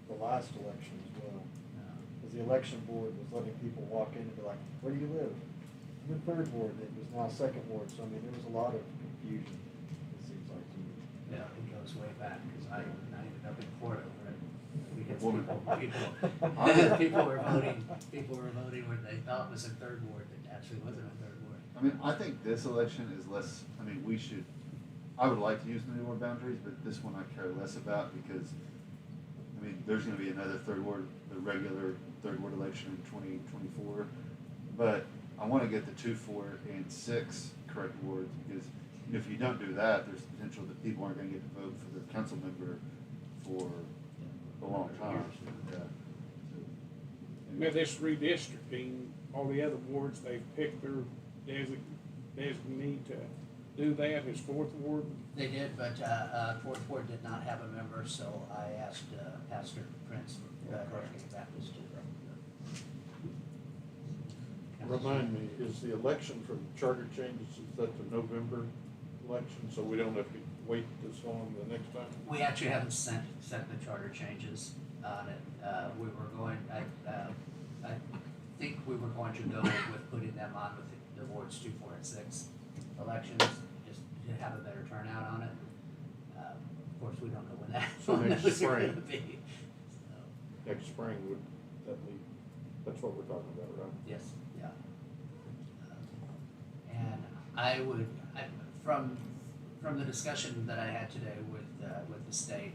[SPEAKER 7] the last election as well. Because the election board was letting people walk in and be like, where do you live? I'm in 3rd ward, it was now 2nd ward, so I mean, there was a lot of confusion, it seems like to me.
[SPEAKER 1] Yeah, it goes way back, because I ended up in court over it. Because people were voting where they thought was in 3rd ward, that actually wasn't in 3rd ward.
[SPEAKER 13] I mean, I think this election is less, I mean, I would like to use the new ward boundaries, but this one I care less about because, I mean, there's gonna be another 3rd ward, the regular 3rd ward election in 2024. But I wanna get the 2, 4, and 6 correct wards because if you don't do that, there's potential that people aren't gonna get to vote for their council member for a long time. Yeah.
[SPEAKER 4] With this redistricting, all the other wards, they've picked their designee to do that, his 4th ward.
[SPEAKER 1] They did, but 4th ward did not have a member, so I asked Pastor Prince, Northgate Baptist, to
[SPEAKER 6] Remind me, is the election for the charter changes, is that the November election, so we don't have to wait this long the next time?
[SPEAKER 1] We actually haven't sent the charter changes on it. We were going, I think we were going to go with putting them on with the wards 2, 4, and 6 elections, just to have a better turnout on it. Of course, we don't know when that
[SPEAKER 6] So next
[SPEAKER 1] those are
[SPEAKER 6] spring.
[SPEAKER 1] gonna be.
[SPEAKER 6] Next spring would that be, that's what we're talking about, right?
[SPEAKER 1] Yes, yeah. And I would, from the discussion that I had today with the state,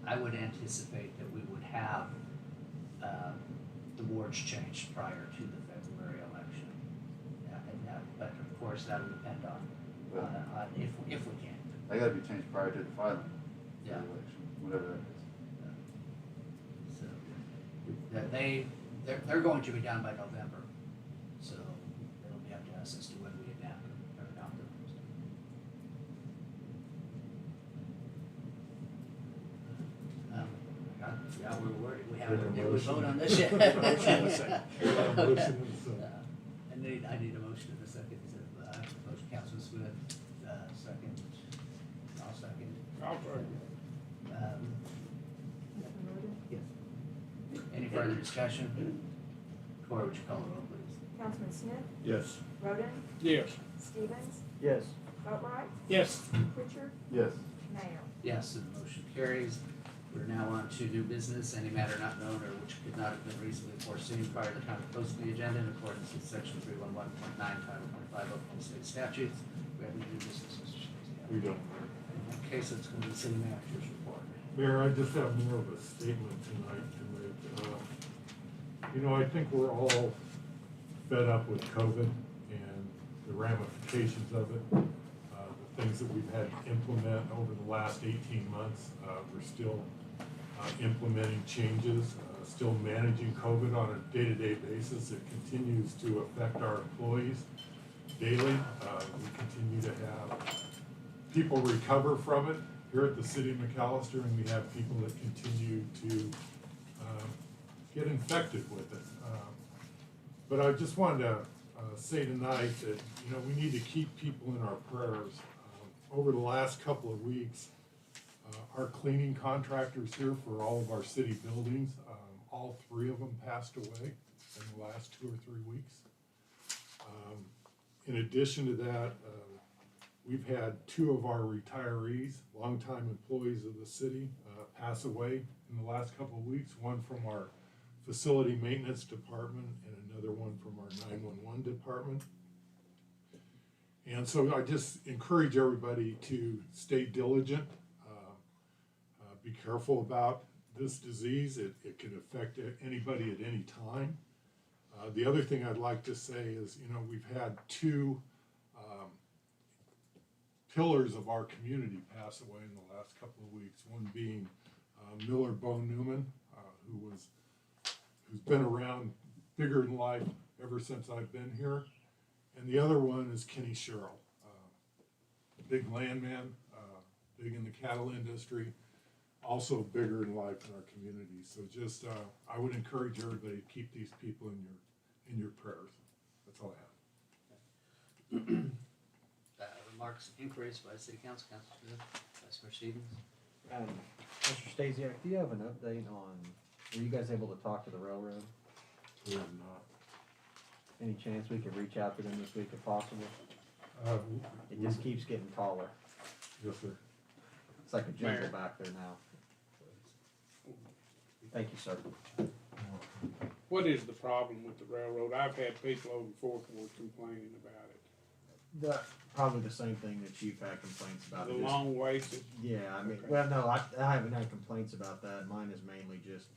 [SPEAKER 1] I would anticipate that we would have the wards changed prior to the February election. But of course, that would depend on if we can.
[SPEAKER 13] They gotta be changed prior to the filing of the
[SPEAKER 1] Yeah.
[SPEAKER 13] election, whatever that is.
[SPEAKER 1] So they're going to be done by November, so it'll be up to us as to whether we adapt or adopt them. Yeah, we haven't been able to vote on this yet.
[SPEAKER 17] Motion and a second.
[SPEAKER 1] I need a motion in a second. Motion, Councilman Smith, second. I'll second.
[SPEAKER 4] I'll try.
[SPEAKER 1] Yes. Any further discussion? Corey, would you call the roll, please?
[SPEAKER 9] Councilman Smith,
[SPEAKER 6] Yes.
[SPEAKER 9] Roden,
[SPEAKER 4] Yes.
[SPEAKER 9] Stevens,
[SPEAKER 7] Yes.
[SPEAKER 9] Boatright,
[SPEAKER 4] Yes.
[SPEAKER 9] Pritchard,
[SPEAKER 13] Yes.
[SPEAKER 9] Mayor.
[SPEAKER 1] Yes, and the motion carries. We're now on to new business, any matter not known or which could not have been reasonably foreseen prior to the time of posting the agenda in accordance with section 311.9, title 25 Oklahoma State statutes. We have any new business, Mr. Stacey?
[SPEAKER 6] We don't.
[SPEAKER 1] In that case, let's go to the city manager's report.
[SPEAKER 17] Mayor, I just have more of a statement tonight to make. I think we're all fed up with COVID and the ramifications of it. The things that we've had to implement over the last 18 months. We're still implementing changes, still managing COVID on a day-to-day basis. It continues to affect our employees daily. We continue to have people recover from it here at the city of McAllister, and we have people that continue to get infected with it. But I just wanted to say tonight that, we need to keep people in our prayers. Over the last couple of weeks, our cleaning contractors here for all of our city buildings, all 3 of them passed away in the last 2 or 3 weeks. In addition to that, we've had 2 of our retirees, longtime employees of the city, pass away in the last couple of weeks. One from our facility maintenance department and another one from our 911 department. And so I just encourage everybody to stay diligent, be careful about this disease. It can affect anybody at any time. The other thing I'd like to say is, you know, we've had two pillars of our community pass away in the last couple of weeks. One being Miller Bo Newman, who's been around bigger than life ever since I've been here. And the other one is Kenny Sherrill, big landman, big in the cattle industry, also bigger in life in our community. So just, I would encourage everybody to keep these people in your prayers. That's all I have.
[SPEAKER 1] Remarks, inquiries by City Council, Council Smith, Vice Mayor Stevens.
[SPEAKER 7] Mr. Stasiak, do you have an update on, were you guys able to talk to the railroad?
[SPEAKER 17] We have not.
[SPEAKER 7] Any chance we could reach out to them this week if possible? It just keeps getting taller.
[SPEAKER 17] Yes, sir.
[SPEAKER 7] It's like a jungle
[SPEAKER 4] Mayor.
[SPEAKER 7] back there now. Thank you, sir.
[SPEAKER 4] What is the problem with the railroad? I've had people over in Fourth Ward complaining about it.
[SPEAKER 7] Probably the same thing that you've had complaints about.
[SPEAKER 4] The
[SPEAKER 7] It is-
[SPEAKER 4] long waits.
[SPEAKER 7] Yeah, I mean,
[SPEAKER 4] Okay.
[SPEAKER 7] well, no, I haven't had complaints about that. Mine is mainly just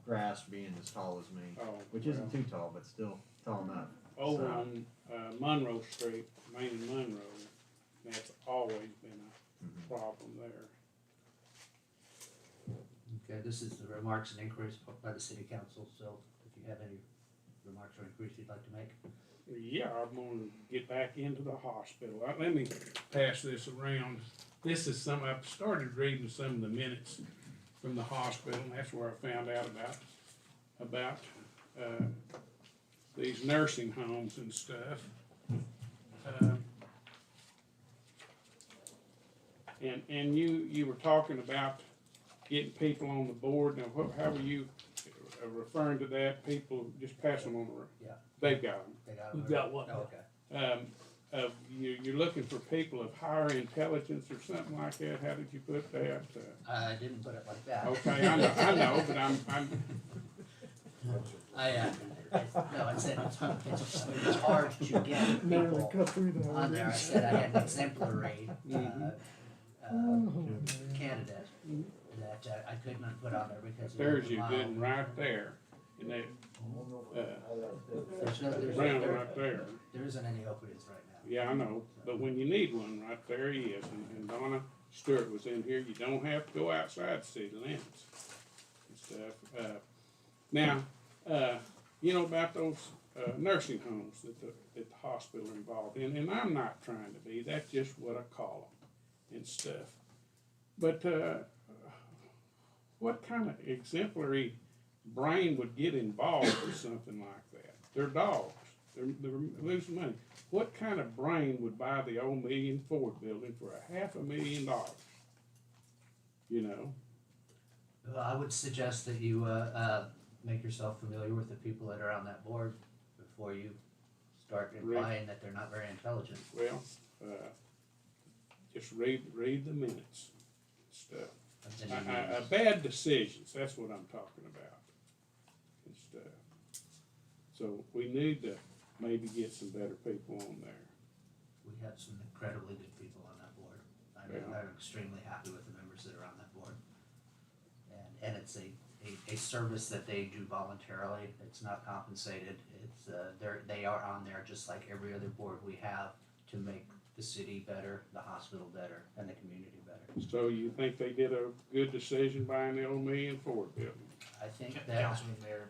[SPEAKER 7] grass being as tall as me,
[SPEAKER 4] Oh,
[SPEAKER 7] which
[SPEAKER 4] well.
[SPEAKER 7] isn't too tall, but still tall enough.
[SPEAKER 4] Over
[SPEAKER 7] So,
[SPEAKER 4] on Monroe Street, Main and Monroe, that's always been a problem there.
[SPEAKER 1] Okay, this is the remarks and inquiries by the City Council, so if you have any remarks or inquiries you'd like to make.
[SPEAKER 4] Yeah, I'm gonna get back into the hospital. Let me pass this around. This is I've started reading some of the minutes from the hospital, and that's where I found out about these nursing homes and stuff. And you were talking about getting people on the board. Now, how are you referring to that? People, just pass them on the,
[SPEAKER 1] Yeah.
[SPEAKER 4] they've got them.
[SPEAKER 1] They got
[SPEAKER 19] We've got what?
[SPEAKER 1] Oh, okay.
[SPEAKER 4] You're looking for people of higher intelligence or something like that. How did you put that?
[SPEAKER 1] I didn't put it like that.
[SPEAKER 4] Okay, I know, but I'm.
[SPEAKER 1] No, I said it's hard to get
[SPEAKER 5] Barely
[SPEAKER 1] people
[SPEAKER 5] cut through the
[SPEAKER 1] on there. I said I had an exemplary candidate that I could not put on there because.
[SPEAKER 4] There's your good one right there, and that, brown right there.
[SPEAKER 1] There isn't any openings right now.
[SPEAKER 4] Yeah, I know, but when you need one, right there he is, and Donna Stewart was in here, you don't have to go outside the city limits and stuff. Now, you know about those, nursing homes that the hospital are involved in, and I'm not trying to be, that's just what I call them and stuff. But, what kind of exemplary brain would get involved with something like that? They're dogs. They're losing money. What kind of brain would buy the old Million Ford building for $500,000? You know?
[SPEAKER 1] Well, I would suggest that you make yourself familiar with the people that are on that board before you start implying that they're not very intelligent.
[SPEAKER 4] Well, just read the minutes and stuff. Bad decisions, that's what I'm talking about and stuff. So we need to maybe get some better people on there.
[SPEAKER 1] We have some incredibly good people on that board. I'm extremely happy with the members that are on that board. And it's a service that they do voluntarily. It's not compensated. It's they are on there just like every other board we have to make the city better, the hospital better, and the community better.
[SPEAKER 4] So you think they did a good decision buying the old Million Ford building?
[SPEAKER 1] I think that.
[SPEAKER 21] Councilman Mayor,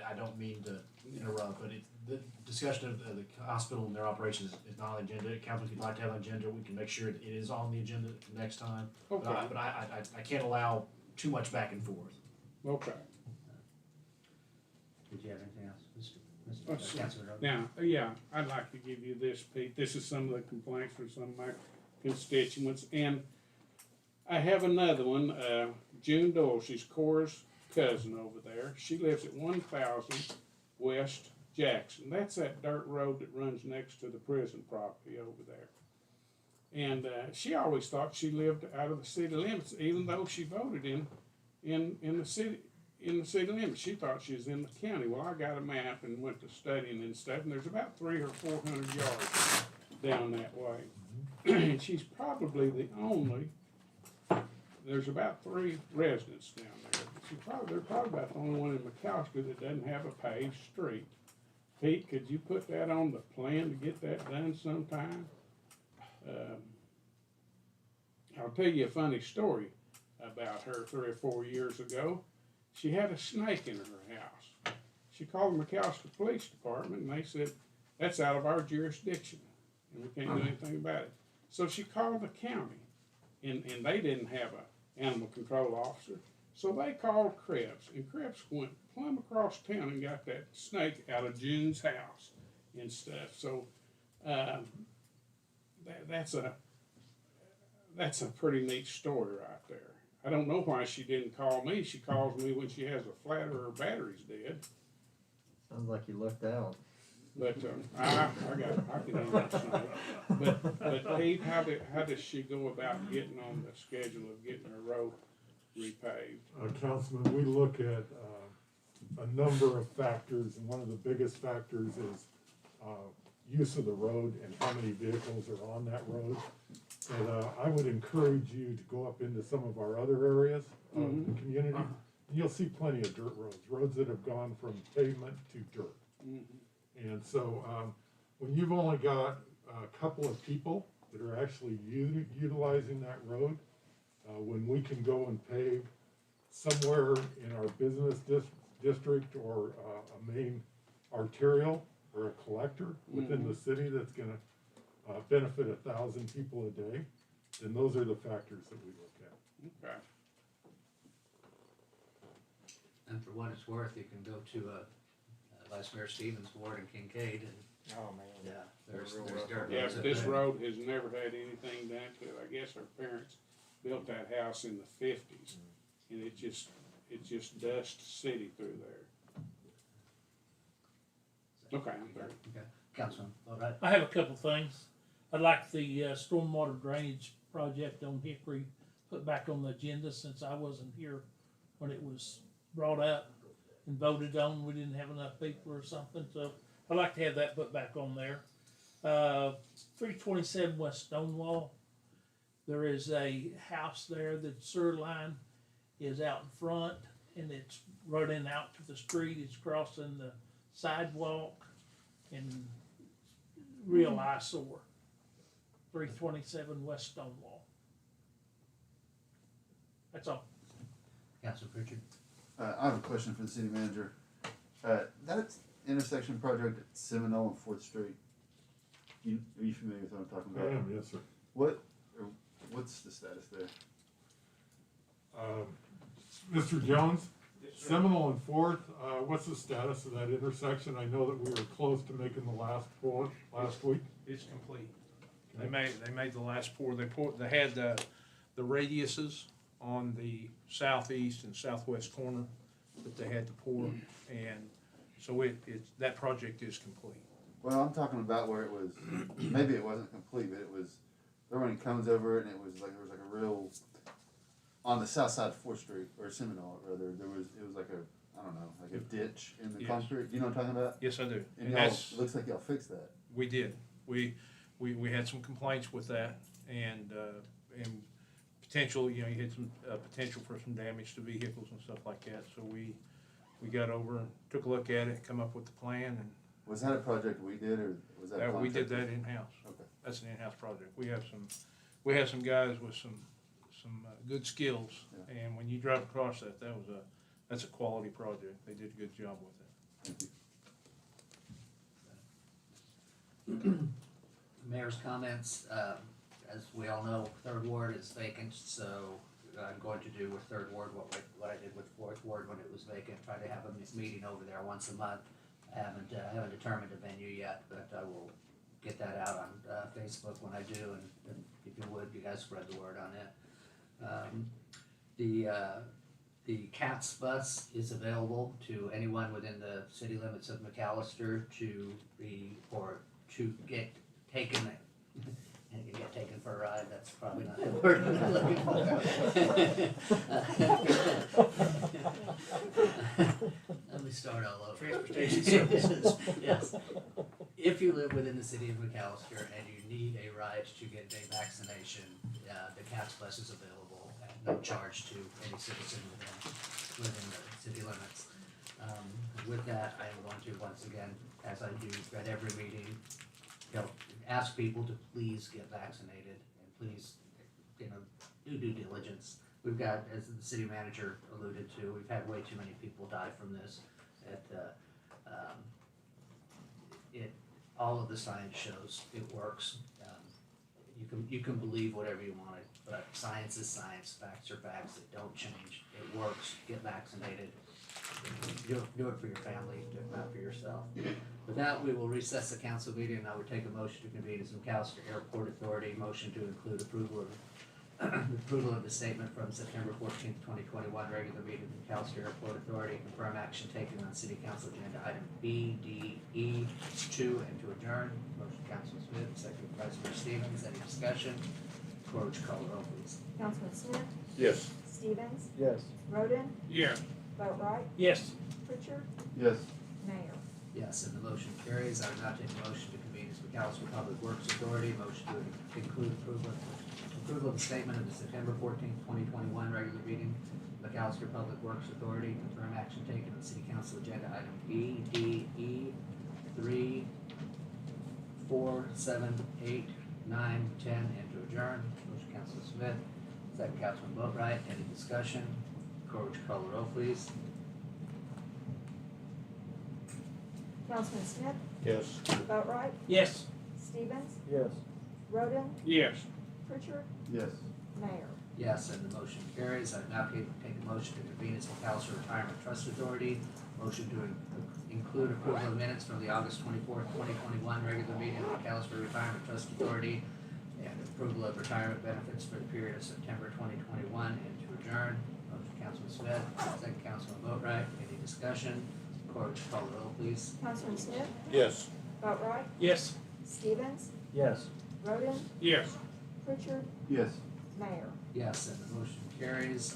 [SPEAKER 21] I don't mean to interrupt, but the discussion of the hospital and their operations is not on the agenda. Council, if you'd like to have an agenda, we can make sure that it is on the agenda next time.
[SPEAKER 4] Okay.
[SPEAKER 21] But I can't allow too much back and forth.
[SPEAKER 4] Okay.
[SPEAKER 1] Did you have anything else,
[SPEAKER 4] Let's
[SPEAKER 1] Mr.
[SPEAKER 4] see.
[SPEAKER 1] Councilman Rhodes?
[SPEAKER 4] Now, yeah, I'd like to give you this, Pete. This is some of the complaints from some of my constituents, and I have another one. June Dole, she's Cora's cousin over there. She lives at 1000 West Jackson. That's that dirt road that runs next to the prison property over there. And she always thought she lived out of the city limits, even though she voted in the city. In the city limits, she thought she was in the county. Well, I got a map and went to studying and stuff, and there's about 300 or 400 yards down that way. And she's probably the only, there's about 3 residents down there. They're probably about the only one in McAllister that doesn't have a paved street. Pete, could you put that on the plan to get that done sometime? I'll tell you a funny story about her 3 or 4 years ago. She had a snake in her house. She called the McAllister Police Department, and they said, that's out of our jurisdiction, and we can't do anything about it. So she called the county, and they didn't have an animal control officer. So they called Krebs, and Krebs went plumb across town and got that snake out of June's house and stuff. So that's a pretty neat story right there. I don't know why she didn't call me. She calls me when she has a flat or her battery's dead.
[SPEAKER 7] Sounds like you lucked out.
[SPEAKER 4] But I can understand. But Pete, how does she go about getting on the schedule of getting her road repaved?
[SPEAKER 17] Councilman, we look at a number of factors, and one of the biggest factors is use of the road and how many vehicles are on that road. And I would encourage you to go up into some of our other areas of the community, and you'll see plenty of dirt roads that have gone from pavement to dirt. And so when you've only got a couple of people that are actually utilizing that road, when we can go and pave somewhere in our business district or a main arterial or a collector within the city that's gonna benefit 1,000 people a day, then those are the factors that we look at.
[SPEAKER 4] Okay.
[SPEAKER 1] And for what it's worth, you can go to Vice Mayor Stevens' ward in Kincaid and,
[SPEAKER 7] Oh, man.
[SPEAKER 1] yeah, there's dirt
[SPEAKER 4] Yeah,
[SPEAKER 1] roads
[SPEAKER 4] but
[SPEAKER 1] up
[SPEAKER 4] this
[SPEAKER 1] there.
[SPEAKER 4] road has never had anything done to it. I guess her parents built that house in the 50s, and it just dust city through there. Okay, I'm through.
[SPEAKER 1] Okay, Councilman, all right.
[SPEAKER 19] I have a couple things. I'd like the stormwater drainage project on Hickory put back on the agenda since I wasn't here when it was brought up and voted on. We didn't have enough people or something, so I'd like to have that put back on there. 327 West Stonewall. There is a house there. The sewer line is out in front and it's running out to the street. It's crossing the sidewalk and real eyesore. 327 West Stonewall. That's all.
[SPEAKER 1] Councilman Pritchard.
[SPEAKER 13] I have a question for the city manager. That intersection project at Seminole and 4th Street, are you familiar with what I'm talking
[SPEAKER 17] I
[SPEAKER 13] about?
[SPEAKER 17] am, yes, sir.
[SPEAKER 13] What's the status there?
[SPEAKER 17] Mr. Jones, Seminole and 4th, what's the status of that intersection? I know that we were close to making the last pour last week.
[SPEAKER 18] It's complete. They made the last pour. They had the radiuses on the southeast and southwest corner that they had to pour, and so that project is complete.
[SPEAKER 13] Well, I'm talking about where it was, maybe it wasn't complete, but they're running cones over it, and there was like a real, on the south side of 4th Street, or Seminole, rather, it was like a ditch in the concrete. You know what I'm talking about?
[SPEAKER 18] Yes, I do.
[SPEAKER 13] And it looks like y'all fixed that.
[SPEAKER 18] We did. We had some complaints with that, and potential, you had some potential for some damage to vehicles and stuff like that. So we got over and took a look at it, come up with the plan, and
[SPEAKER 13] was that a project we did, or was that?
[SPEAKER 18] we did that in-house.
[SPEAKER 13] Okay.
[SPEAKER 18] That's an in-house project. We have some guys with some good skills, and when you drive across that's a quality project. They did a good job with it.
[SPEAKER 13] Thank you.
[SPEAKER 1] Mayor's comments, as we all know, 3rd Ward is vacant, so I'm going to do with 3rd Ward what I did with 4th Ward when it was vacant, try to have a meeting over there once a month. I haven't determined a venue yet, but I will get that out on Facebook when I do, and if you would, you guys spread the word on it. The CATS bus is available to anyone within the city limits of McAllister to get taken. And you get taken for a ride, that's probably not the word I'm looking for. Let me start all over.
[SPEAKER 19] Transportation services.
[SPEAKER 1] Yes. if you live within the city of McAllister and you need a ride to get a vaccination, the Cats Bus is available at no charge to any citizen within the city limits. With that, I am going to, once again, as I do at every meeting, ask people to please get vaccinated and please, do due diligence. We've got, as the city manager alluded to, we've had way too many people die from this. All of the science shows it works. You can believe whatever you want, but science is science, facts are facts, it don't change, it works, get vaccinated. Do it for your family, do it not for yourself. With that, we will recess the council meeting, and I would take a motion to convene as McAllister Airport Authority, motion to include approval of the statement from September 14th, 2021, regular meeting of the McAllister Airport Authority, confirm action taken on city council agenda item B, D, E, 2, and to adjourn. Motion Councilman Smith, second Vice Mayor Stevens, any discussion? Corge, call the roll, please.
[SPEAKER 9] Councilman Smith,
[SPEAKER 6] Yes.
[SPEAKER 9] Stevens,
[SPEAKER 7] Yes.
[SPEAKER 9] Roden,
[SPEAKER 4] Yeah.
[SPEAKER 9] Boatright,
[SPEAKER 19] Yes.
[SPEAKER 9] Pritchard,
[SPEAKER 13] Yes.
[SPEAKER 9] Mayor.
[SPEAKER 1] Yes, and the motion carries. I would now take a motion to convene as McAllister Public Works Authority, motion to include approval of the statement of the September 14th, 2021 regular meeting, McAllister Public Works Authority, confirm action taken on city council agenda item B, D, E, 3, 4, 7, 8, 9, 10, and to adjourn. Motion Councilman Smith, second Councilman Boatright, any discussion? Corge, call the roll, please.
[SPEAKER 9] Councilman Smith,
[SPEAKER 6] Yes.
[SPEAKER 9] Boatright,
[SPEAKER 19] Yes.
[SPEAKER 9] Stevens,
[SPEAKER 7] Yes.
[SPEAKER 9] Roden,
[SPEAKER 4] Yes.
[SPEAKER 9] Pritchard,
[SPEAKER 13] Yes.
[SPEAKER 9] Mayor.
[SPEAKER 1] Yes, and the motion carries. I now take a motion to convene as McAllister Retirement Trust Authority. Motion to include approval of minutes from the August 24th, 2021 regular meeting of McAllister Retirement Trust Authority and approval of retirement benefits for the period of September 2021 and to adjourn. Motion Councilman Smith, second Councilman Boatright. Any discussion? Corge, call the roll, please.
[SPEAKER 9] Councilman Smith,
[SPEAKER 6] Yes.
[SPEAKER 9] Boatright,
[SPEAKER 19] Yes.
[SPEAKER 9] Stevens,
[SPEAKER 7] Yes.
[SPEAKER 9] Roden,
[SPEAKER 4] Yes.
[SPEAKER 9] Pritchard,
[SPEAKER 13] Yes.
[SPEAKER 9] Mayor.
[SPEAKER 1] Yes, and the motion carries.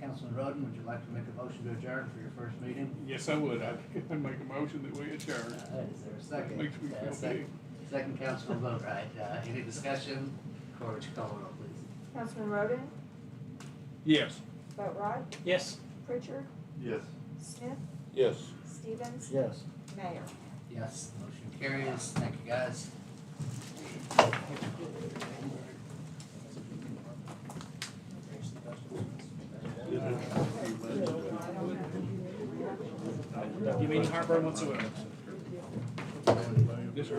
[SPEAKER 1] Councilman Roden, would you like to make a motion to adjourn for your first meeting?
[SPEAKER 4] Yes, I would. I'd make a motion that we adjourn.
[SPEAKER 1] Is there a second?
[SPEAKER 4] Makes me feel big.
[SPEAKER 1] Second, Councilman Boatright. Any discussion? Corge, call the roll, please.
[SPEAKER 9] Councilman Roden,
[SPEAKER 4] Yes.
[SPEAKER 9] Boatright,
[SPEAKER 19] Yes.
[SPEAKER 9] Pritchard,
[SPEAKER 13] Yes.
[SPEAKER 9] Smith,
[SPEAKER 6] Yes.
[SPEAKER 9] Stevens,
[SPEAKER 7] Yes.
[SPEAKER 9] Mayor.
[SPEAKER 1] Yes, motion carries. Thank you, guys.
[SPEAKER 21] Give me any heartburn whatsoever.